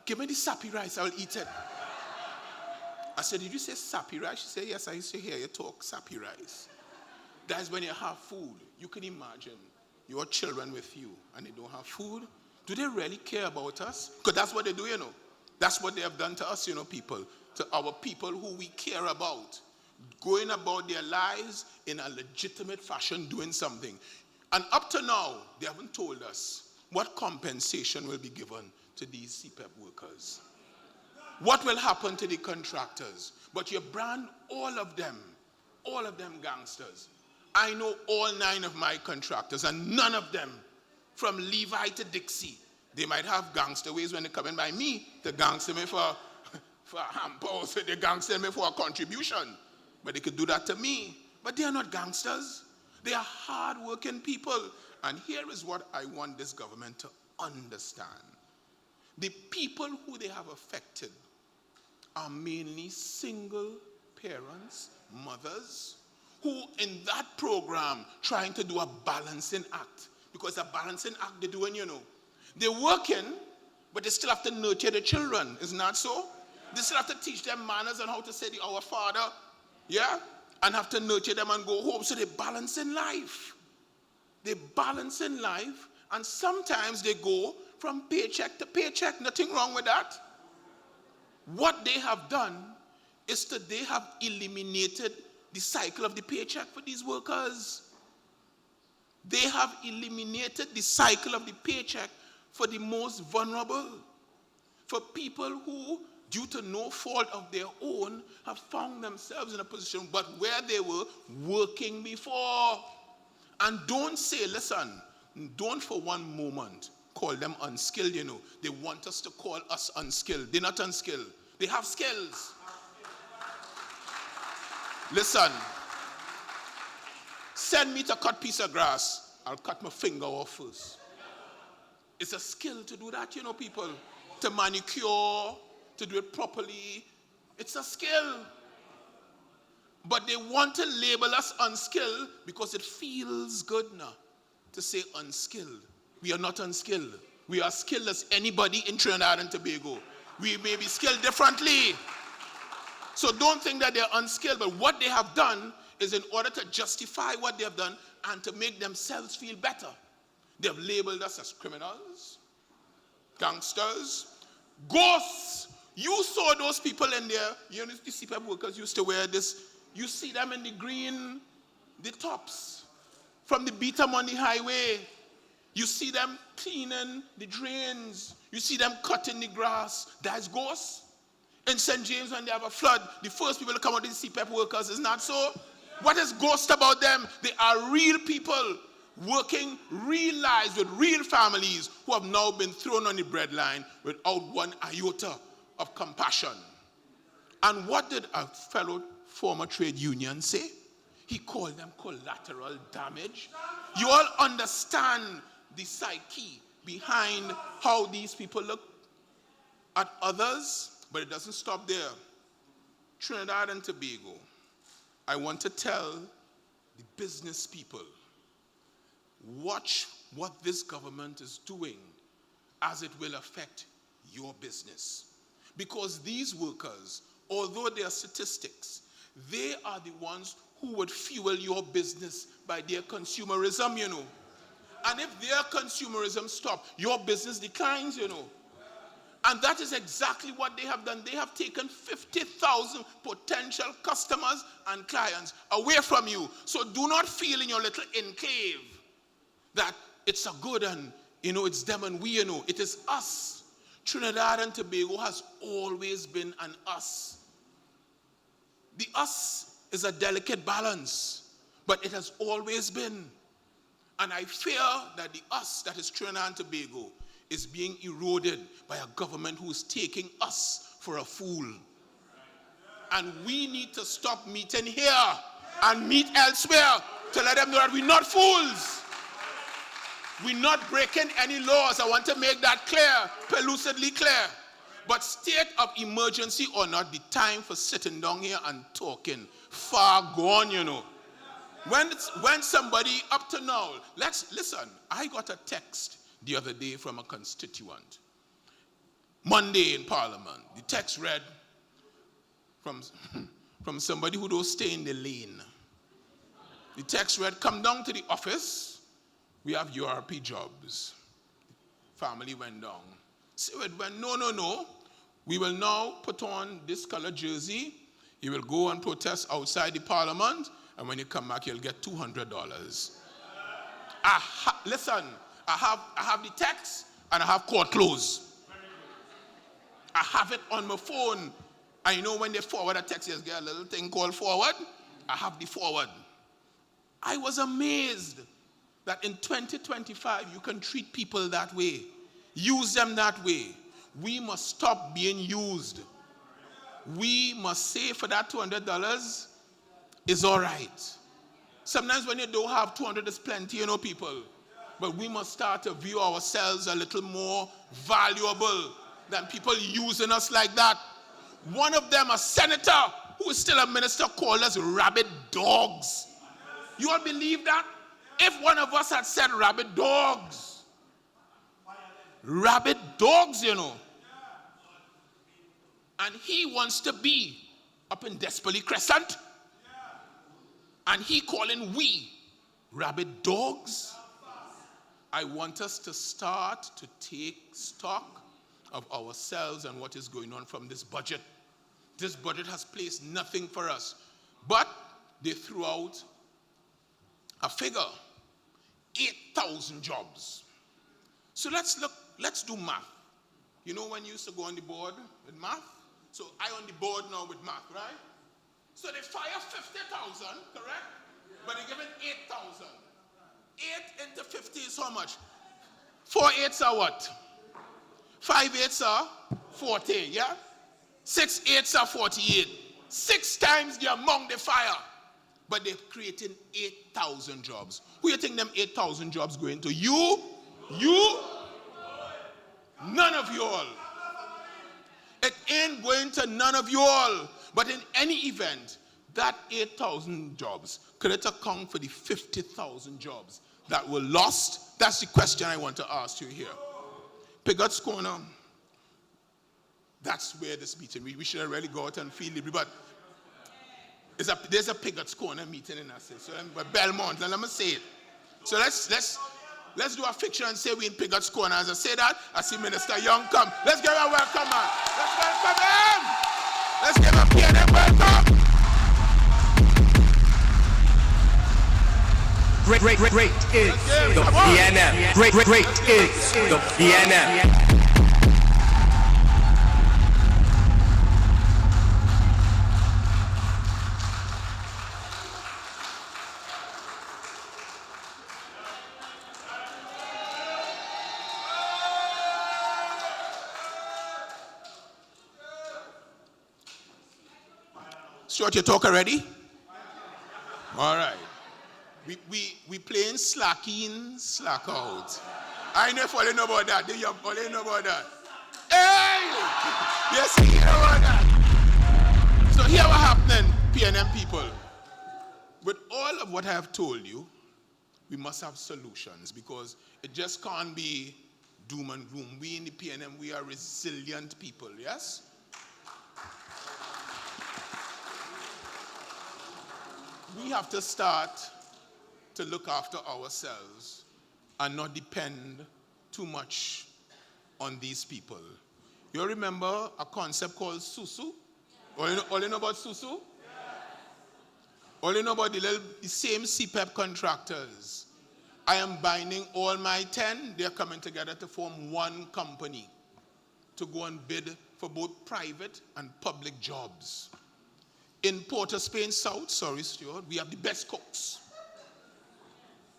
N: give me the sappy rice, I will eat it. I said, did you say sappy rice? She said, yes, I used to hear you talk sappy rice. That is when you have food. You can imagine your children with you and they don't have food. Do they really care about us? Because that's what they do, you know. That's what they have done to us, you know, people. To our people who we care about. Going about their lives in a legitimate fashion, doing something. And up to now, they haven't told us what compensation will be given to these CPEP workers. What will happen to the contractors? But you brand all of them gangsters. I know all 9 of my contractors, and none of them, from Levi to Dixie, they might have gangster ways when they come in by me to gangster me for a hamper, so they gangster me for a contribution. But they could do that to me. But they are not gangsters. They are hard-working people. And here is what I want this government to understand. The people who they have affected are mainly single parents, mothers, who in that program trying to do a balancing act. Because a balancing act they're doing, you know. They're working, but they still have to nurture the children. Isn't that so? They still have to teach them manners and how to say the Our Father. Yeah? And have to nurture them and go home. So they balance in life. They balance in life. And sometimes they go from paycheck to paycheck. Nothing wrong with that. What they have done is that they have eliminated the cycle of the paycheck for these workers. They have eliminated the cycle of the paycheck for the most vulnerable. For people who, due to no fault of their own, have found themselves in a position but where they were working before. And don't say, listen, don't for one moment call them unskilled, you know. They want us to call us unskilled. They're not unskilled. They have skills. Listen, send me to cut piece of grass. I'll cut my finger off first. It's a skill to do that, you know, people. To manicure, to do it properly. It's a skill. But they want to label us unskilled because it feels good now to say unskilled. We are not unskilled. We are skilled as anybody in Trinidad and Tobago. We may be skilled differently. So don't think that they're unskilled, but what they have done is in order to justify what they have done and to make themselves feel better, they have labeled us as criminals, gangsters, ghosts. You saw those people in there, you know, the CPAP workers used to wear this. You see them in the green, the tops, from the beat-em on the highway. You see them cleaning the drains. You see them cutting the grass. That's ghosts. In St. James, when they have a flood, the first people to come out is the CPAP workers. Isn't that so? What is ghost about them? They are real people working real lives with real families who have now been thrown on the breadline without one iota of compassion. And what did a fellow former trade union say? He called them collateral damage. You all understand the psyche behind how these people look at others, but it doesn't stop there. Trinidad and Tobago, I want to tell the business people, watch what this government is doing as it will affect your business. Because these workers, although they are statistics, they are the ones who would fuel your business by their consumerism, you know. And if their consumerism stops, your business declines, you know. And that is exactly what they have done. They have taken 50,000 potential customers and clients away from you. So do not feel in your little enclave that it's a good and, you know, it's them and we, you know. It is us. Trinidad and Tobago has always been an us. The us is a delicate balance, but it has always been. And I fear that the us that is Trinidad and Tobago is being eroded by a government who is taking us for a fool. And we need to stop meeting here and meet elsewhere to let them know that we're not fools. We're not breaking any laws. I want to make that clear, pellucidly clear. But state of emergency or not, the time for sitting down here and talking, far gone, you know. When somebody up to now, listen, I got a text the other day from a constituent. Monday in Parliament, the text read from somebody who don't stay in the lane. The text read, come down to the office, we have URP jobs. Family went down. So it went, no, we will now put on this color jersey, you will go and protest outside the Parliament, and when you come back, you'll get $200. Listen, I have the text and I have court clothes. I have it on my phone. And you know when they forward a text, you get a little thing called forward. I have the forward. I was amazed that in 2025 you can treat people that way. Use them that way. We must stop being used. We must say for that $200 is all right. Sometimes when you don't have 200, it's plenty, you know, people. But we must start to view ourselves a little more valuable than people using us like that. One of them, a senator who is still a minister, called us rabid dogs. You all believe that? If one of us had said rabid dogs, you know. And he wants to be up in Desperately Crescent. And he calling we rabid dogs. I want us to start to take stock of ourselves and what is going on from this budget. This budget has placed nothing for us. But they threw out a figure, 8,000 jobs. So let's do math. You know when you used to go on the board with math? So I on the board now with math, right? So they fire 50,000, correct? But they give it 8,000. 8 into 50 is how much? 4 8s are what? 5 8s are 40, yeah? 6 8s are 48. 6 times the amount they fire. But they're creating 8,000 jobs. Who you think them 8,000 jobs going to? You? None of you all. It ain't going to none of you all. But in any event, that 8,000 jobs, could it account for the 50,000 jobs that were lost? That's the question I want to ask you here. Pigot's Corner, that's where this meeting, we should have really go out and feel it, but there's a Pigot's Corner meeting in us, so Belmont, let me say it. So let's do a fiction and say we in Pigot's Corner. As I say that, I see Minister Young come. Let's give him a welcome, man. Let's welcome him. Let's give him a PNM welcome.
B: Great is the PNM. Great is the PNM.
N: Stuart, you talk already? All right. We playing slack in, slack out. I know if all you know about that. Do you all know about that? Hey! Yes, you know about that. So here what happening, PNM people. With all of what I have told you, we must have solutions because it just can't be doom and gloom. We in the PNM, we are resilient people, yes? We have to start to look after ourselves and not depend too much on these people. You remember a concept called susu? All you know about susu? All you know about the same CPEP contractors. I am binding all my 10. They're coming together to form one company to go and bid for both private and public jobs. In Port of Spain South, sorry Stuart, we have the best cooks.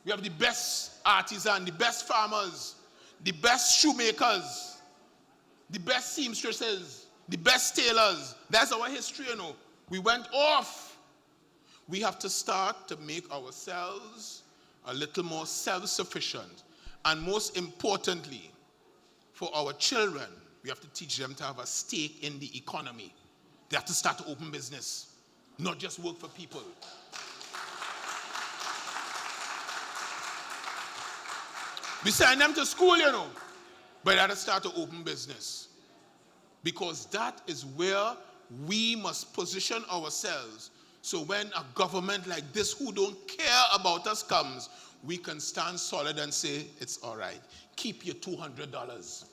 N: We have the best artisans, the best farmers, the best shoemakers, the best seamstresses, the best tailors. That's our history, you know. We went off. We have to start to make ourselves a little more self-sufficient. And most importantly, for our children, we have to teach them to have a stake in the economy. They have to start to open business, not just work for people. We send them to school, you know, but they have to start to open business. Because that is where we must position ourselves. So when a government like this who don't care about us comes, we can stand solid and say, it's all right. Keep your $200.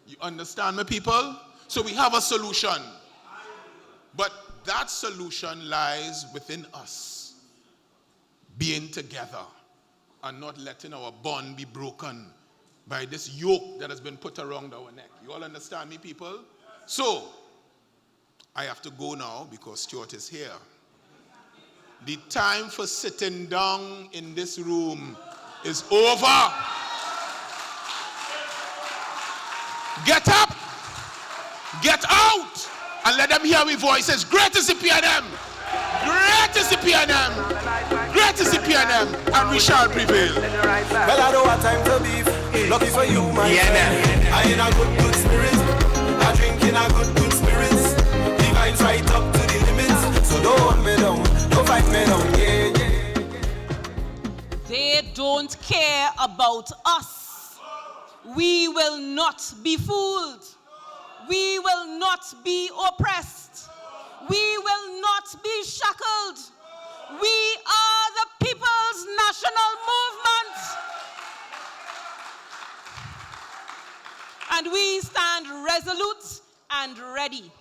N: You understand me, people? So we have a solution. But that solution lies within us. Being together and not letting our bond be broken by this yoke that has been put around our neck. You all understand me, people? So, I have to go now because Stuart is here. The time for sitting down in this room is over. Get up, get out, and let them hear our voices. Great is the PNM. Great is the PNM. Great is the PNM, and we shall prevail.
C: Well, I don't have time to beef. Lucky for you, my friend. I in a good spirit. I drink in a good spirits. The vibes right up to the limits. So don't hold me down, don't fight me down.
J: They don't care about us. We will not be fooled. We will not be oppressed. We will not be shackled. We are the people's national movement. And we stand resolute and ready.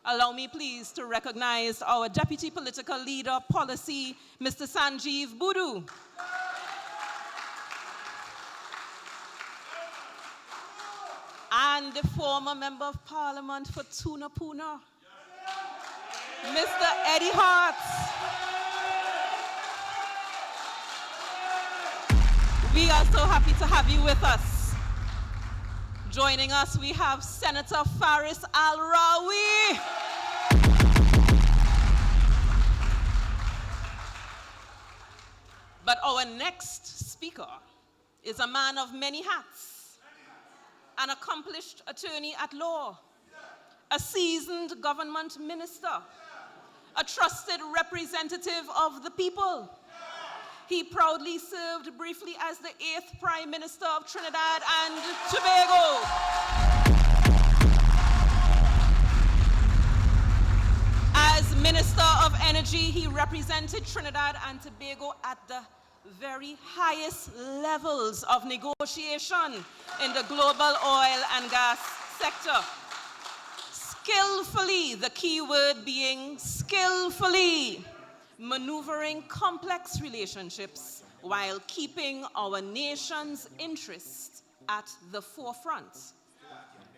J: Allow me please to recognize our Deputy Political Leader Policy, Mr. Sanjeev Budu. And the former Member of Parliament for Tuna Puna, Mr. Eddie Hart. We are so happy to have you with us. Joining us, we have Senator Faris Al-Rawi. But our next speaker is a man of many hats, an accomplished attorney at law, a seasoned government minister, a trusted representative of the people. He proudly served briefly as the 8th Prime Minister of Trinidad and Tobago. As Minister of Energy, he represented Trinidad and Tobago at the very highest levels of negotiation in the global oil and gas sector. Skillfully, the key word being skillfully, maneuvering complex relationships while keeping our nation's interests at the forefront.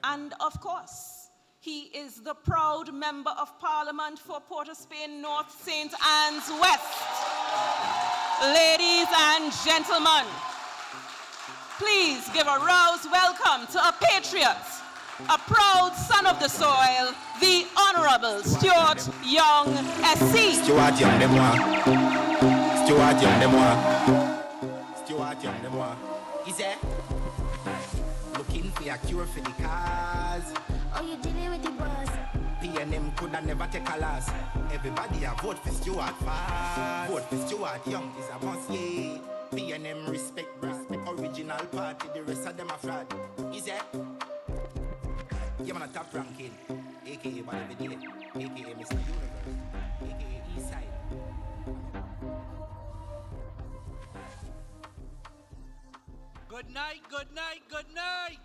J: And of course, he is the proud Member of Parliament for Port of Spain North St. Anne's West. Ladies and gentlemen, please give a roused welcome to a patriot, a proud son of the soil, the Honourable Stuart Young SC.
C: Stuart Young de moi. Stuart Young de moi. Stuart Young de moi. Is it? Looking for a cure for the cause. Oh, you dealing with the boss. PNM could never take a loss. Everybody a vote for Stuart fast. Vote for Stuart Young is a must, yeah. PNM respect, original party, the rest of them a fraud. Is it? Yeah, man, a top ranking, aka Body Video, aka Mr. Universe, aka Eastside.
O: Good night, good night, good night.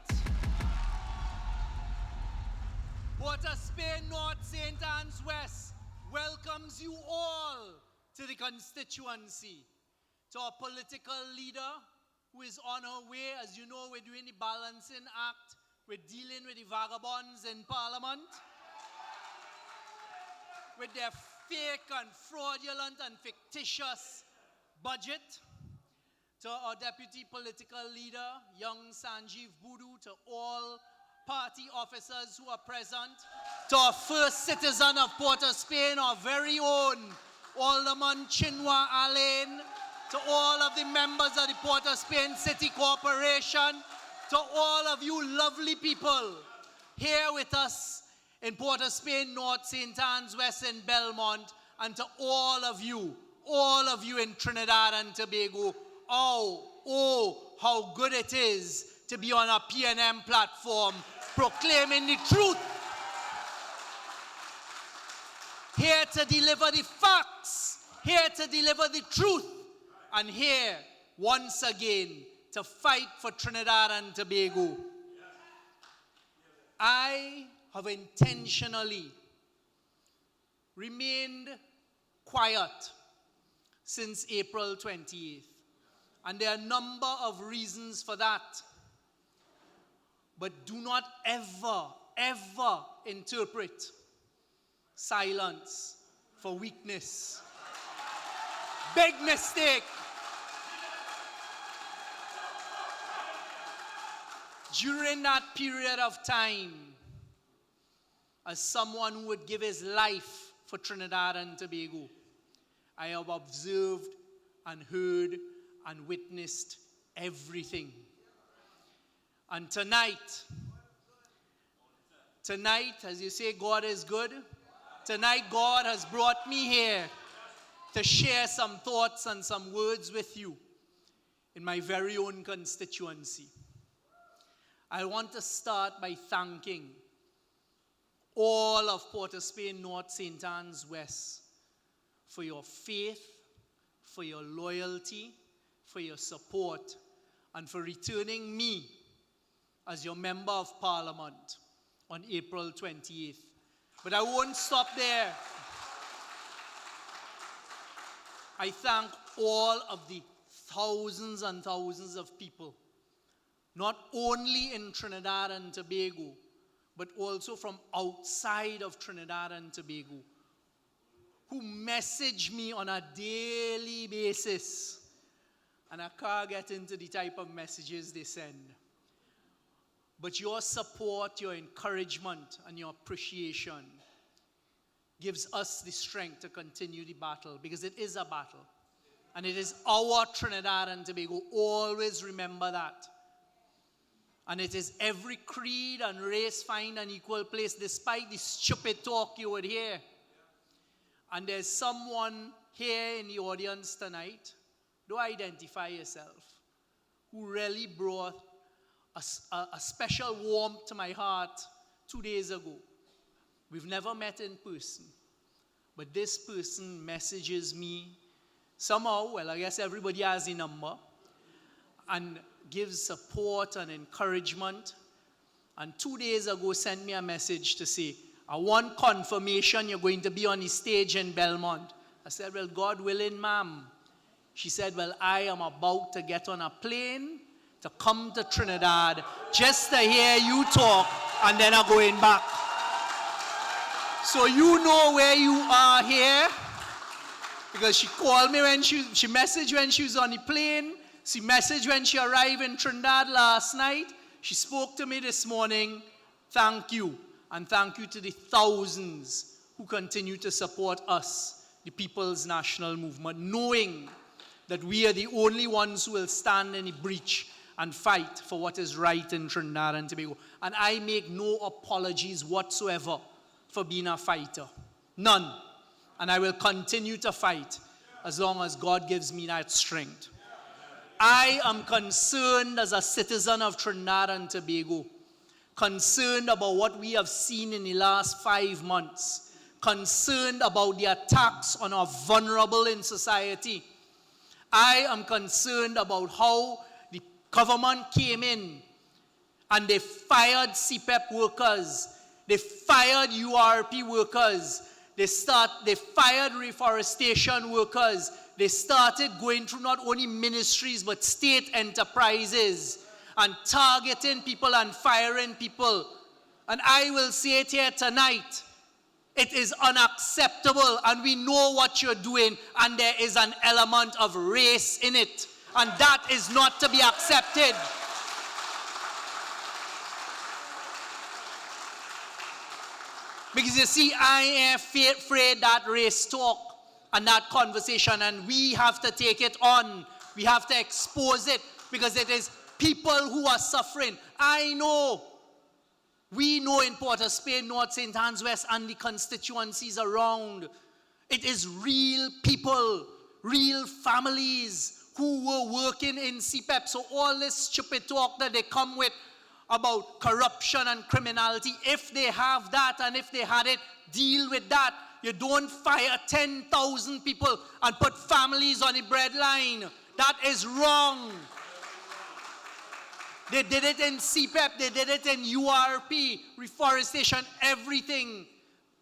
O: Port of Spain North, St. Anne's West welcomes you all to the constituency. To our political leader who is on her way. As you know, we're doing the balancing act. We're dealing with the vagabonds in Parliament. With their fake and fraudulent and fictitious budget. To our deputy political leader, young Sanjeev Boodoo, to all party officers who are present, to our first citizen of Port of Spain, our very own Alderman Chinua Alain, to all of the members of the Port of Spain City Corporation, to all of you lovely people here with us in Port of Spain North, St. Anne's West, and Belmont, and to all of you in Trinidad and Tobago. Oh, how good it is to be on a PNM platform proclaiming the truth. Here to deliver the facts, here to deliver the truth, and here, once again, to fight for Trinidad and Tobago. I have intentionally remained quiet since April 28th. And there are a number of reasons for that. But do not ever, ever interpret silence for weakness. Big mistake. During that period of time, as someone who would give his life for Trinidad and Tobago, I have observed and heard and witnessed everything. And tonight, as you say, God is good. Tonight, God has brought me here to share some thoughts and some words with you in my very own constituency. I want to start by thanking all of Port of Spain North, St. Anne's West for your faith, for your loyalty, for your support, and for returning me as your Member of Parliament on April 28th. But I won't stop there. I thank all of the thousands and thousands of people, not only in Trinidad and Tobago, but also from outside of Trinidad and Tobago, who message me on a daily basis. And I can't get into the type of messages they send. But your support, your encouragement, and your appreciation gives us the strength to continue the battle, because it is a battle. And it is our Trinidad and Tobago. Always remember that. And it is every creed and race find an equal place, despite the stupid talk you would hear. And there's someone here in the audience tonight, do identify yourself, who really brought a special warmth to my heart 2 days ago. We've never met in person, but this person messages me somehow, well, I guess everybody has a number, and gives support and encouragement. And 2 days ago sent me a message to say, I want confirmation you're going to be on the stage in Belmont. I said, well, God willing, ma'am. She said, well, I am about to get on a plane to come to Trinidad just to hear you talk, and then I'm going back. So you know where you are here, because she called me when she messaged when she was on the plane. She messaged when she arrived in Trinidad last night. She spoke to me this morning. Thank you. And thank you to the thousands who continue to support us, the People's National Movement, knowing that we are the only ones who will stand in the breach and fight for what is right in Trinidad and Tobago. And I make no apologies whatsoever for being a fighter. None. And I will continue to fight as long as God gives me that strength. I am concerned as a citizen of Trinidad and Tobago, concerned about what we have seen in the last 5 months, concerned about the attacks on our vulnerable in society. I am concerned about how the Government came in and they fired CPEP workers. They fired URP workers. They fired reforestation workers. They started going through not only ministries but state enterprises and targeting people and firing people. And I will say it here tonight, it is unacceptable, and we know what you're doing, and there is an element of race in it, and that is not to be accepted. Because you see, I am afraid that race talk and that conversation, and we have to take it on. We have to expose it, because it is people who are suffering. I know. We know in Port of Spain, North St. Anne's West, and the constituencies around, it is real people, real families who were working in CPEP. So all this stupid talk that they come with about corruption and criminality, if they have that and if they had it, deal with that. You don't fire 10,000 people and put families on the breadline. That is wrong. They did it in CPEP, they did it in URP, reforestation, everything.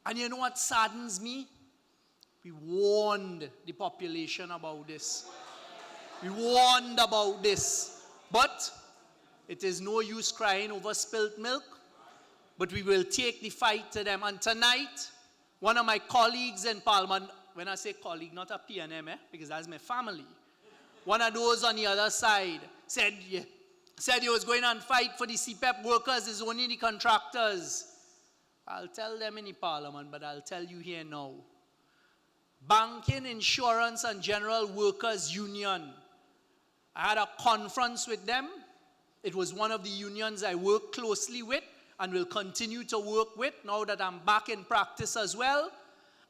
O: And you know what saddens me? We warned the population about this. We warned about this. But it is no use crying over spilt milk. But we will take the fight to them. And tonight, one of my colleagues in Parliament, when I say colleague, not a PNM, because that's my family. One of those on the other side said he was going and fight for the CPEP workers, it's only the contractors. I'll tell them in the Parliament, but I'll tell you here now. Banking, Insurance and General Workers Union. I had a conference with them. It was one of the unions I work closely with and will continue to work with now that I'm back in practice as well.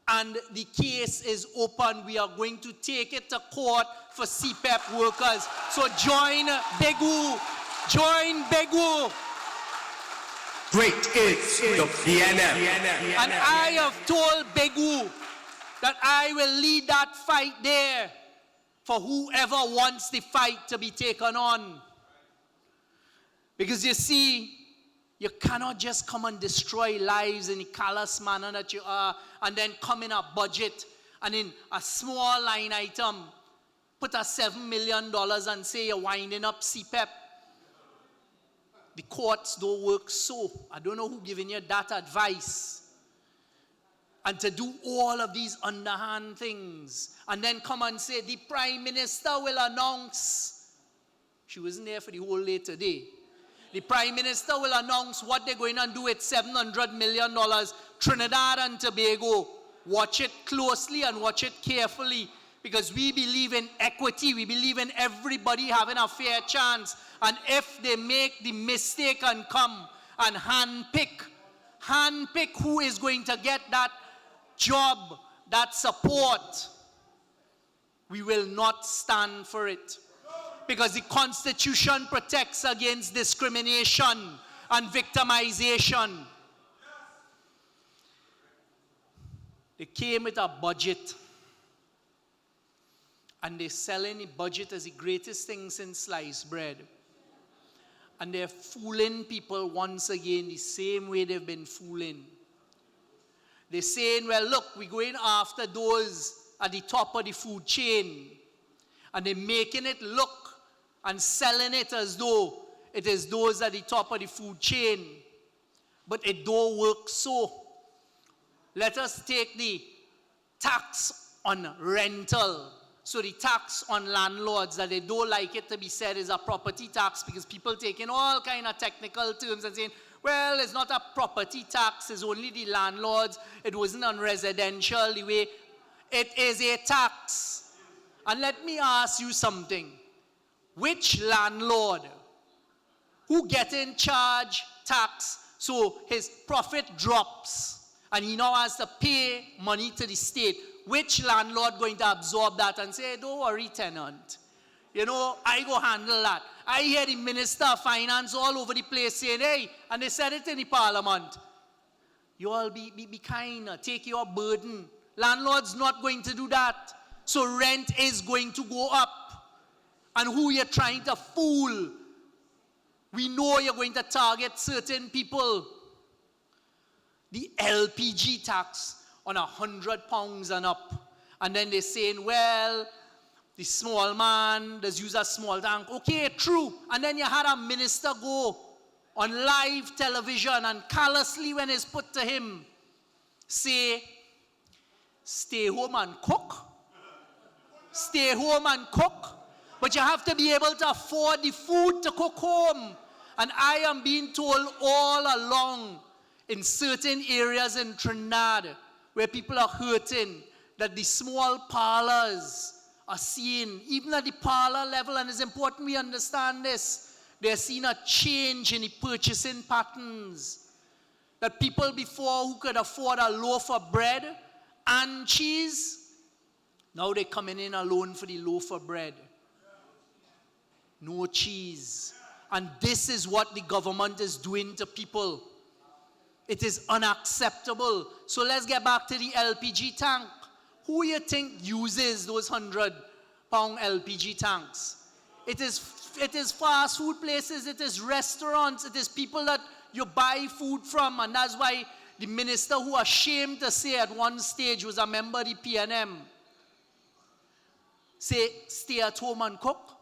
O: And the case is open. We are going to take it to court for CPEP workers. So join Begu. Join Begu.
B: Great is the PNM.
O: And I have told Begu that I will lead that fight there for whoever wants the fight to be taken on. Because you see, you cannot just come and destroy lives in the callous manner that you are, and then come in a budget and in a small line item, put a $7 million and say you're winding up CPEP. The courts don't work so. I don't know who giving you that advice. And to do all of these underhand things, and then come and say the Prime Minister will announce. She wasn't there for the whole day today. The Prime Minister will announce what they're going to do with $700 million. Trinidad and Tobago, watch it closely and watch it carefully, because we believe in equity. We believe in everybody having a fair chance. And if they make the mistake and come and handpick who is going to get that job, that support, we will not stand for it. Because the Constitution protects against discrimination and victimization. They came with a budget, and they're selling the budget as the greatest thing since sliced bread. And they're fooling people once again the same way they've been fooling. They're saying, well, look, we're going after those at the top of the food chain. And they're making it look and selling it as though it is those at the top of the food chain. But it don't work so. Let us take the tax on rental. So the tax on landlords, that they don't like it to be said is a property tax, because people taking all kind of technical terms and saying, well, it's not a property tax, it's only the landlords. It wasn't on residential the way. It is a tax. And let me ask you something. Which landlord who get in charge tax, so his profit drops and he now has to pay money to the state, which landlord going to absorb that and say, don't worry, tenant, you know, I go handle that? I hear the Minister of Finance all over the place saying, hey, and they said it in the Parliament, you all be kind, take your burden. Landlord's not going to do that. So rent is going to go up. And who you're trying to fool We know you're going to target certain people. The LPG tax on £100 and up. And then they're saying, well, the small man does use a small tank. Okay, true. And then you had a minister go on live television and callously, when it's put to him, say, stay home and cook. Stay home and cook. But you have to be able to afford the food to cook home. And I am being told all along in certain areas in Trinidad where people are hurting that the small parlors are seeing, even at the parlor level, and it's important we understand this, they're seeing a change in the purchasing patterns. That people before who could afford a loaf of bread and cheese, now they're coming in alone for the loaf of bread. No cheese. And this is what the government is doing to people. It is unacceptable. So let's get back to the LPG tank. Who you think uses those £100 LPG tanks? It is fast food places, it is restaurants, it is people that you buy food from, and that's why the minister, who was ashamed to say at one stage, was a member of the PNM, say, stay at home and cook.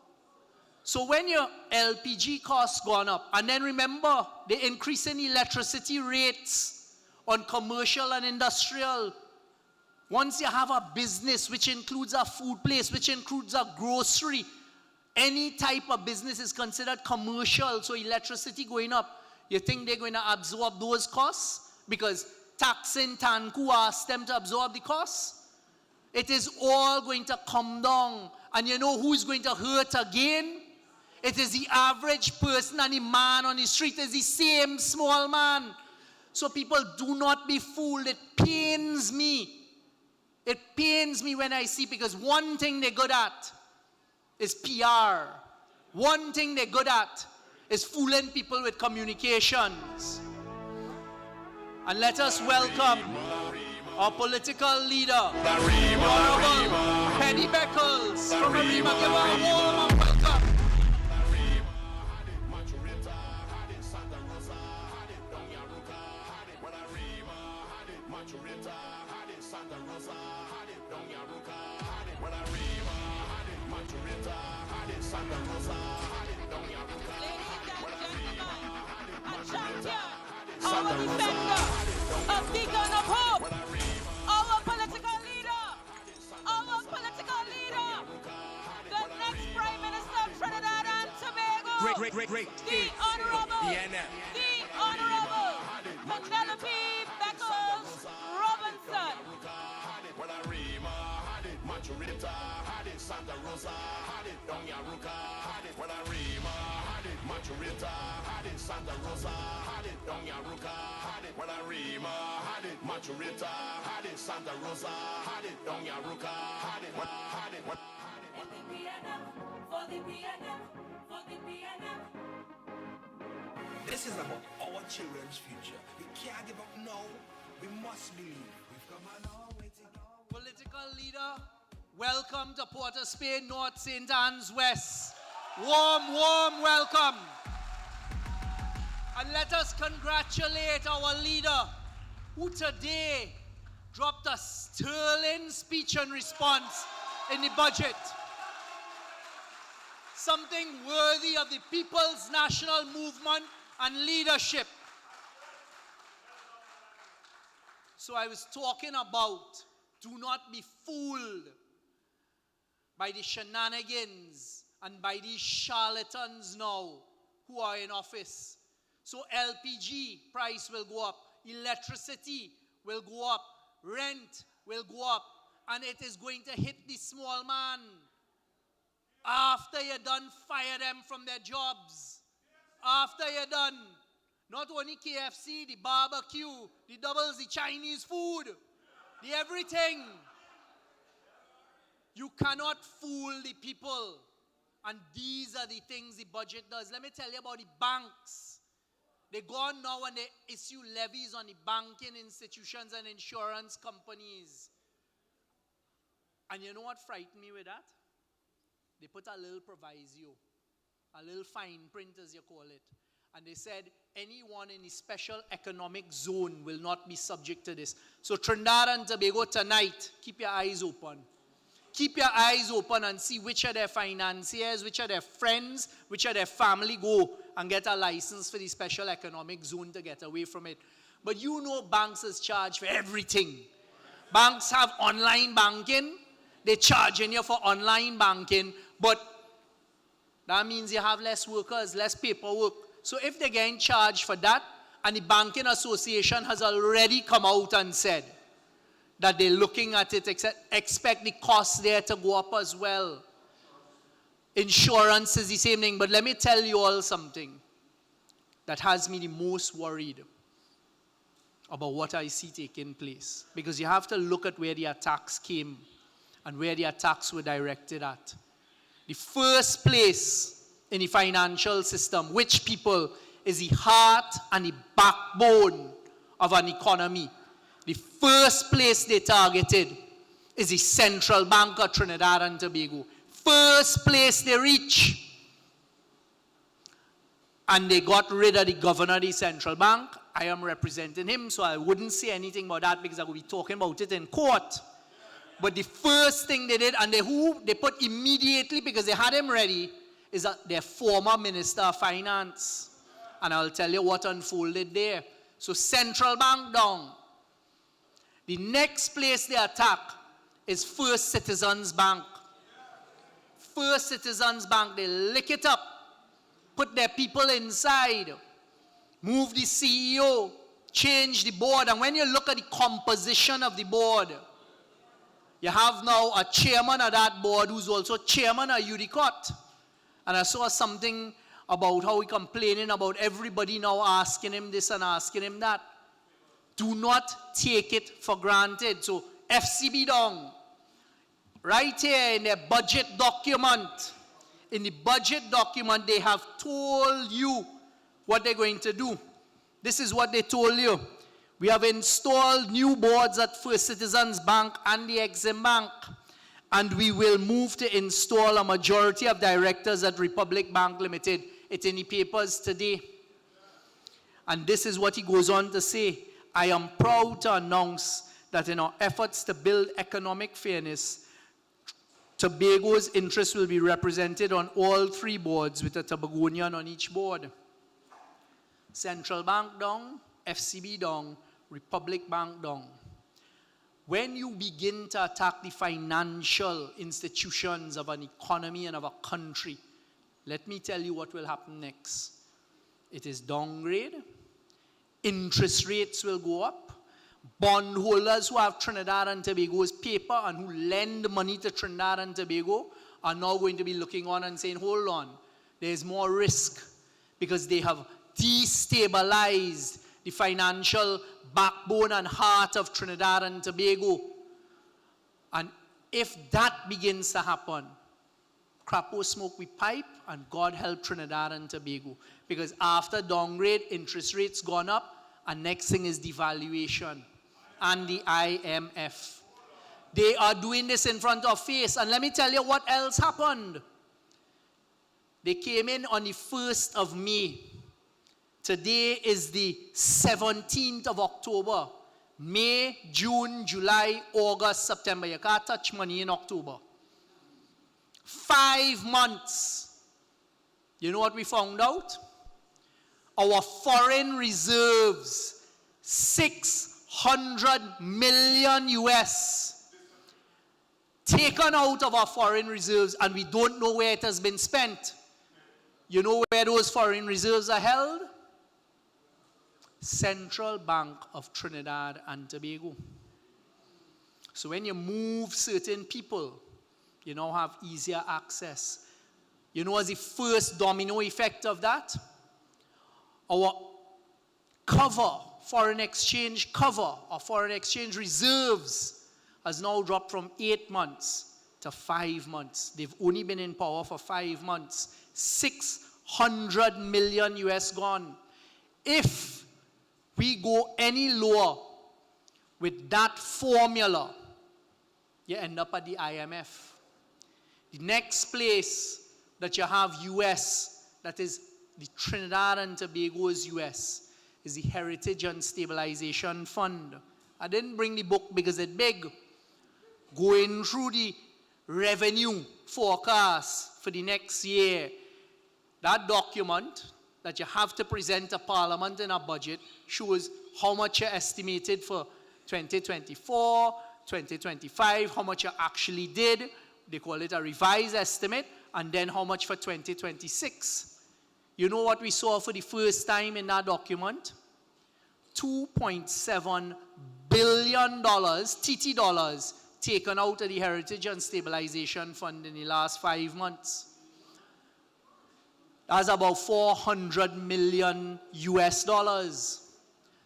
O: So when your LPG costs gone up, and then remember, the increase in electricity rates on commercial and industrial. Once you have a business, which includes a food place, which includes a grocery, any type of business is considered commercial, so electricity going up, you think they're going to absorb those costs? Because taxing Tanku asked them to absorb the costs? It is all going to come down. And you know who's going to hurt again? It is the average person, and the man on the street is the same small man. So people, do not be fooled. It pains me. It pains me when I see, because one thing they're good at is PR. One thing they're good at is fooling people with communications. And let us welcome our political leader, Honourable Penny Beckles from Arima. Give her a warm welcome.
J: Our defender, a beacon of hope, our political leader, the next Prime Minister of Trinidad and Tobago, the Honourable, Pennelope Beckles Robinson.
C: This is about our children's future. We can't give up now. We must believe. We've come a long way to go.
O: Political leader, welcome to Port of Spain, North St. Anne's West. Warm, warm welcome. And let us congratulate our leader, who today dropped a sterling speech and response in the budget. Something worthy of the People's National Movement and leadership. So I was talking about, do not be fooled by the shenanigans and by these charlatans now who are in office. So LPG price will go up, electricity will go up, rent will go up, and it is going to hit the small man. After you're done, fire them from their jobs. After you're done, not only KFC, the barbecue, the doubles, the Chinese food, the everything. You cannot fool the people. And these are the things the budget does. Let me tell you about the banks. They go on now and they issue levies on the banking institutions and insurance companies. And you know what frightened me with that? They put a little proviso, a little fine print as you call it. And they said anyone in the special economic zone will not be subject to this. So Trinidad and Tobago tonight, keep your eyes open. Keep your eyes open and see which of their financiers, which of their friends, which of their family go and get a license for the special economic zone to get away from it. But you know banks is charged for everything. Banks have online banking. They're charging you for online banking. But that means you have less workers, less paperwork. So if they're getting charged for that, and the Banking Association has already come out and said that they're looking at it, expect the costs there to go up as well. Insurance is the same thing. But let me tell you all something that has me the most worried about what I see taking place. Because you have to look at where the attacks came and where the attacks were directed at. The first place in the financial system, which people is the heart and the backbone of an economy. The first place they targeted is the Central Bank of Trinidad and Tobago. First place they reach. And they got rid of the governor of the Central Bank. I am representing him, so I wouldn't say anything about that because I will be talking about it in court. But the first thing they did, and they put immediately, because they had him ready, is that their former Minister of Finance. And I'll tell you what unfolded there. So Central Bank down. The next place they attack is First Citizens Bank. First Citizens Bank, they lick it up, put their people inside, move the CEO, change the board. And when you look at the composition of the board, you have now a chairman of that board who's also chairman of UDCOT. And I saw something about how he complaining about everybody now asking him this and asking him that. Do not take it for granted. So FCB down. Right here in their budget document. In the budget document, they have told you what they're going to do. This is what they told you. We have installed new boards at First Citizens Bank and the Exim Bank. And we will move to install a majority of directors at Republic Bank Limited. It's in the papers today. And this is what he goes on to say. I am proud to announce that in our efforts to build economic fairness, Tobago's interests will be represented on all three boards with a Tobagonian on each board. Central Bank down, FCB down, Republic Bank down. When you begin to attack the financial institutions of an economy and of a country, let me tell you what will happen next. It is downgrade. Interest rates will go up. Bondholders who have Trinidad and Tobago's paper and who lend money to Trinidad and Tobago are now going to be looking on and saying, hold on, there's more risk because they have destabilized the financial backbone and heart of Trinidad and Tobago. And if that begins to happen, crapo smoke we pipe, and God help Trinidad and Tobago. Because after downgrade, interest rates gone up, and next thing is devaluation and the IMF. They are doing this in front of face. And let me tell you what else happened. They came in on the 1st of May. Today is the 17th of October. May, June, July, August, September. You can't touch money in October. 5 months. You know what we found out? Our foreign reserves, 600 million US, taken out of our foreign reserves, and we don't know where it has been spent. You know where those foreign reserves are held? Central Bank of Trinidad and Tobago. So when you move certain people, you now have easier access. You know as the first domino effect of that? Our cover, foreign exchange cover, or foreign exchange reserves has now dropped from 8 months to 5 months. They've only been in power for 5 months. 600 million US gone. If we go any lower with that formula, you end up at the IMF. The next place that you have US that is the Trinidad and Tobago's US is the Heritage and Stabilization Fund. I didn't bring the book because it's big. Going through the revenue forecast for the next year, that document that you have to present to Parliament in a budget shows how much you estimated for 2024, 2025, how much you actually did. They call it a revised estimate, and then how much for 2026. You know what we saw for the first time in that document? $2.7 billion, TT dollars, taken out of the Heritage and Stabilization Fund in the last 5 months. That's about 400 million US dollars.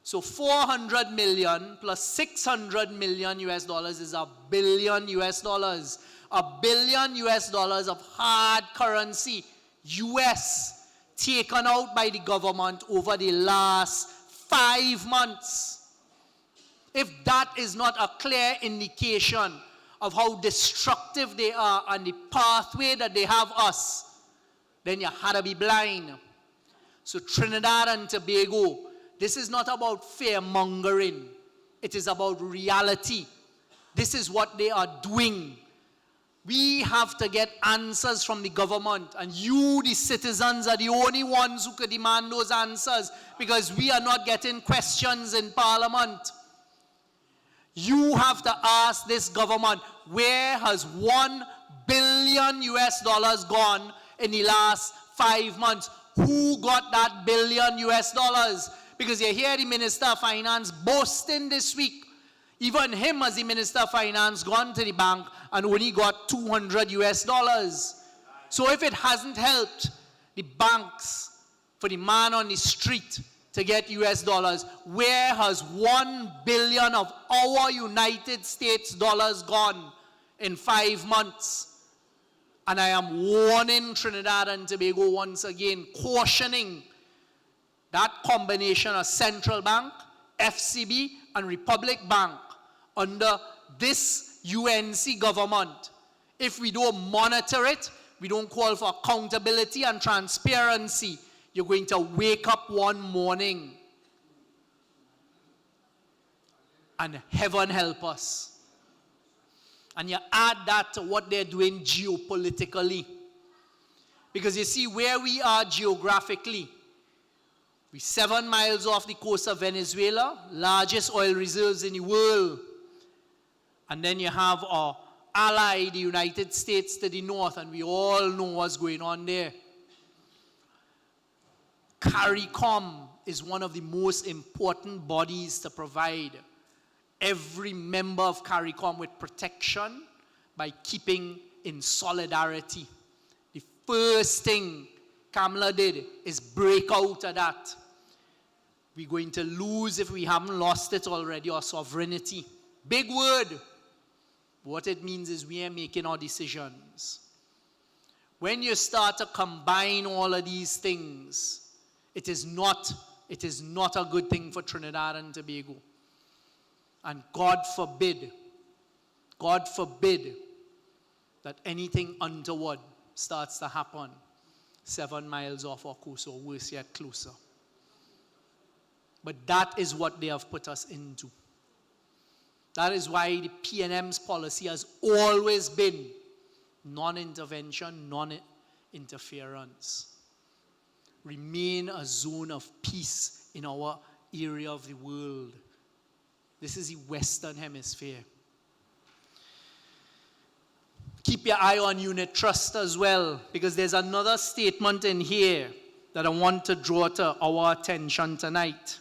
O: So 400 million plus 600 million US dollars is $1 billion US dollars. $1 billion US dollars of hard currency, US, taken out by the government over the last 5 months. If that is not a clear indication of how destructive they are and the pathway that they have us, then you had to be blind. So Trinidad and Tobago, this is not about fear-mongering. It is about reality. This is what they are doing. We have to get answers from the government, and you, the citizens, are the only ones who could demand those answers, because we are not getting questions in Parliament. You have to ask this government, where has $1 billion US dollars gone in the last 5 months? Who got that $1 billion US dollars? Because you hear the Minister of Finance boasting this week. Even him, as the Minister of Finance, gone to the bank and only got $200 US dollars. So if it hasn't helped the banks for the man on the street to get US dollars, where has $1 billion of our United States dollars gone in 5 months? And I am warning Trinidad and Tobago once again, cautioning that combination of Central Bank, FCB, and Republic Bank under this UNC government. If we don't monitor it, we don't call for accountability and transparency, you're going to wake up one morning and heaven help us. And you add that to what they're doing geopolitically. Because you see where we are geographically. We're 7 miles off the coast of Venezuela, largest oil reserves in the world. And then you have our ally, the United States, to the north, and we all know what's going on there. CARICOM is one of the most important bodies to provide every member of CARICOM with protection by keeping in solidarity. The first thing Kamala did is break out of that. We're going to lose, if we haven't lost it already, our sovereignty. Big word. What it means is we are making our decisions. When you start to combine all of these things, it is not a good thing for Trinidad and Tobago. And God forbid that anything untoward starts to happen 7 miles off our coast, or worse yet, closer. But that is what they have put us into. That is why the PNM's policy has always been non-intervention, non-interference. Remain a zone of peace in our area of the world. This is the Western Hemisphere. Keep your eye on unit trust as well, because there's another statement in here that I want to draw to our attention tonight.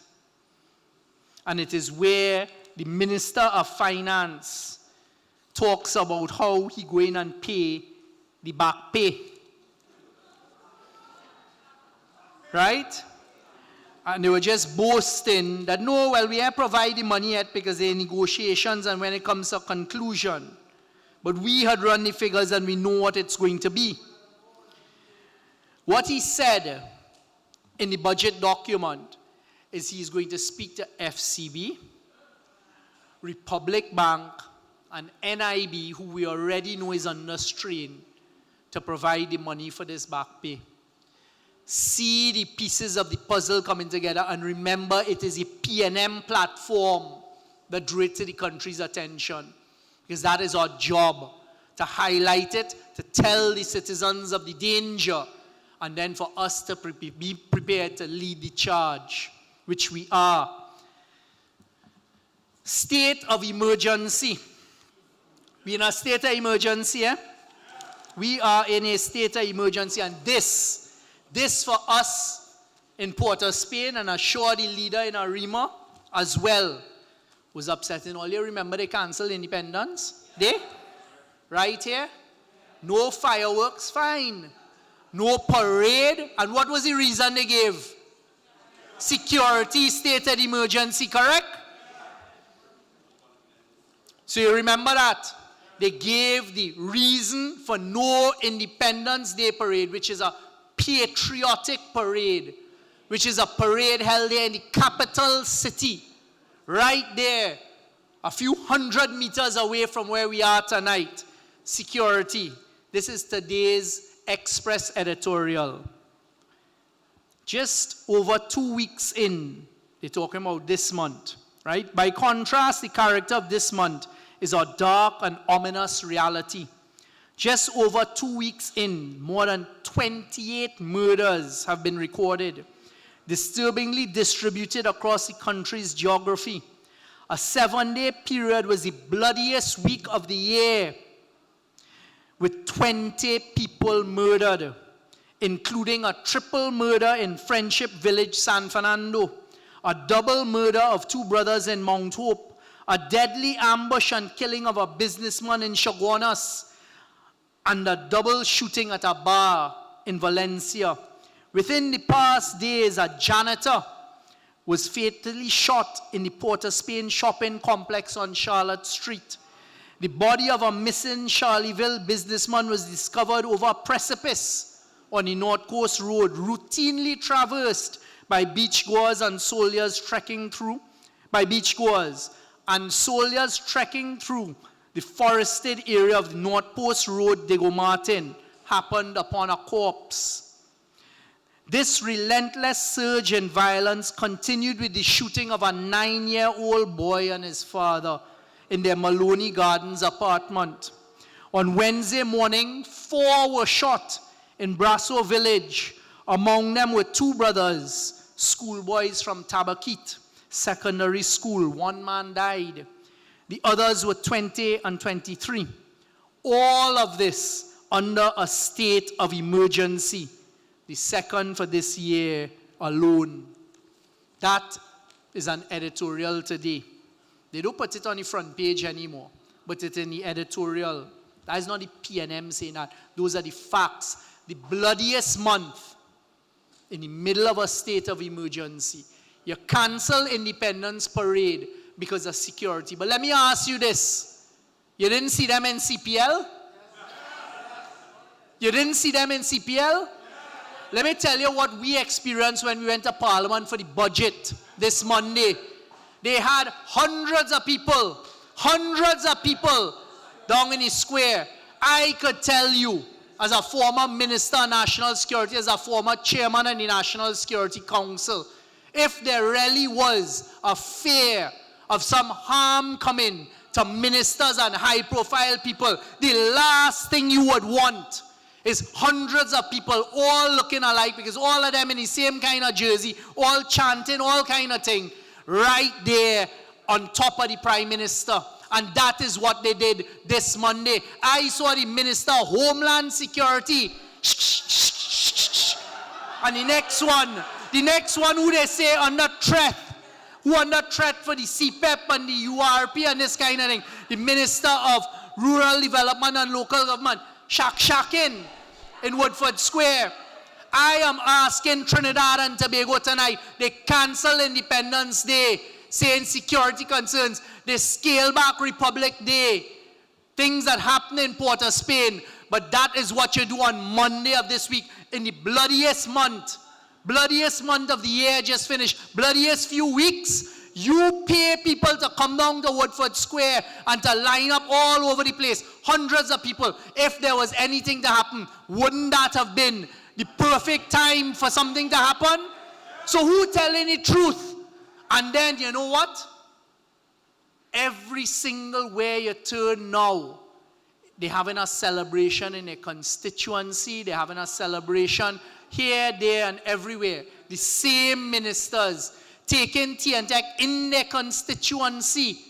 O: And it is where the Minister of Finance talks about how he go in and pay the back pay. Right? And they were just boasting that, no, well, we ain't providing money yet because they're negotiations and when it comes to a conclusion. But we had run the figures and we know what it's going to be. What he said in the budget document is he's going to speak to FCB, Republic Bank, and NIB, who we already know is under strain, to provide the money for this back pay. see the pieces of the puzzle coming together and remember it is a PNM platform that drew it to the country's attention. Because that is our job, to highlight it, to tell the citizens of the danger, and then for us to be prepared to lead the charge, which we are. State of emergency. We in a state of emergency, eh? We are in a state of emergency, and this for us in Port of Spain, and I'm sure the leader in Arima as well, was upsetting all. You remember they canceled Independence Day? Right here? No fireworks, fine. No parade. And what was the reason they gave? Security, state of emergency, correct? So you remember that? They gave the reason for no Independence Day parade, which is a patriotic parade, which is a parade held there in the capital city, right there, a few hundred meters away from where we are tonight. Security. This is today's Express editorial. Just over 2 weeks in, they're talking about this month, right? By contrast, the character of this month is a dark and ominous reality. Just over 2 weeks in, more than 28 murders have been recorded, disturbingly distributed across the country's geography. A 7-day period was the bloodiest week of the year, with 20 people murdered, including a triple murder in Friendship Village, San Fernando, a double murder of 2 brothers in Mount Hope, a deadly ambush and killing of a businessman in Chaguanas, and a double shooting at a bar in Valencia. Within the past days, a janitor was fatally shot in the Port of Spain shopping complex on Charlotte Street. The body of a missing Charleville businessman was discovered over a precipice on the North Coast Road, routinely traversed by beachgoers and soldiers trekking through, the forested area of the North Coast Road, Diego Martin, happened upon a corpse. This relentless surge in violence continued with the shooting of a 9-year-old boy and his father in their Maloney Gardens apartment. On Wednesday morning, 4 were shot in Brasso Village. Among them were 2 brothers, schoolboys from Tabaquit Secondary School. 1 man died. The others were 20 and 23. All of this under a state of emergency, the second for this year alone. That is an editorial today. They don't put it on the front page anymore, but it's in the editorial. That is not the PNM saying that. Those are the facts. The bloodiest month in the middle of a state of emergency. You cancel Independence Parade because of security. But let me ask you this. You didn't see them in CPL? You didn't see them in CPL? Let me tell you what we experienced when we went to Parliament for the budget this Monday. They had hundreds of people down in the square. I could tell you, as a former Minister of National Security, as a former Chairman of the National Security Council, if there really was a fear of some harm coming to ministers and high-profile people, the last thing you would want is hundreds of people all looking alike, because all of them in the same kind of jersey, all chanting, all kind of thing, right there on top of the Prime Minister. And that is what they did this Monday. I saw the Minister of Homeland Security. And the next one who they say under threat, who under threat for the CPEP and the URP and this kind of thing, the Minister of Rural Development and Local Government, shacking in Woodford Square. I am asking Trinidad and Tobago tonight, they cancel Independence Day, saying security concerns. They scale back Republic Day, things that happen in Port of Spain. But that is what you do on Monday of this week, in the bloodiest month of the year just finished, bloodiest few weeks. You pay people to come down to Woodford Square and to line up all over the place, hundreds of people. If there was anything to happen, wouldn't that have been the perfect time for something to happen. So who telling the truth? And then, you know what? Every single way you turn now, they're having a celebration in a constituency. They're having a celebration here, there, and everywhere. The same ministers taking tea and tech in their constituency.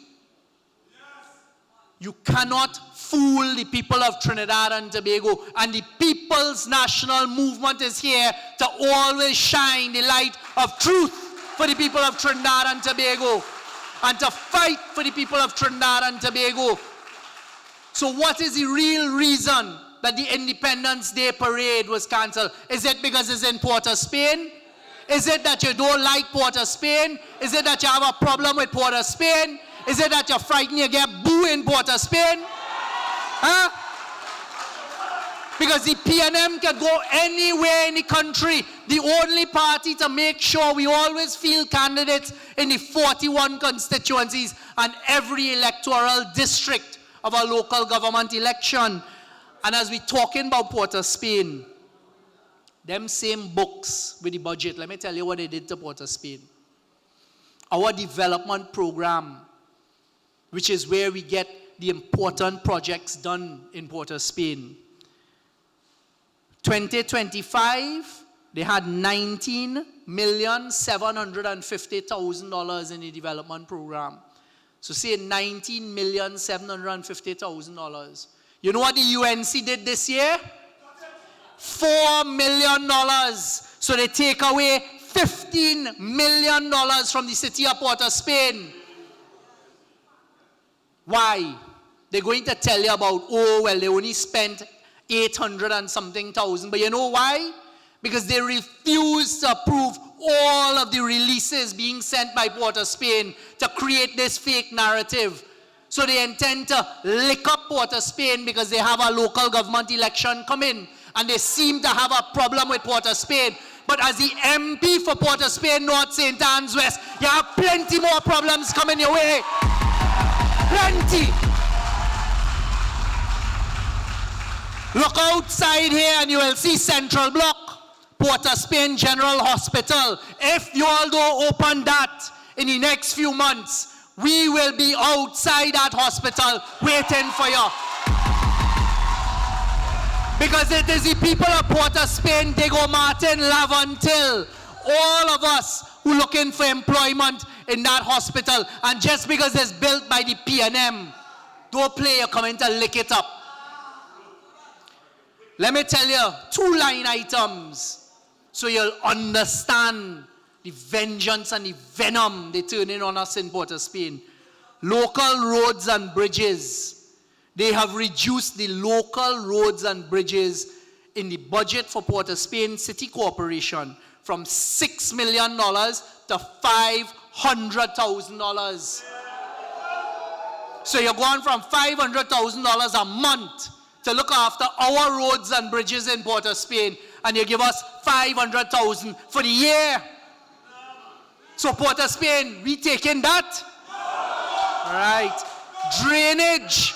O: You cannot fool the people of Trinidad and Tobago. And the People's National Movement is here to always shine the light of truth for the people of Trinidad and Tobago. And to fight for the people of Trinidad and Tobago. So what is the real reason that the Independence Day parade was cancelled? Is it because it's in Port of Spain? Is it that you don't like Port of Spain? Is it that you have a problem with Port of Spain? Is it that you're frightened you get boo in Port of Spain? Huh? Because the PNM can go anywhere in the country. The only party to make sure we always field candidates in the 41 constituencies and every electoral district of our local government election. And as we're talking about Port of Spain, them same books with the budget, let me tell you what they did to Port of Spain. Our development program, which is where we get the important projects done in Port of Spain. 2025, they had $19,750,000 in the development program. So say $19,750,000. You know what the UNC did this year? $4 million. So they take away $15 million from the city of Port of Spain. Why? They're going to tell you about, oh, well, they only spent 800 and something thousand. But you know why? Because they refuse to approve all of the releases being sent by Port of Spain to create this fake narrative. So they intend to lick up Port of Spain because they have a local government election coming. And they seem to have a problem with Port of Spain. But as the MP for Port of Spain, North St. Anne's West, you have plenty more problems coming your way. Plenty. Look outside here and you will see Central Block, Port of Spain General Hospital. If you all don't open that in the next few months, we will be outside that hospital waiting for you. Because it is the people of Port of Spain, Diego Martin, Lavantil, all of us who are looking for employment in that hospital. And just because it's built by the PNM, don't play, you're coming to lick it up. Let me tell you 2 line items so you'll understand the vengeance and the venom they turn in on us in Port of Spain. Local roads and bridges. They have reduced the local roads and bridges in the budget for Port of Spain City Corporation from $6 million to $500,000. So you're going from $500,000 a month to look after our roads and bridges in Port of Spain, and you give us $500,000 for the year. So Port of Spain, we taking that? Right. Drainage.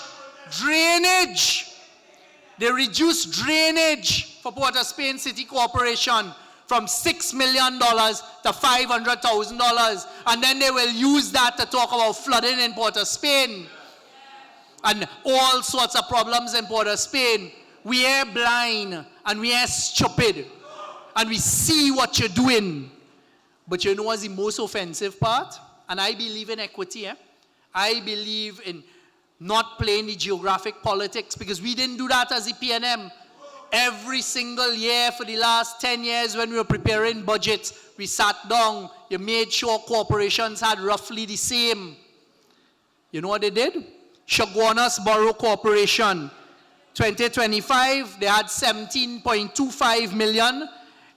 O: They reduced drainage for Port of Spain City Corporation from $6 million to $500,000. And then they will use that to talk about flooding in Port of Spain. And all sorts of problems in Port of Spain. We are blind and we are stupid. And we see what you're doing. But you know what's the most offensive part? And I believe in equity. I believe in not playing the geographic politics, because we didn't do that as the PNM. Every single year for the last 10 years when we were preparing budgets, we sat down, you made sure corporations had roughly the same. You know what they did? Chaguanas Borough Corporation, 2025, they had $17.25 million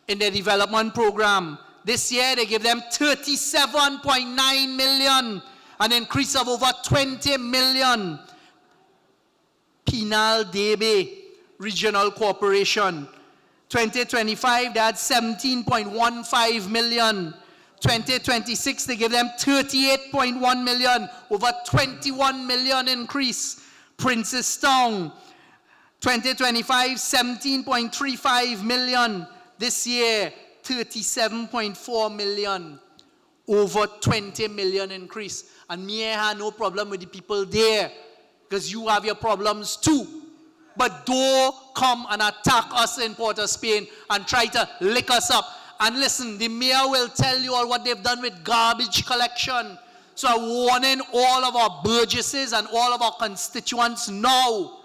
O: in their development program. This year, they give them $37.9 million, an increase of over $20 million. Penal Debe Regional Corporation, 2025, they had $17.15 million. 2026, they give them $38.1 million, over $21 million increase. Princestown, 2025, $17.35 million. This year, 37.4 million, over 20 million increase. And me, I have no problem with the people there, because you have your problems too. But don't come and attack us in Port of Spain and try to lick us up. And listen, the mayor will tell you all what they've done with garbage collection. So I'm warning all of our burgesses and all of our constituents now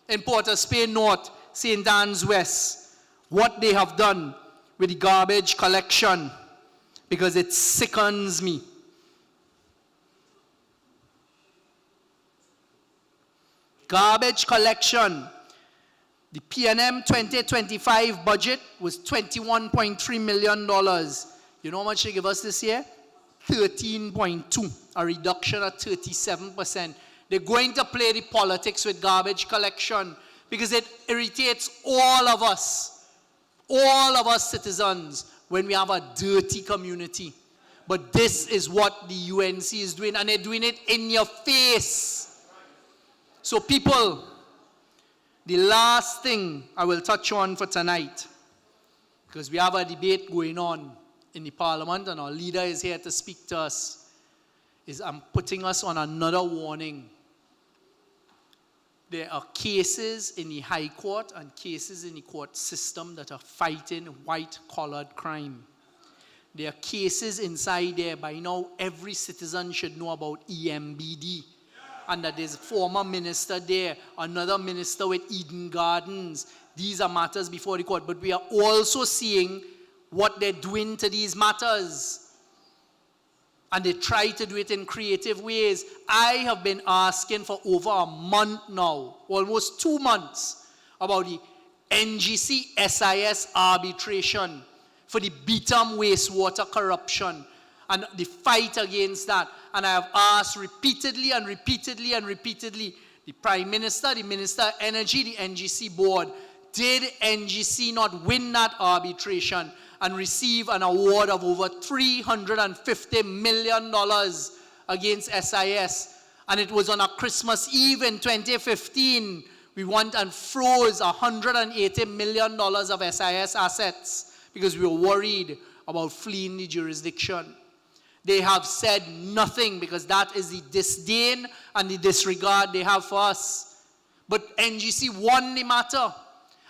O: in Port of Spain North, St. Anne's West, what they have done with the garbage collection, because it sickens me. Garbage collection. The PNM 2025 budget was $21.3 million. You know how much they give us this year? 13.2, a reduction of 37%. They're going to play the politics with garbage collection because it irritates all of us citizens, when we have a dirty community. But this is what the UNC is doing, and they're doing it in your face. So people, the last thing I will touch on for tonight, because we have a debate going on in the Parliament, and our leader is here to speak to us, is I'm putting us on another warning. There are cases in the High Court and cases in the court system that are fighting white-collared crime. There are cases inside there. By now, every citizen should know about EMBD. And that there's a former minister there, another minister with Eden Gardens. These are matters before the court. But we are also seeing what they're doing to these matters. And they try to do it in creative ways. I have been asking for over a month now, almost 2 months, about the NGC SIS arbitration for the Beetham wastewater corruption and the fight against that. And I have asked repeatedly and repeatedly and repeatedly, the Prime Minister, the Minister of Energy, the NGC board, did NGC not win that arbitration and receive an award of over $350 million against SIS? And it was on a Christmas Eve in 2015, we went and froze $180 million of SIS assets because we were worried about fleeing the jurisdiction. They have said nothing because that is the disdain and the disregard they have for us. But NGC won the matter.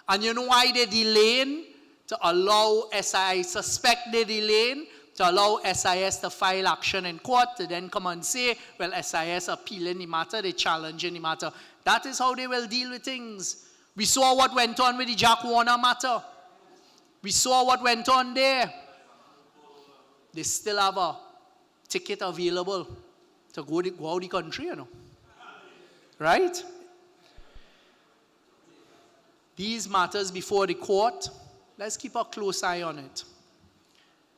O: And you know why they're delaying? To allow SIS, I suspect they're delaying, to allow SIS to file action in court, to then come and say, well, SIS appealing the matter, they're challenging the matter. That is how they will deal with things. We saw what went on with the Jack Warner matter. We saw what went on there. They still have a ticket available to go out the country, you know. Right? These matters before the court, let's keep a close eye on it.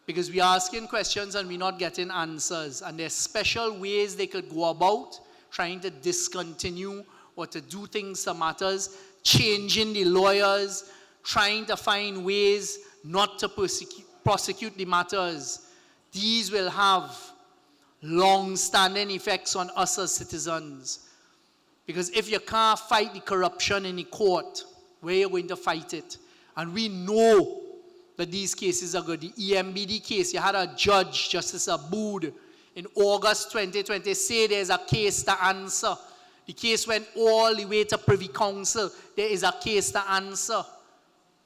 O: Because we're asking questions and we're not getting answers. And there's special ways they could go about trying to discontinue or to do things to matters, changing the lawyers, trying to find ways not to prosecute the matters. These will have long-standing effects on us as citizens. Because if you can't fight the corruption in the court, where are you going to fight it? And we know that these cases are good. The EMBD case, you had a judge, Justice Abood, in August 2020, say there's a case to answer. The case went all the way to Privy Council. There is a case to answer.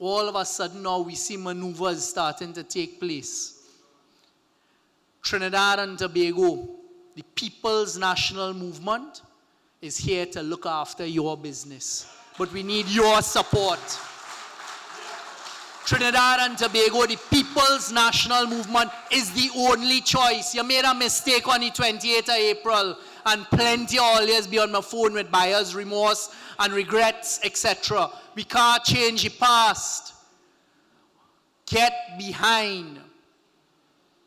O: All of a sudden now we see maneuvers starting to take place. Trinidad and Tobago, the People's National Movement, is here to look after your business. But we need your support. Trinidad and Tobago, the People's National Movement is the only choice. You made a mistake on the 28th of April, and plenty always be on my phone with buyer's remorse and regrets, etc. We can't change the past. Get behind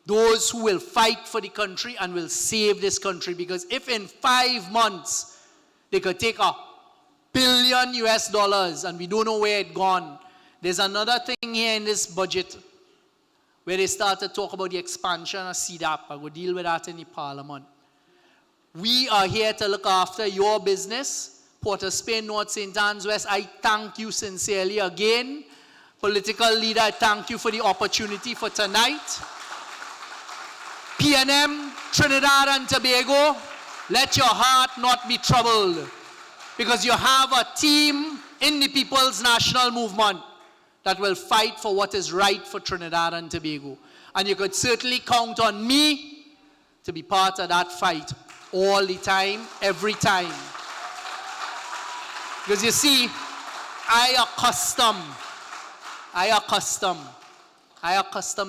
O: those who will fight for the country and will save this country. Because if in 5 months they could take $1 billion and we don't know where it's gone. There's another thing here in this budget where they start to talk about the expansion of CDAP. I will deal with that in the Parliament. We are here to look after your business. Port of Spain, North St. Anne's West, I thank you sincerely again. Political leader, I thank you for the opportunity for tonight. PNM, Trinidad and Tobago, let your heart not be troubled, because you have a team in the People's National Movement that will fight for what is right for Trinidad and Tobago. And you could certainly count on me to be part of that fight all the time, every time. Because you see, I accustomed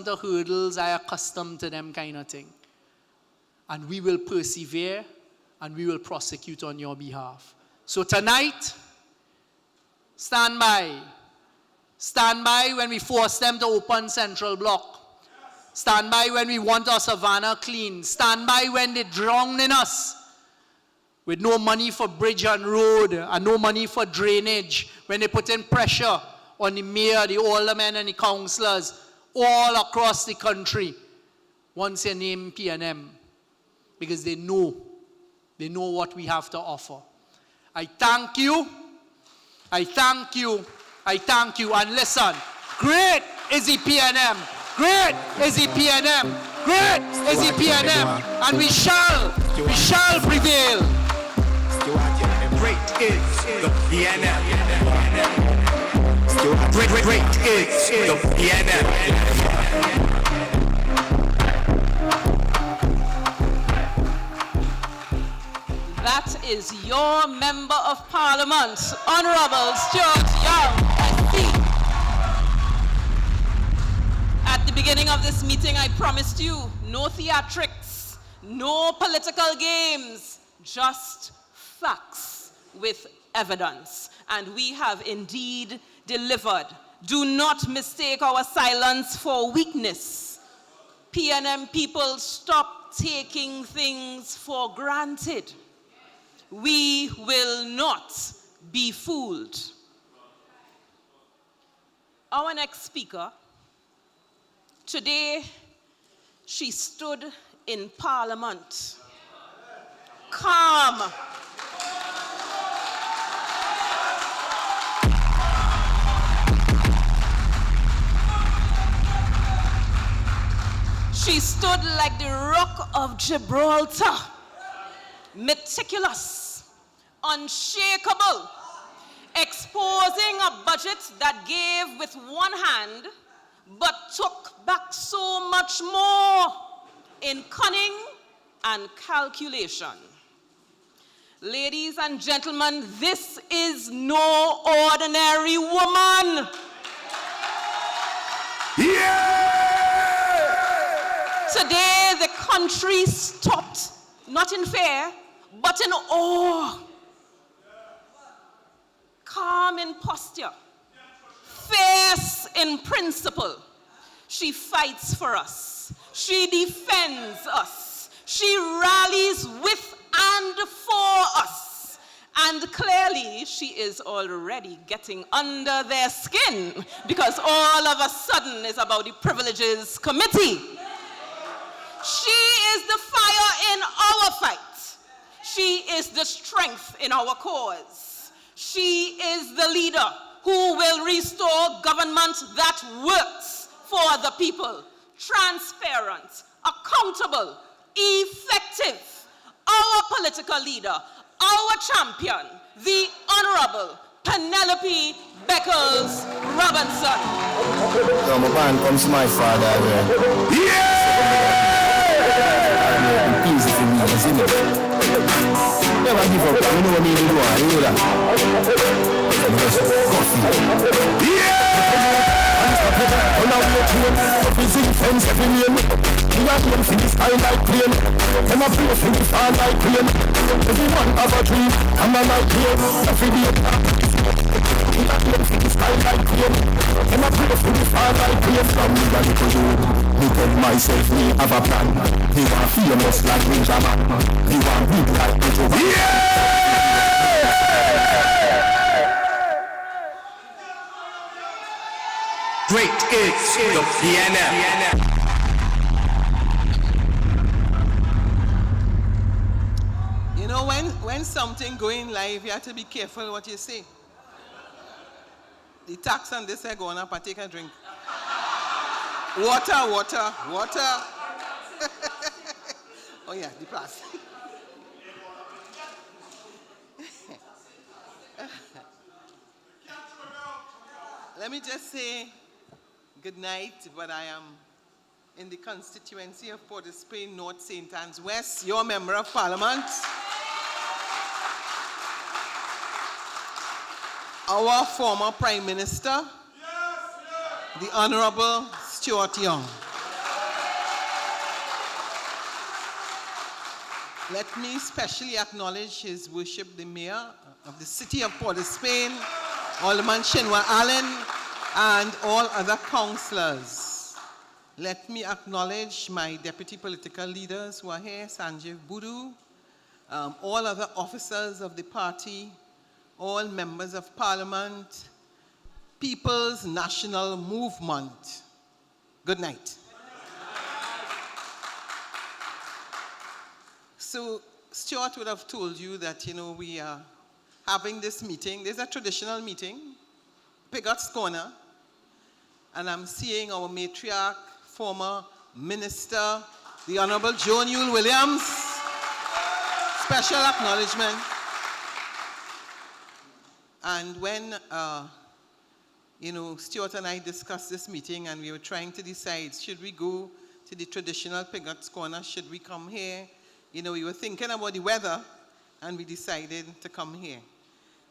O: to hurdles, I accustomed to them kind of thing. And we will persevere and we will prosecute on your behalf. So tonight, stand by. Stand by when we force them to open Central Block. Stand by when we want our Savannah clean. Stand by when they drown in us with no money for bridge and road and no money for drainage. When they put in pressure on the mayor, the aldermen and the councillors all across the country once you name PNM, because they know what we have to offer. I thank you. I thank you. I thank you. And listen, great is the PNM. Great is the PNM. Great is the PNM. And we shall prevail.
C: Great is the PNM. Great is the PNM.
J: That is your Member of Parliament, Honourable Stuart R. At the beginning of this meeting, I promised you no theatrics, no political games, just facts with evidence. And we have indeed delivered. Do not mistake our silence for weakness. PNM people, stop taking things for granted. We will not be fooled. Our next speaker, today, she stood in Parliament, calm. She stood like the Rock of Gibraltar, meticulous, unshakable, exposing a budget that gave with one hand but took back so much more in cunning and calculation. Ladies and gentlemen, this is no ordinary woman.
C: Yeah!
J: Today, the country stopped, not in fear, but in awe. Calm in posture, fierce in principle. She fights for us. She defends us. She rallies with and for us. And clearly, she is already getting under their skin, because all of a sudden it's about the Privileges Committee. She is the fire in our fight. She is the strength in our cause. She is the leader who will restore government that works for the people, transparent, accountable, effective. Our political leader, our champion, the Honourable Pennelope Beckles Robinson.
P: So my band comes to my father. Yeah! Easy for me, isn't it? Never give up, you know what I mean, you know that. Yeah! On our way to him, visiting friends every name. We are here for this time like plane. Them a pray for this time like plane. Everyone have a dream, come on like plane. Every day, we are here for this time like plane. Them a pray for this time like plane. From me a little youth, me tell myself me have a plan. Me want famous like Ninja Man. Me want big like Ninja Man.
C: Great is the PNM.
Q: You know, when something going live, you have to be careful what you say. The tax on this, I go on up and take a drink. Water, water, water. Oh yeah, the plastic. Let me just say good night, but I am in the constituency of Port of Spain, North St. Anne's West, your Member of Parliament. Our former Prime Minister, the Honourable Stuart Young. Let me specially acknowledge His Worship the Mayor of the City of Port of Spain, Alderman Shinwa Allen, and all other councillors. Let me acknowledge my deputy political leaders who are here, Sanjeev Budu, all other officers of the party, all members of Parliament, People's National Movement. Good night. So Stuart would have told you that, we are having this meeting. There's a traditional meeting, Pigot's Corner, and I'm seeing our matriarch, former minister, the Honourable Joan Yule Williams. Special acknowledgement. And when, Stuart and I discussed this meeting and we were trying to decide, should we go to the traditional Pigot's Corner? Should we come here? We were thinking about the weather and we decided to come here.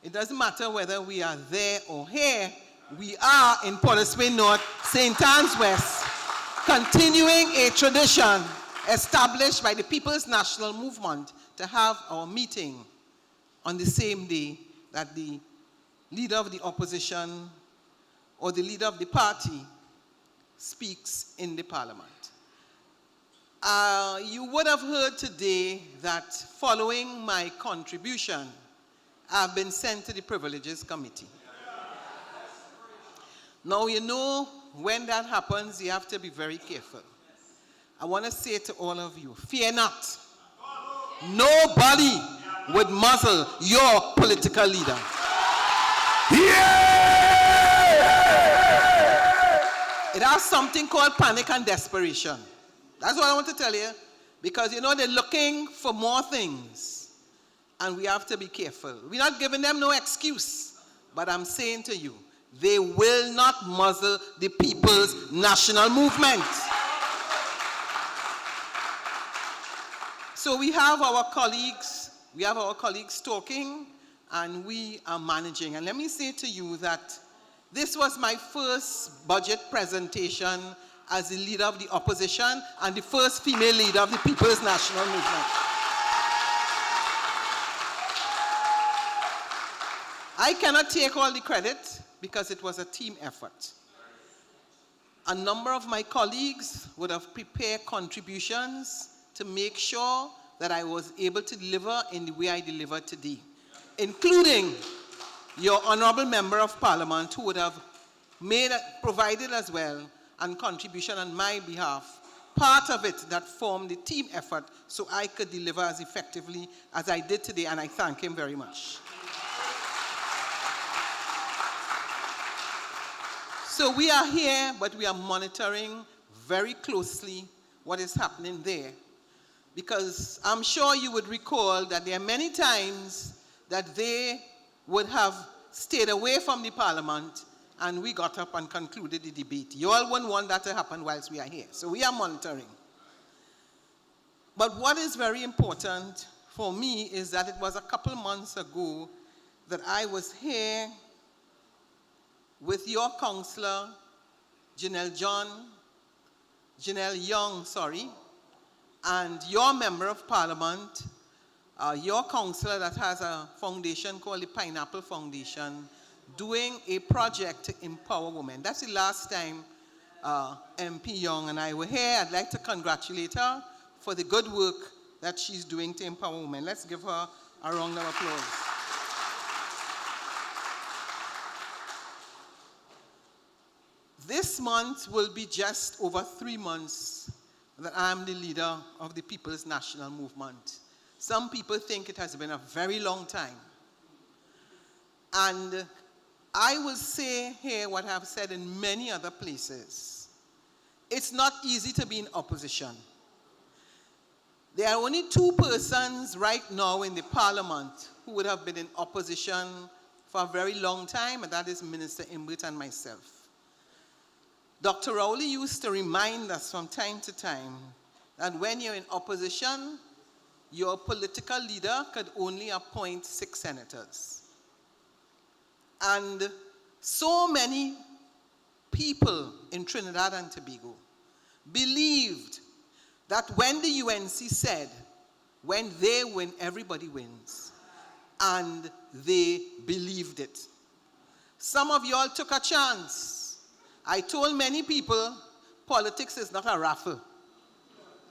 Q: It doesn't matter whether we are there or here, we are in Port of Spain North, St. Anne's West, continuing a tradition established by the People's National Movement to have our meeting on the same day that the leader of the opposition or the leader of the party speaks in the Parliament. You would have heard today that following my contribution, I've been sent to the Privileges Committee. Now, when that happens, you have to be very careful. I want to say to all of you, fear not. Nobody would muzzle your political leader. It has something called panic and desperation. That's what I want to tell you. Because, they're looking for more things. And we have to be careful. We're not giving them no excuse. But I'm saying to you, they will not muzzle the People's National Movement. So we have our colleagues talking, and we are managing. And let me say to you that this was my first budget presentation as the leader of the opposition and the first female leader of the People's National Movement. I cannot take all the credit because it was a team effort. A number of my colleagues would have prepared contributions to make sure that I was able to deliver in the way I delivered today, including your Honourable Member of Parliament, who would have provided as well and contribution on my behalf, part of it that formed the team effort so I could deliver as effectively as I did today, and I thank him very much. So we are here, but we are monitoring very closely what is happening there. Because I'm sure you would recall that there are many times that they would have stayed away from the Parliament and we got up and concluded the debate. You all wouldn't want that to happen whilst we are here. So we are monitoring. But what is very important for me is that it was a couple months ago that I was here with your councillor, Janelle Young, and your Member of Parliament, your councillor that has a foundation called the Pineapple Foundation, doing a project to empower women. That's the last time MP Young and I were here. I'd like to congratulate her for the good work that she's doing to empower women. Let's give her a round of applause. This month will be just over 3 months that I'm the leader of the People's National Movement. Some people think it has been a very long time. And I will say here what I've said in many other places. It's not easy to be in opposition. There are only two persons right now in the Parliament who would have been in opposition for a very long time, and that is Minister Imbert and myself. Dr. Rowley used to remind us from time to time that when you're in opposition, your political leader could only appoint 6 senators. And so many people in Trinidad and Tobago believed that when the UNC said, when they win, everybody wins. And they believed it. Some of y'all took a chance. I told many people, politics is not a raffle.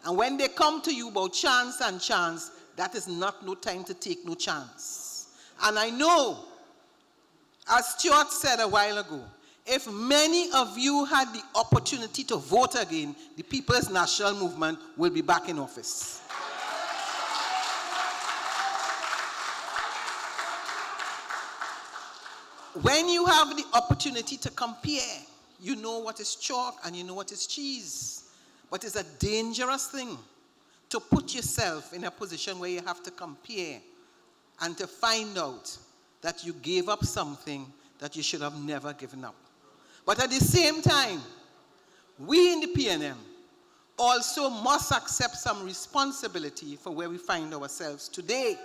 Q: And when they come to you about chance and chance, that is not no time to take no chance. And I know, as Stuart said a while ago, if many of you had the opportunity to vote again, the People's National Movement will be back in office. When you have the opportunity to compare, you know what is chalk and you know what is cheese. But it's a dangerous thing to put yourself in a position where you have to compare and to find out that you gave up something that you should have never given up. But at the same time, we in the PNM also must accept some responsibility for where we find ourselves today.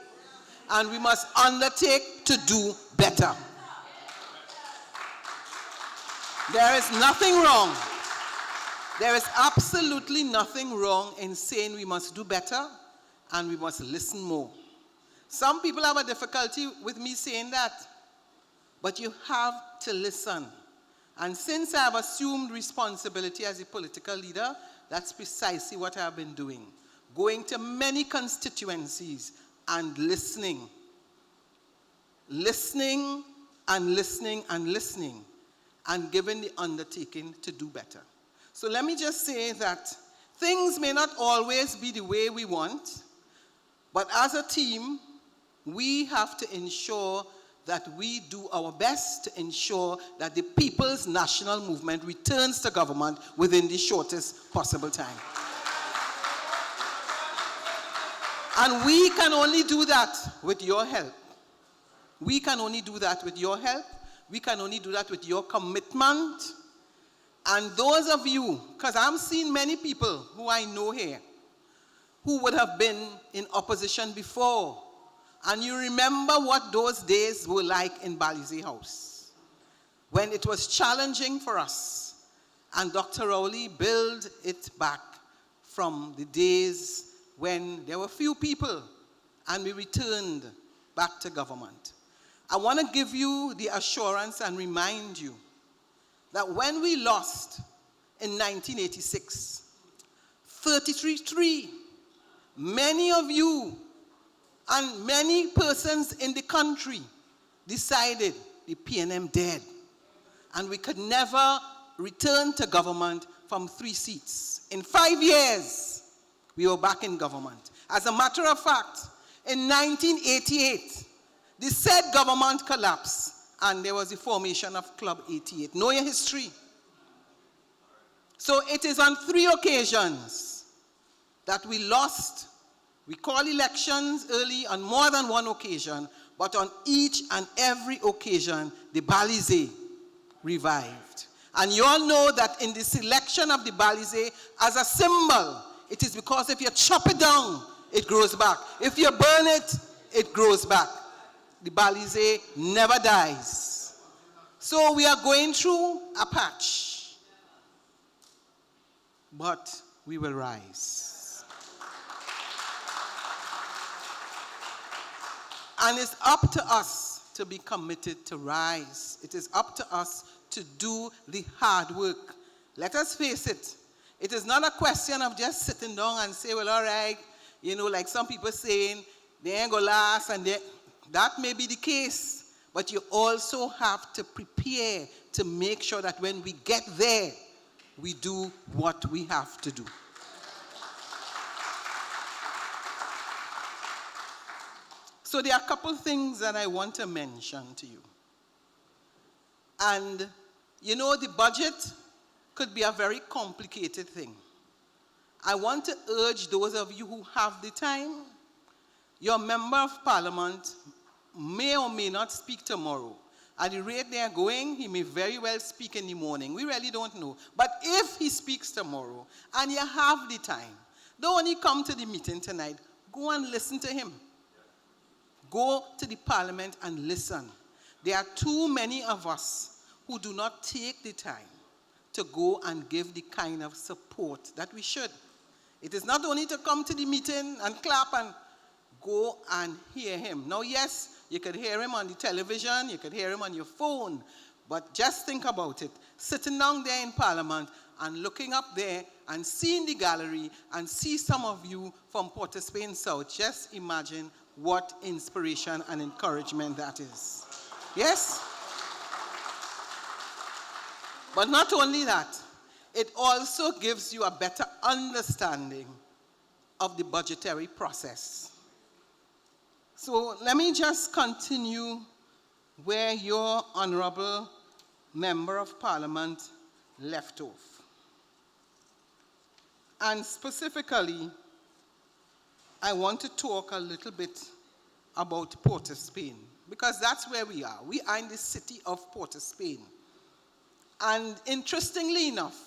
Q: And we must undertake to do better. There is nothing wrong. There is absolutely nothing wrong in saying we must do better and we must listen more. Some people have a difficulty with me saying that, but you have to listen. And since I have assumed responsibility as a political leader, that's precisely what I've been doing. Going to many constituencies and listening. Listening and listening and listening, and giving the undertaking to do better. So let me just say that things may not always be the way we want, but as a team, we have to ensure that we do our best to ensure that the People's National Movement returns to government within the shortest possible time. And we can only do that with your help. We can only do that with your help. We can only do that with your commitment. And those of you, because I'm seeing many people who I know here, who would have been in opposition before, and you remember what those days were like in Balize House, when it was challenging for us, and Dr. Rowley built it back from the days when there were few people, and we returned back to government. I want to give you the assurance and remind you that when we lost in 1986, 33-3, many of you and many persons in the country decided the PNM dead. And we could never return to government from 3 seats. In 5 years, we were back in government. As a matter of fact, in 1988, the said government collapsed, and there was the formation of Club 88. Know your history. So it is on 3 occasions that we lost. We call elections early on more than 1 occasion, but on each and every occasion, the Balize revived. And you all know that in the selection of the Balize as a symbol, it is because if you chop it down, it grows back. If you burn it, it grows back. The Balize never dies. So we are going through a patch, but we will rise. And it's up to us to be committed to rise. It is up to us to do the hard work. Let us face it. It is not a question of just sitting down and say, well, all right, you know, like some people saying, they ain't gonna last, and that may be the case, but you also have to prepare to make sure that when we get there, we do what we have to do. So there are a couple things that I want to mention to you. And, you know, the budget could be a very complicated thing. I want to urge those of you who have the time, your member of parliament may or may not speak tomorrow. At the rate they are going, he may very well speak in the morning. We really don't know. But if he speaks tomorrow and you have the time, don't only come to the meeting tonight, go and listen to him. Go to the parliament and listen. There are too many of us who do not take the time to go and give the kind of support that we should. It is not only to come to the meeting and clap and go and hear him. Now, yes, you could hear him on the television, you could hear him on your phone, but just think about it. Sitting down there in Parliament and looking up there and seeing the gallery and see some of you from Port of Spain South, just imagine what inspiration and encouragement that is. Yes? But not only that, it also gives you a better understanding of the budgetary process. So let me just continue where your Honourable Member of Parliament left off. And specifically, I want to talk a little bit about Port of Spain, because that's where we are. We are in the city of Port of Spain. And interestingly enough,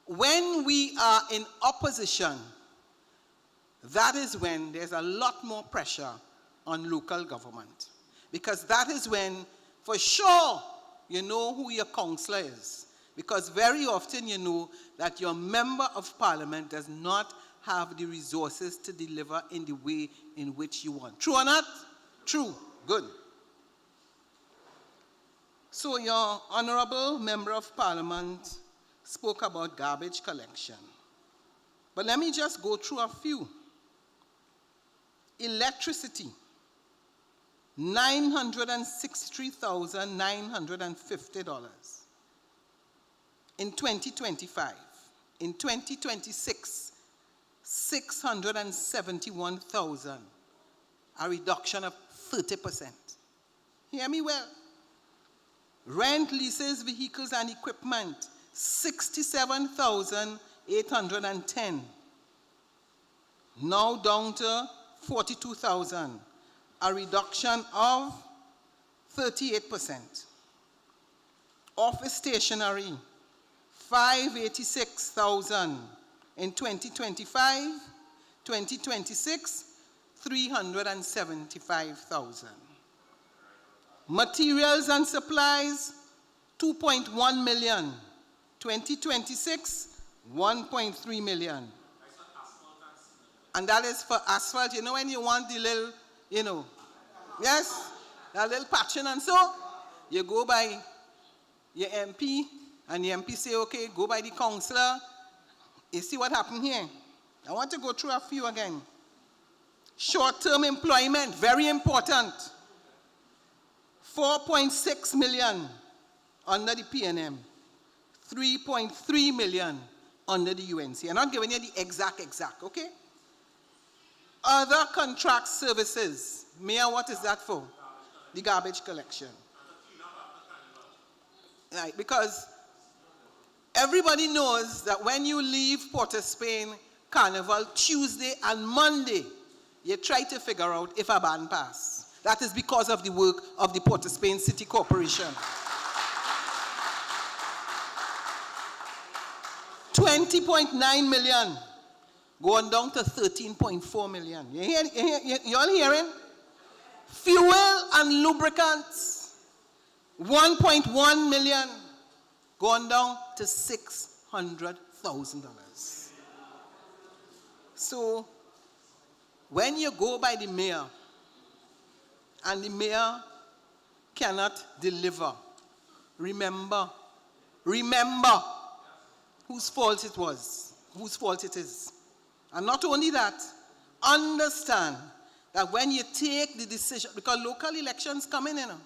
Q: when we are in opposition, that is when there's a lot more pressure on local government. Because that is when, for sure, you know who your councillor is. Because very often you know that your member of parliament does not have the resources to deliver in the way in which you want. True or not? True. Good. So your Honourable Member of Parliament spoke about garbage collection. But let me just go through a few. Electricity, $963,950 in 2025. In 2026, $671,000, a reduction of 30%. Hear me well. Rent, leases, vehicles, and equipment, $67,810. Now down to $42,000, a reduction of 38%. Office stationery, $586,000 in 2025, 2026, $375,000. Materials and supplies, $2.1 million. 2026, $1.3 million. And that is for asphalt. You know when you want the little, you know, yes, that little patching and so, you go by your MP, and the MP say, okay, go by the councillor. You see what happened here? I want to go through a few again. Short-term employment, very important. $4.6 million under the PNM. $3.3 million under the UNC. I'm not giving you the exact, okay? Other contract services. Mayor, what is that for? The garbage collection. Right, because everybody knows that when you leave Port of Spain Carnival Tuesday and Monday, you try to figure out if a ban pass. That is because of the work of the Port of Spain City Corporation. $20.9 million, going down to $13.4 million. You all hearing? Fuel and lubricants, $1.1 million, going down to $600,000. So, when you go by the mayor, and the mayor cannot deliver, remember whose fault it was, whose fault it is. And not only that, understand that when you take the decision, because local elections come in, you know,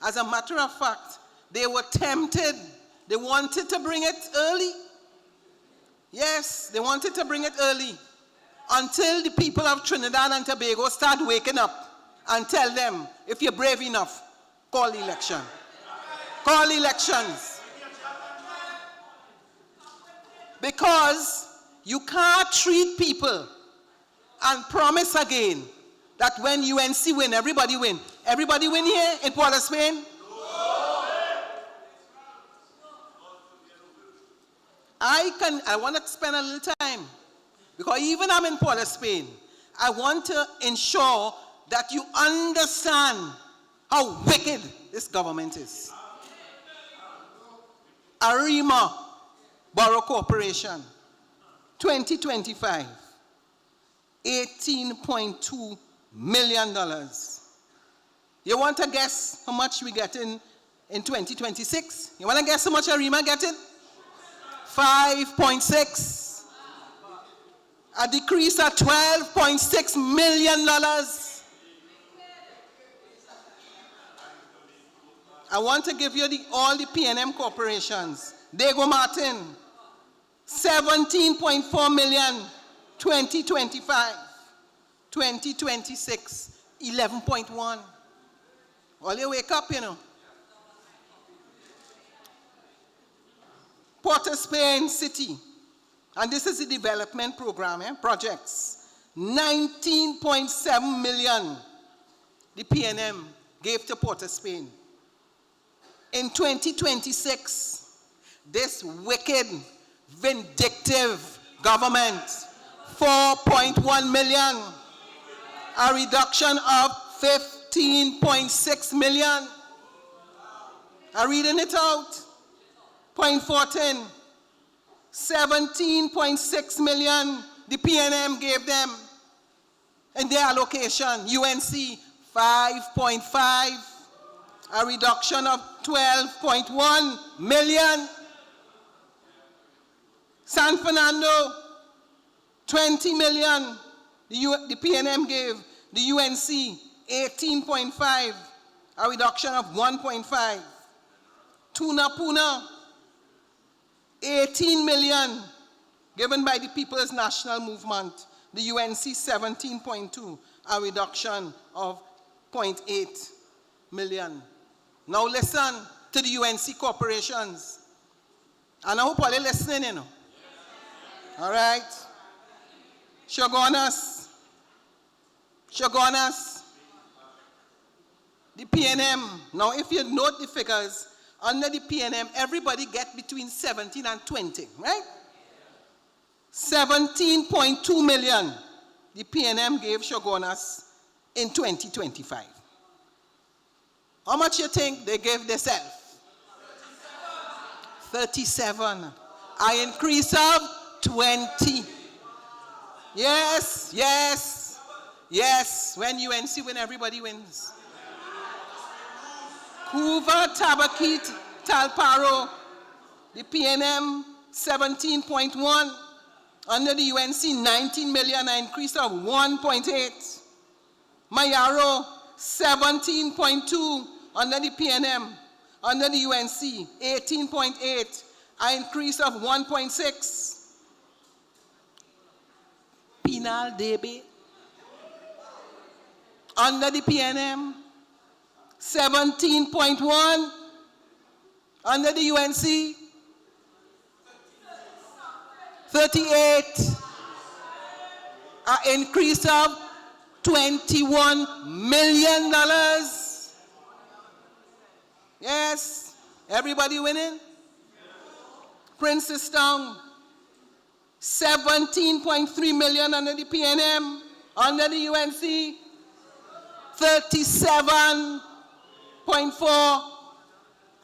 Q: as a matter of fact, they were tempted. They wanted to bring it early. Yes, they wanted to bring it early until the people of Trinidad and Tobago start waking up and tell them, if you're brave enough, call the election. Call elections. Because you can't treat people and promise again that when UNC win, everybody win. Everybody win here in Port of Spain? I want to spend a little time, because even I'm in Port of Spain, I want to ensure that you understand how wicked this government is. Arima Borough Corporation, 2025, $18.2 million. You want to guess how much we get in 2026? You want to guess how much Arima getting? 5.6. A decrease of $12.6 million. I want to give you all the PNM corporations. Diego Martin, 17.4 million, 2025. 2026, 11.1. All you wake up, you know. Port of Spain City, and this is the development program, projects. 19.7 million the PNM gave to Port of Spain. In 2026, this wicked, vindictive government, 4.1 million, a reduction of 15.6 million. I'm reading it out. Point 14, 17.6 million the PNM gave them in their allocation. UNC, 5.5, a reduction of 12.1 million. San Fernando, 20 million the PNM gave. The UNC, 18.5, a reduction of 1.5. Tunapuna, 18 million given by the People's National Movement. The UNC, 17.2, a reduction of 0.8 million. Now listen to the UNC corporations. And I hope all are listening, you know. All right. Shogunas. The PNM. Now if you note the figures, under the PNM, everybody get between 17 and 20, right? 17.2 million the PNM gave Shogunas in 2025. How much you think they gave themselves? 37. An increase of 20. Yes, yes, yes. When UNC win, everybody wins. Hoover, Tabakit, Talparo, the PNM 17.1, under the UNC 19 million, an increase of 1.8. Mayaro 17.2, under the PNM, under the UNC 18.8, an increase of 1.6. Penal DB, under the PNM 17.1, under the UNC, 38, an increase of $21 million. Yes, everybody winning? Princestown, 17.3 million under the PNM, under the UNC, 37.4,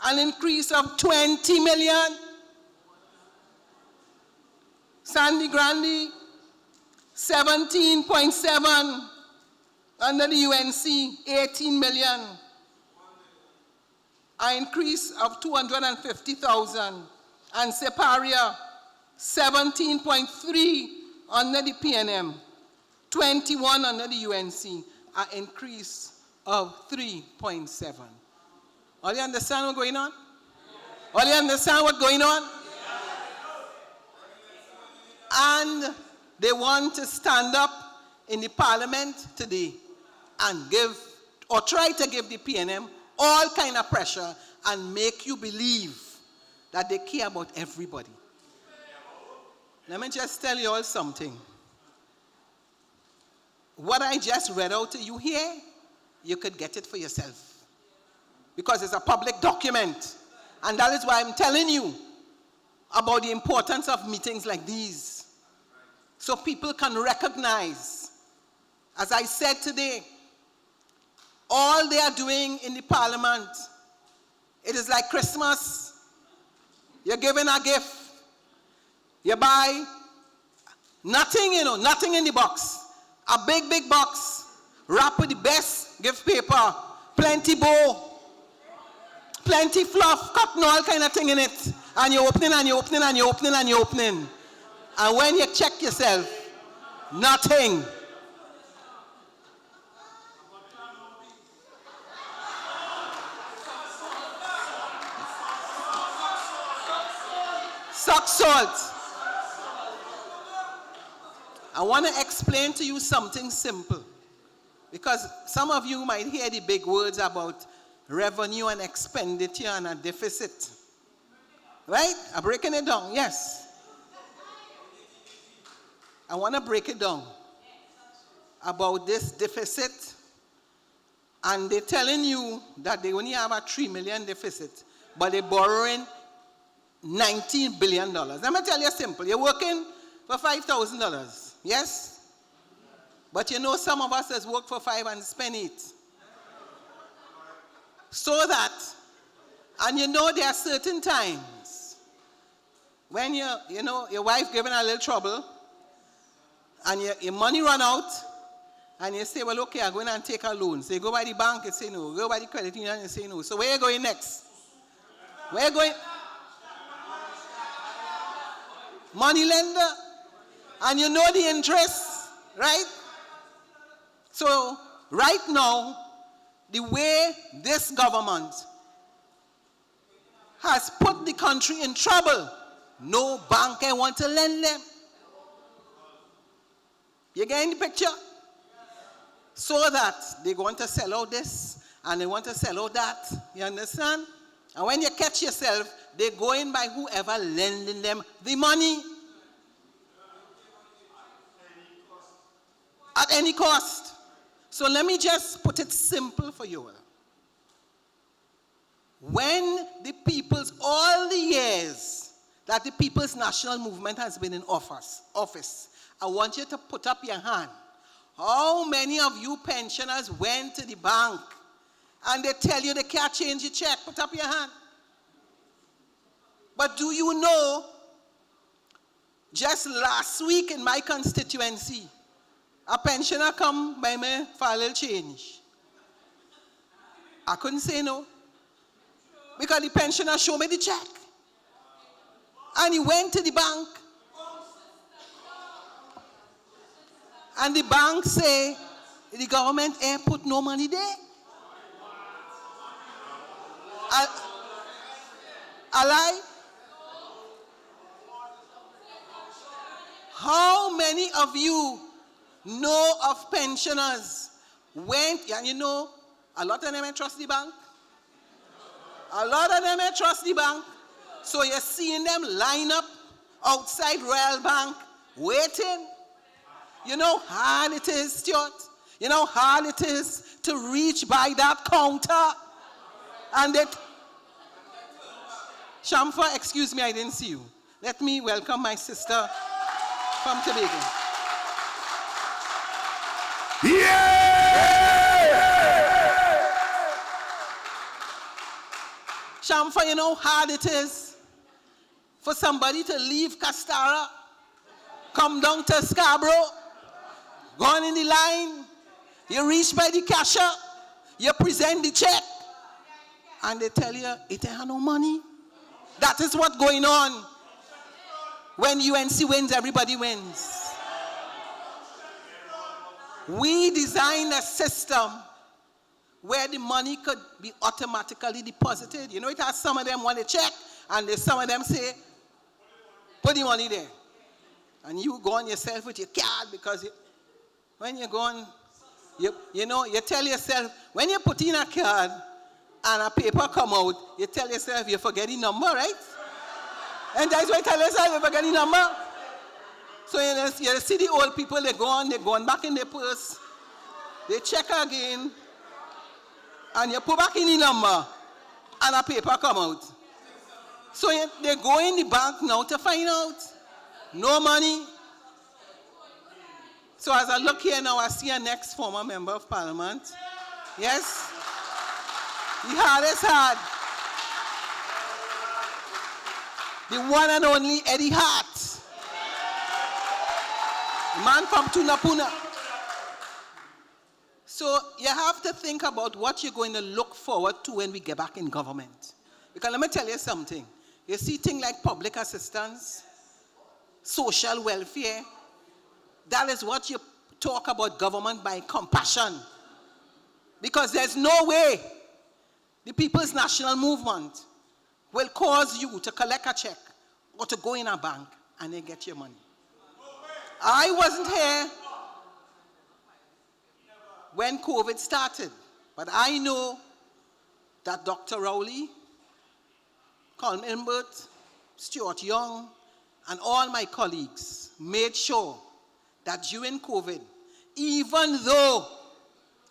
Q: an increase of 20 million. Sandy Grande, 17.7, under the UNC, 18 million, an increase of 250,000. And Separia, 17.3 under the PNM, 21 under the UNC, an increase of 3.7. All you understand what's going on? All you understand what's going on? And they want to stand up in the parliament today and give, or try to give the PNM all kind of pressure and make you believe that they care about everybody. Let me just tell you all something. What I just read out to you here, you could get it for yourself. Because it's a public document. And that is why I'm telling you about the importance of meetings like these. So people can recognize, as I said today, all they are doing in the parliament, it is like Christmas. You're giving a gift. You buy nothing, nothing in the box. A big, big box, wrapped with the best gift paper, plenty bow, plenty fluff, cotton, all kind of thing in it. And you're opening, and you're opening, and you're opening, and you're opening. And when you check yourself, nothing. Sock salt. I want to explain to you something simple. Because some of you might hear the big words about revenue and expenditure and a deficit. Right? I'm breaking it down, yes. I want to break it down about this deficit. And they're telling you that they only have a 3 million deficit, but they're borrowing $19 billion. Let me tell you simple. You're working for $5,000. Yes? But some of us has worked for 5 and spent it. So that, and there are certain times when your wife giving a little trouble and your money run out and you say, well, okay, I'm going to take a loan. So you go by the bank and say no. Go by the credit union and say no. So where are you going next? Where are you going? Money lender. And the interest, right? So, right now, the way this government has put the country in trouble, no banker want to lend them. You getting the picture? So that they want to sell out this, and they want to sell out that. You understand? And when you catch yourself, they go in by whoever lending them the money. At any cost. So let me just put it simple for you. When all the years that the People's National Movement has been in office, I want you to put up your hand. How many of you pensioners went to the bank and they tell you they can't change your check? Put up your hand. But do you know, just last week in my constituency, a pensioner come by me for a little change. I couldn't say no. Because the pensioner showed me the check. And he went to the bank. And the bank say, the government ain't put no money there. A lie? How many of you know of pensioners went, and a lot of them ain't trust the bank. A lot of them ain't trust the bank. So you're seeing them line up outside Royal Bank waiting. You know how hard it is, Stuart? You know how hard it is to reach by that counter. And Shamfa, excuse me, I didn't see you. Let me welcome my sister from Tobago. Yeah! Shamfa, you know how hard it is for somebody to leave Castara, come down to Scarborough, go on in the line, you reach by the cashier, you present the check, and they tell you, it ain't no money. That is what's going on. When UNC wins, everybody wins. We designed a system where the money could be automatically deposited. It has some of them want to check, and some of them say, put the money there. And you go on yourself with your card, because when you go on, you tell yourself, when you put in a card, and a paper come out, you tell yourself you forget the number, right? And that's why you tell yourself you forget the number. So you see the old people, they're going back in their purse, they check again, and you put back in the number, and a paper come out. So they go in the bank now to find out. No money. So as I look here now, I see a next former member of parliament. Yes? The hardest hard. The one and only Eddie Hart. The man from Tunapuna. So you have to think about what you're going to look forward to when we get back in government. Because let me tell you something. You see things like public assistance, social welfare, that is what you talk about government by compassion. Because there's no way the People's National Movement will cause you to collect a check or to go in a bank and then get your money. I wasn't here when COVID started, but I know that Dr. Rowley, Colm Imbert, Stuart R, and all my colleagues made sure that during COVID, even though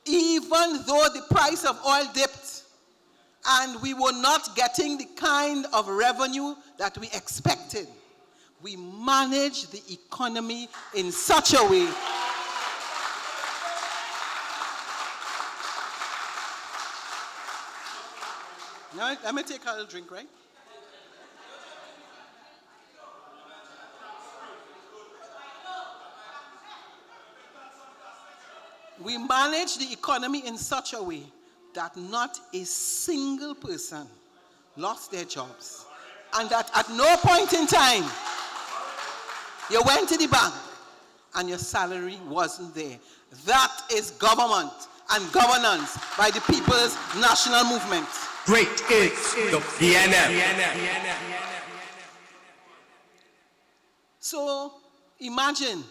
Q: the price of oil dipped and we were not getting the kind of revenue that we expected, we managed the economy in such a way now, let me take a little drink, right? We managed the economy in such a way that not a single person lost their jobs. And that at no point in time, you went to the bank and your salary wasn't there. That is government and governance by the People's National Movement.
B: Great is the PNM.
Q: So imagine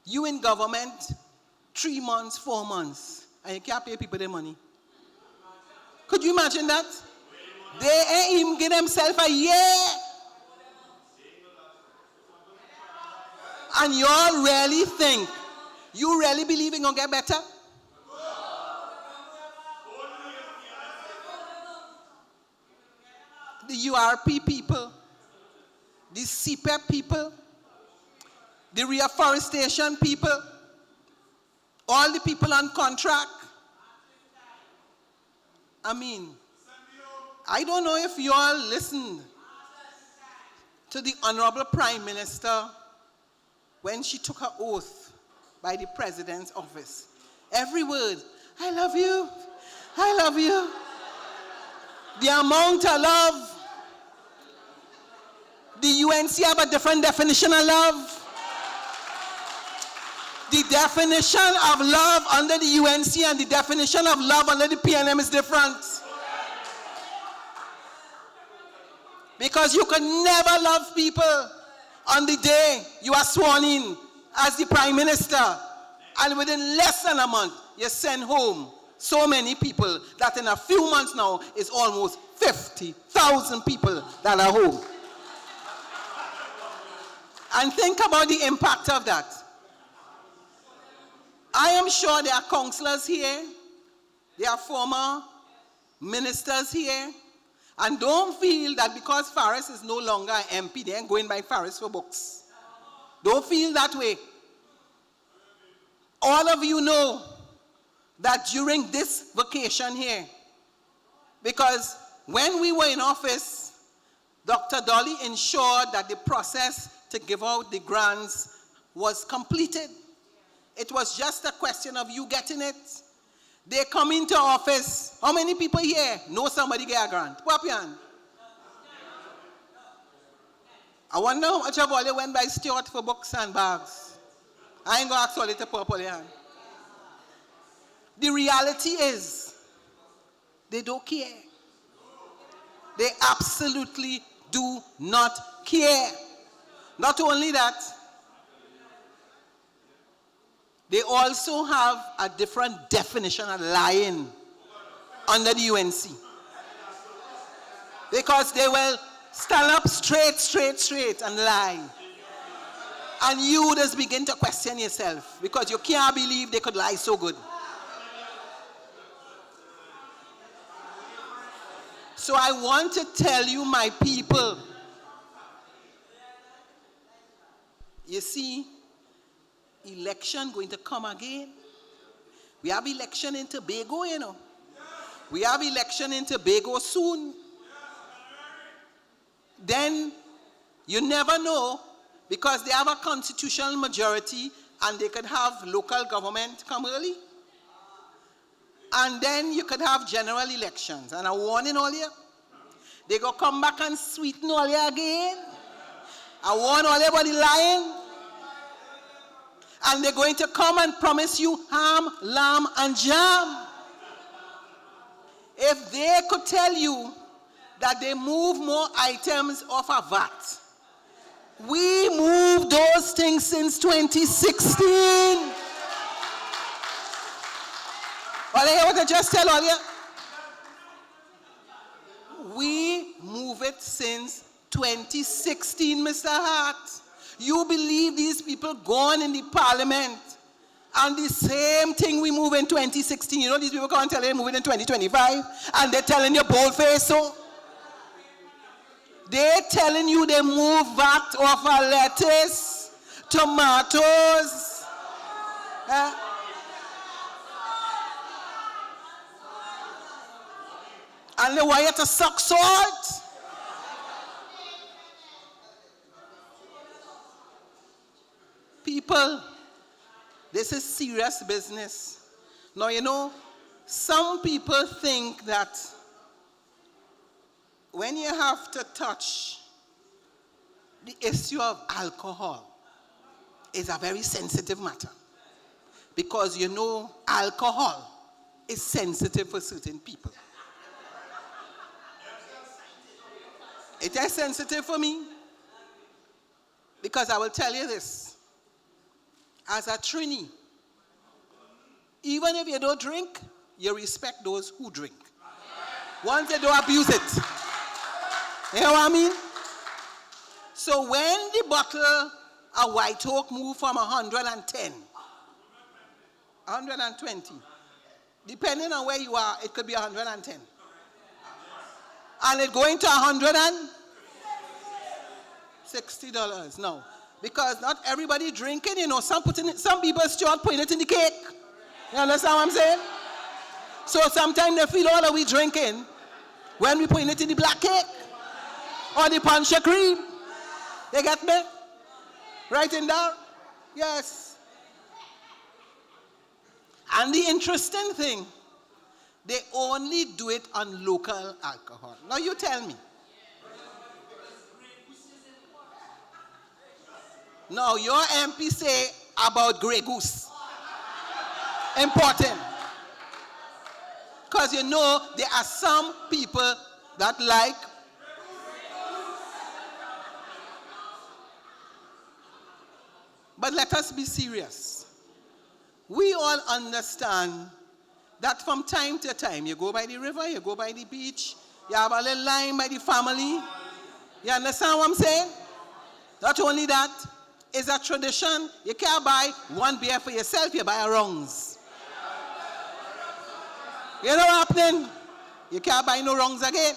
Q: you in government 3 months, 4 months, and you can't pay people their money. Could you imagine that? They ain't even give themselves a year. And you all really think, you really believe it's going to get better? The URP people, the CPEP people, the reforestation people, all the people on contract. I mean, I don't know if you all listened to the Honourable Prime Minister when she took her oath by the President's office. Every word, I love you, I love you. The amount of love. The UNC have a different definition of love. The definition of love under the UNC and the definition of love under the PNM is different. Because you can never love people on the day you are sworn in as the Prime Minister, and within less than a month, you send home so many people that in a few months now, it's almost 50,000 people that are home. And think about the impact of that. I am sure there are councillors here, there are former ministers here, and don't feel that because Faris is no longer an MP, they ain't going by Faris for books. Don't feel that way. All of you know that during this vacation here, because when we were in office, Dr. Dolly ensured that the process to give out the grants was completed. It was just a question of you getting it. They come into office. How many people here know somebody get a grant? Put up your hand. I wonder how much of all they went by Stuart for books and bags. I ain't going to ask all to put up all your hand. The reality is, they don't care. They absolutely do not care. Not only that, they also have a different definition of lying under the UNC. Because they will stand up straight and lie. And you just begin to question yourself because you can't believe they could lie so good. So I want to tell you, my people, you see, election going to come again. We have election in Tobago, you know. We have election in Tobago soon. Then you never know, because they have a constitutional majority and they could have local government come early. And then you could have general elections. And I'm warning all you, they go come back and sweeten all you again. I warn all you about the lying. And they're going to come and promise you ham, lamb, and jam. If they could tell you that they move more items off a VAT, we moved those things since 2016. All you hear what I just tell all you? We move it since 2016, Mr. Hart. You believe these people gone in the parliament and the same thing we move in 2016. You know these people come and tell you they move it in 2025 and they're telling you boldface so? They're telling you they move VAT off of lettuce, tomatoes. And they want you to suck salt. People, this is serious business. Now, you know, some people think that when you have to touch the issue of alcohol, it's a very sensitive matter. Because, you know, alcohol is sensitive for certain people. It is sensitive for me. Because I will tell you this. As a Trini, even if you don't drink, you respect those who drink. Once they don't abuse it. You know what I mean? So when the bottle of White Oak moved from 110, 120, depending on where you are, it could be 110. And it going to $160 now. Because not everybody drinking, you know, some people start putting it in the cake. You understand what I'm saying? So sometimes they feel all that we drinking when we putting it in the black cake or the punch cream. You get me? Right in there? Yes. And the interesting thing, they only do it on local alcohol. Now you tell me. Now, your MP say about Grey Goose. Important. Because you know, there are some people that like. But let us be serious. We all understand that from time to time, you go by the river, you go by the beach, you have a little line by the family. You understand what I'm saying? Not only that, it's a tradition. You can't buy one beer for yourself, you buy a rungs. You know what happening? You can't buy no rungs again.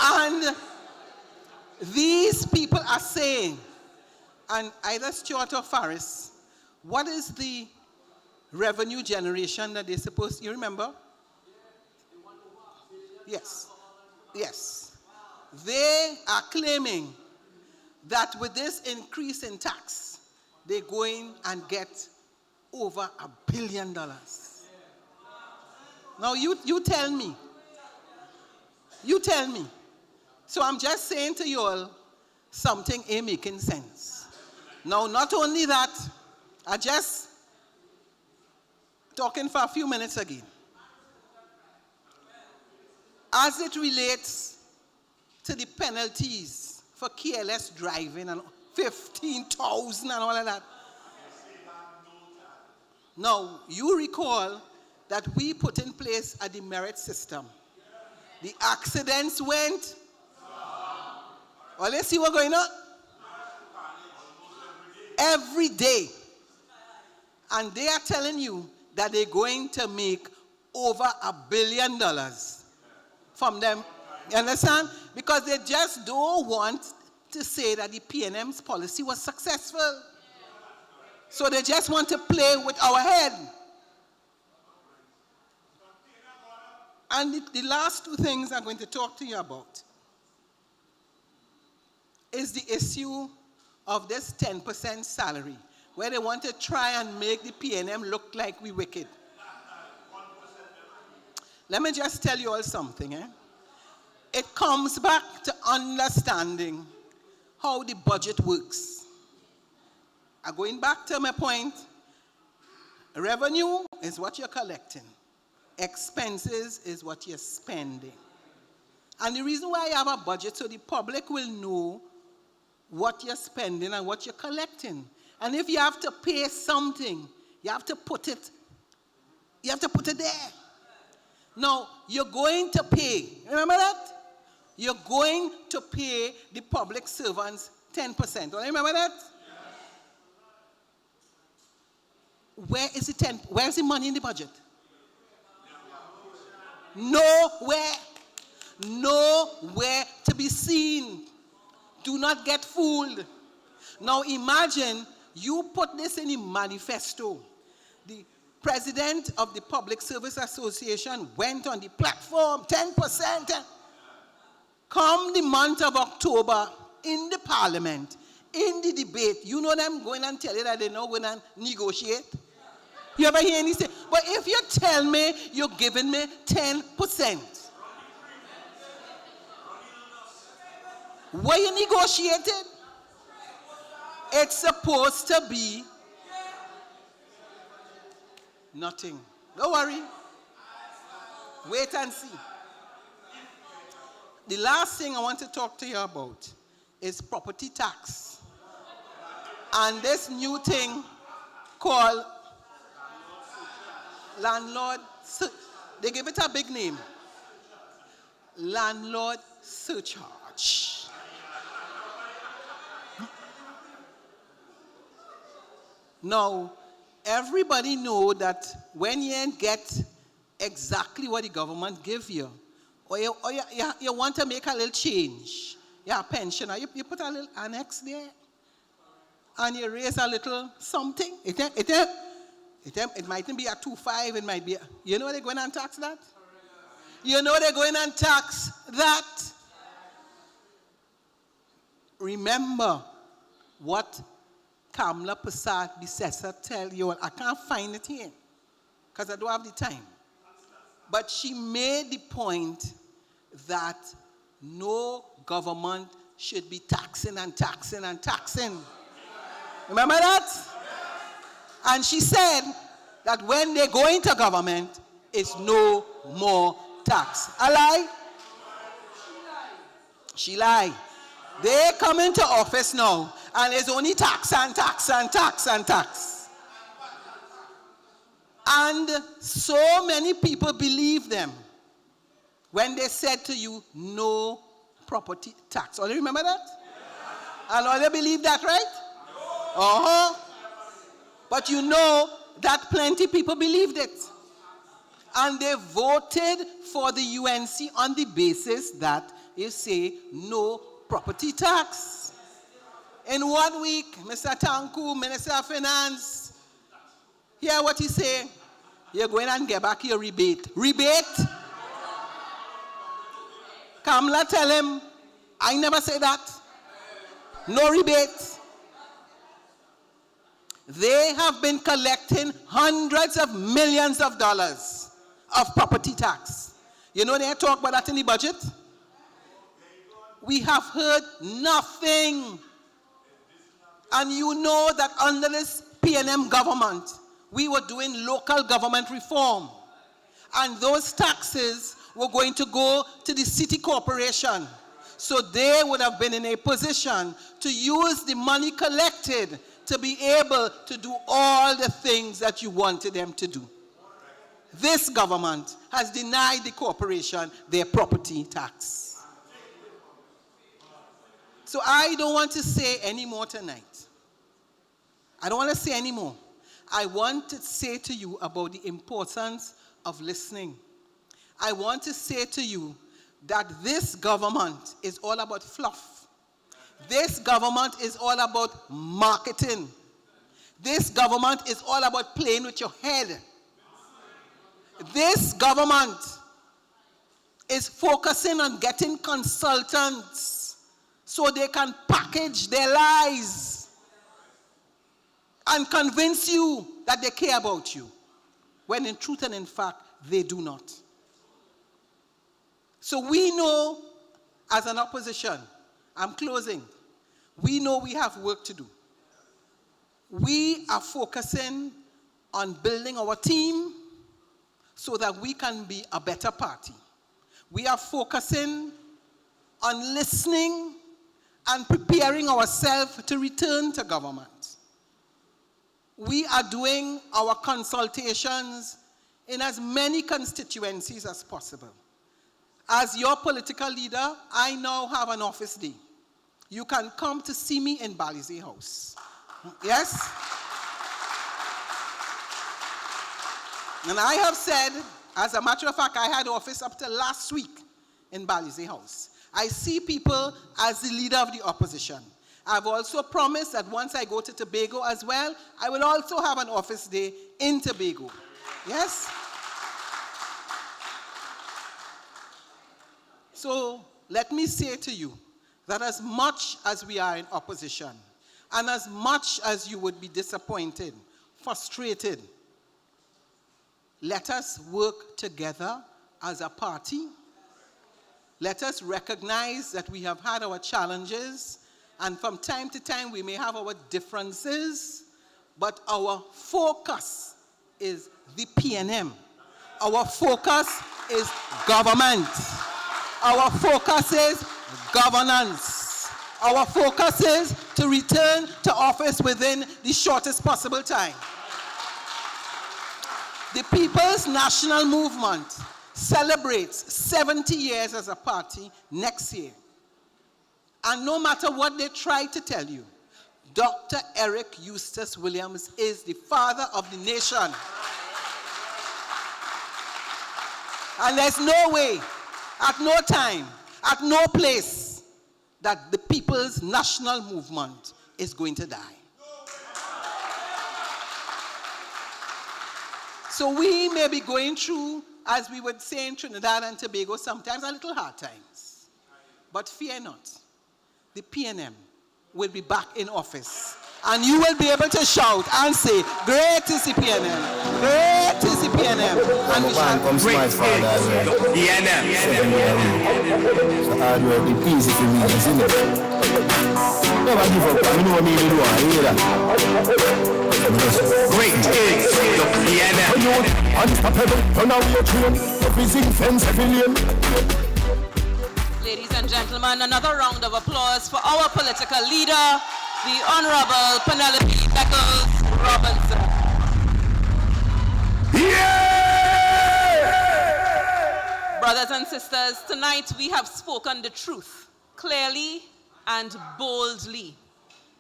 Q: And these people are saying, and either Stuart or Faris, what is the revenue generation that they're supposed to, you remember? Yes. Yes. They are claiming that with this increase in tax, they're going and get over $1 billion. Now you tell me. You tell me. So I'm just saying to you all, something ain't making sense. Now, not only that, I just talking for a few minutes again. As it relates to the penalties for careless driving and 15,000 and all of that. Now, you recall that we put in place a demerit system, the accidents went. Well, let's see what's going on. Every day. And they are telling you that they're going to make over $1 billion from them. You understand? Because they just don't want to say that the PNM's policy was successful. So they just want to play with our head. And the last two things I'm going to talk to you about is the issue of this 10% salary, where they want to try and make the PNM look like we wicked. Let me just tell you all something. It comes back to understanding how the budget works. Going back to my point, revenue is what you're collecting. Expenses is what you're spending. And the reason why you have a budget, so the public will know what you're spending and what you're collecting. And if you have to pay something, you have to put it there. Now, you're going to pay. Remember that? You're going to pay the public servants 10%. Remember that? Where is the Where is the money in the budget? Nowhere. Nowhere to be seen. Do not get fooled. Now imagine you put this in the manifesto. The president of the Public Service Association went on the platform, 10%. Come the month of October, in the parliament, in the debate, you know them going and tell you that they're not going to negotiate? You ever hear anything? But if you tell me you're giving me 10%, what you negotiated? It's supposed to be nothing. Don't worry. Wait and see. The last thing I want to talk to you about is property tax. And this new thing called landlord, they give it a big name. Landlord surcharge. Now, everybody know that when you get exactly what the government give you, or you want to make a little change, your pension, you put a little annex there, and you raise a little something. It mightn't be a 2.5, it might be, you know they're going to tax that? You know they're going to tax that? Remember what Kamla Prasad Bisesa tell you. I can't find it here because I don't have the time. But she made the point that no government should be taxing and taxing and taxing. Remember that? And she said that when they go into government, it's no more tax. A lie? She lied. They come into office now, and it's only tax and tax and tax and tax. And so many people believe them when they said to you, no property tax. All you remember that? And all they believe that, right? Uh-huh. But you know that plenty people believed it. And they voted for the UNC on the basis that you say no property tax. In 1 week, Mr. Tanku, Minister of Finance, hear what he say? You're going and get back your rebate. Rebate? Kamla tell him, I never say that. No rebate. They have been collecting hundreds of millions of dollars of property tax. You know they talk about that in the budget? We have heard nothing. And you know that under this PNM government, we were doing local government reform. And those taxes were going to go to the city corporation. So they would have been in a position to use the money collected to be able to do all the things that you wanted them to do. this government has denied the corporation their property tax. So I don't want to say any more tonight. I don't want to say any more. I want to say to you about the importance of listening. I want to say to you that this government is all about fluff. This government is all about marketing. This government is all about playing with your head. This government is focusing on getting consultants so they can package their lies and convince you that they care about you, when in truth and in fact, they do not. So we know, as an opposition, I'm closing, we know we have work to do. We are focusing on building our team so that we can be a better party. We are focusing on listening and preparing ourselves to return to government. We are doing our consultations in as many constituencies as possible. As your political leader, I now have an office day. You can come to see me in Balize House. Yes? And I have said, as a matter of fact, I had office up till last week in Balize House. I see people as the leader of the opposition. I've also promised that once I go to Tobago as well, I will also have an office day in Tobago. Yes? So let me say to you that as much as we are in opposition, and as much as you would be disappointed, frustrated, let us work together as a party. Let us recognize that we have had our challenges, and from time to time we may have our differences, but our focus is the PNM. Our focus is government. Our focus is governance. Our focus is to return to office within the shortest possible time. The People's National Movement celebrates 70 years as a party next year. And no matter what they try to tell you, Dr. Eric Eustace Williams is the father of the nation. And there's no way, at no time, at no place, that the People's National Movement is going to die. So we may be going through, as we would say in Trinidad and Tobago, sometimes a little hard times. But fear not, the PNM will be back in office. And you will be able to shout and say, great is the PNM, great is the PNM. And we shall great is the PNM.
P: So hard work, the peace if you mean, isn't it? Never give up, I know what me do, I hear that. Great is the PNM. Unstoppable, turn out your train, everything fence, every lane.
J: Ladies and gentlemen, another round of applause for our political leader, the Honourable Pennelope Beckles Robinson. Yeah! Brothers and sisters, tonight we have spoken the truth clearly and boldly.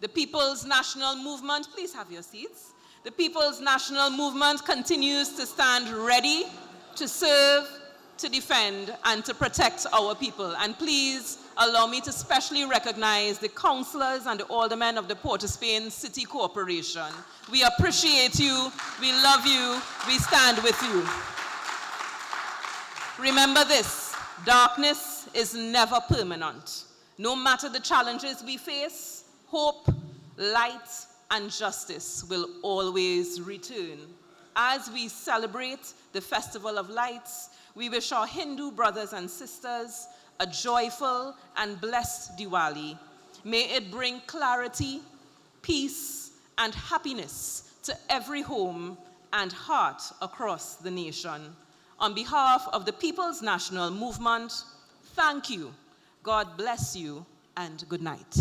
J: The People's National Movement, please have your seats. The People's National Movement continues to stand ready to serve, to defend, and to protect our people. And please allow me to specially recognize the councillors and the aldermen of the Port of Spain City Corporation. We appreciate you, we love you, we stand with you. Remember this, darkness is never permanent. No matter the challenges we face, hope, light, and justice will always return. As we celebrate the Festival of Lights, we wish our Hindu brothers and sisters a joyful and blessed Diwali. May it bring clarity, peace, and happiness to every home and heart across the nation. On behalf of the People's National Movement, thank you, God bless you, and good night.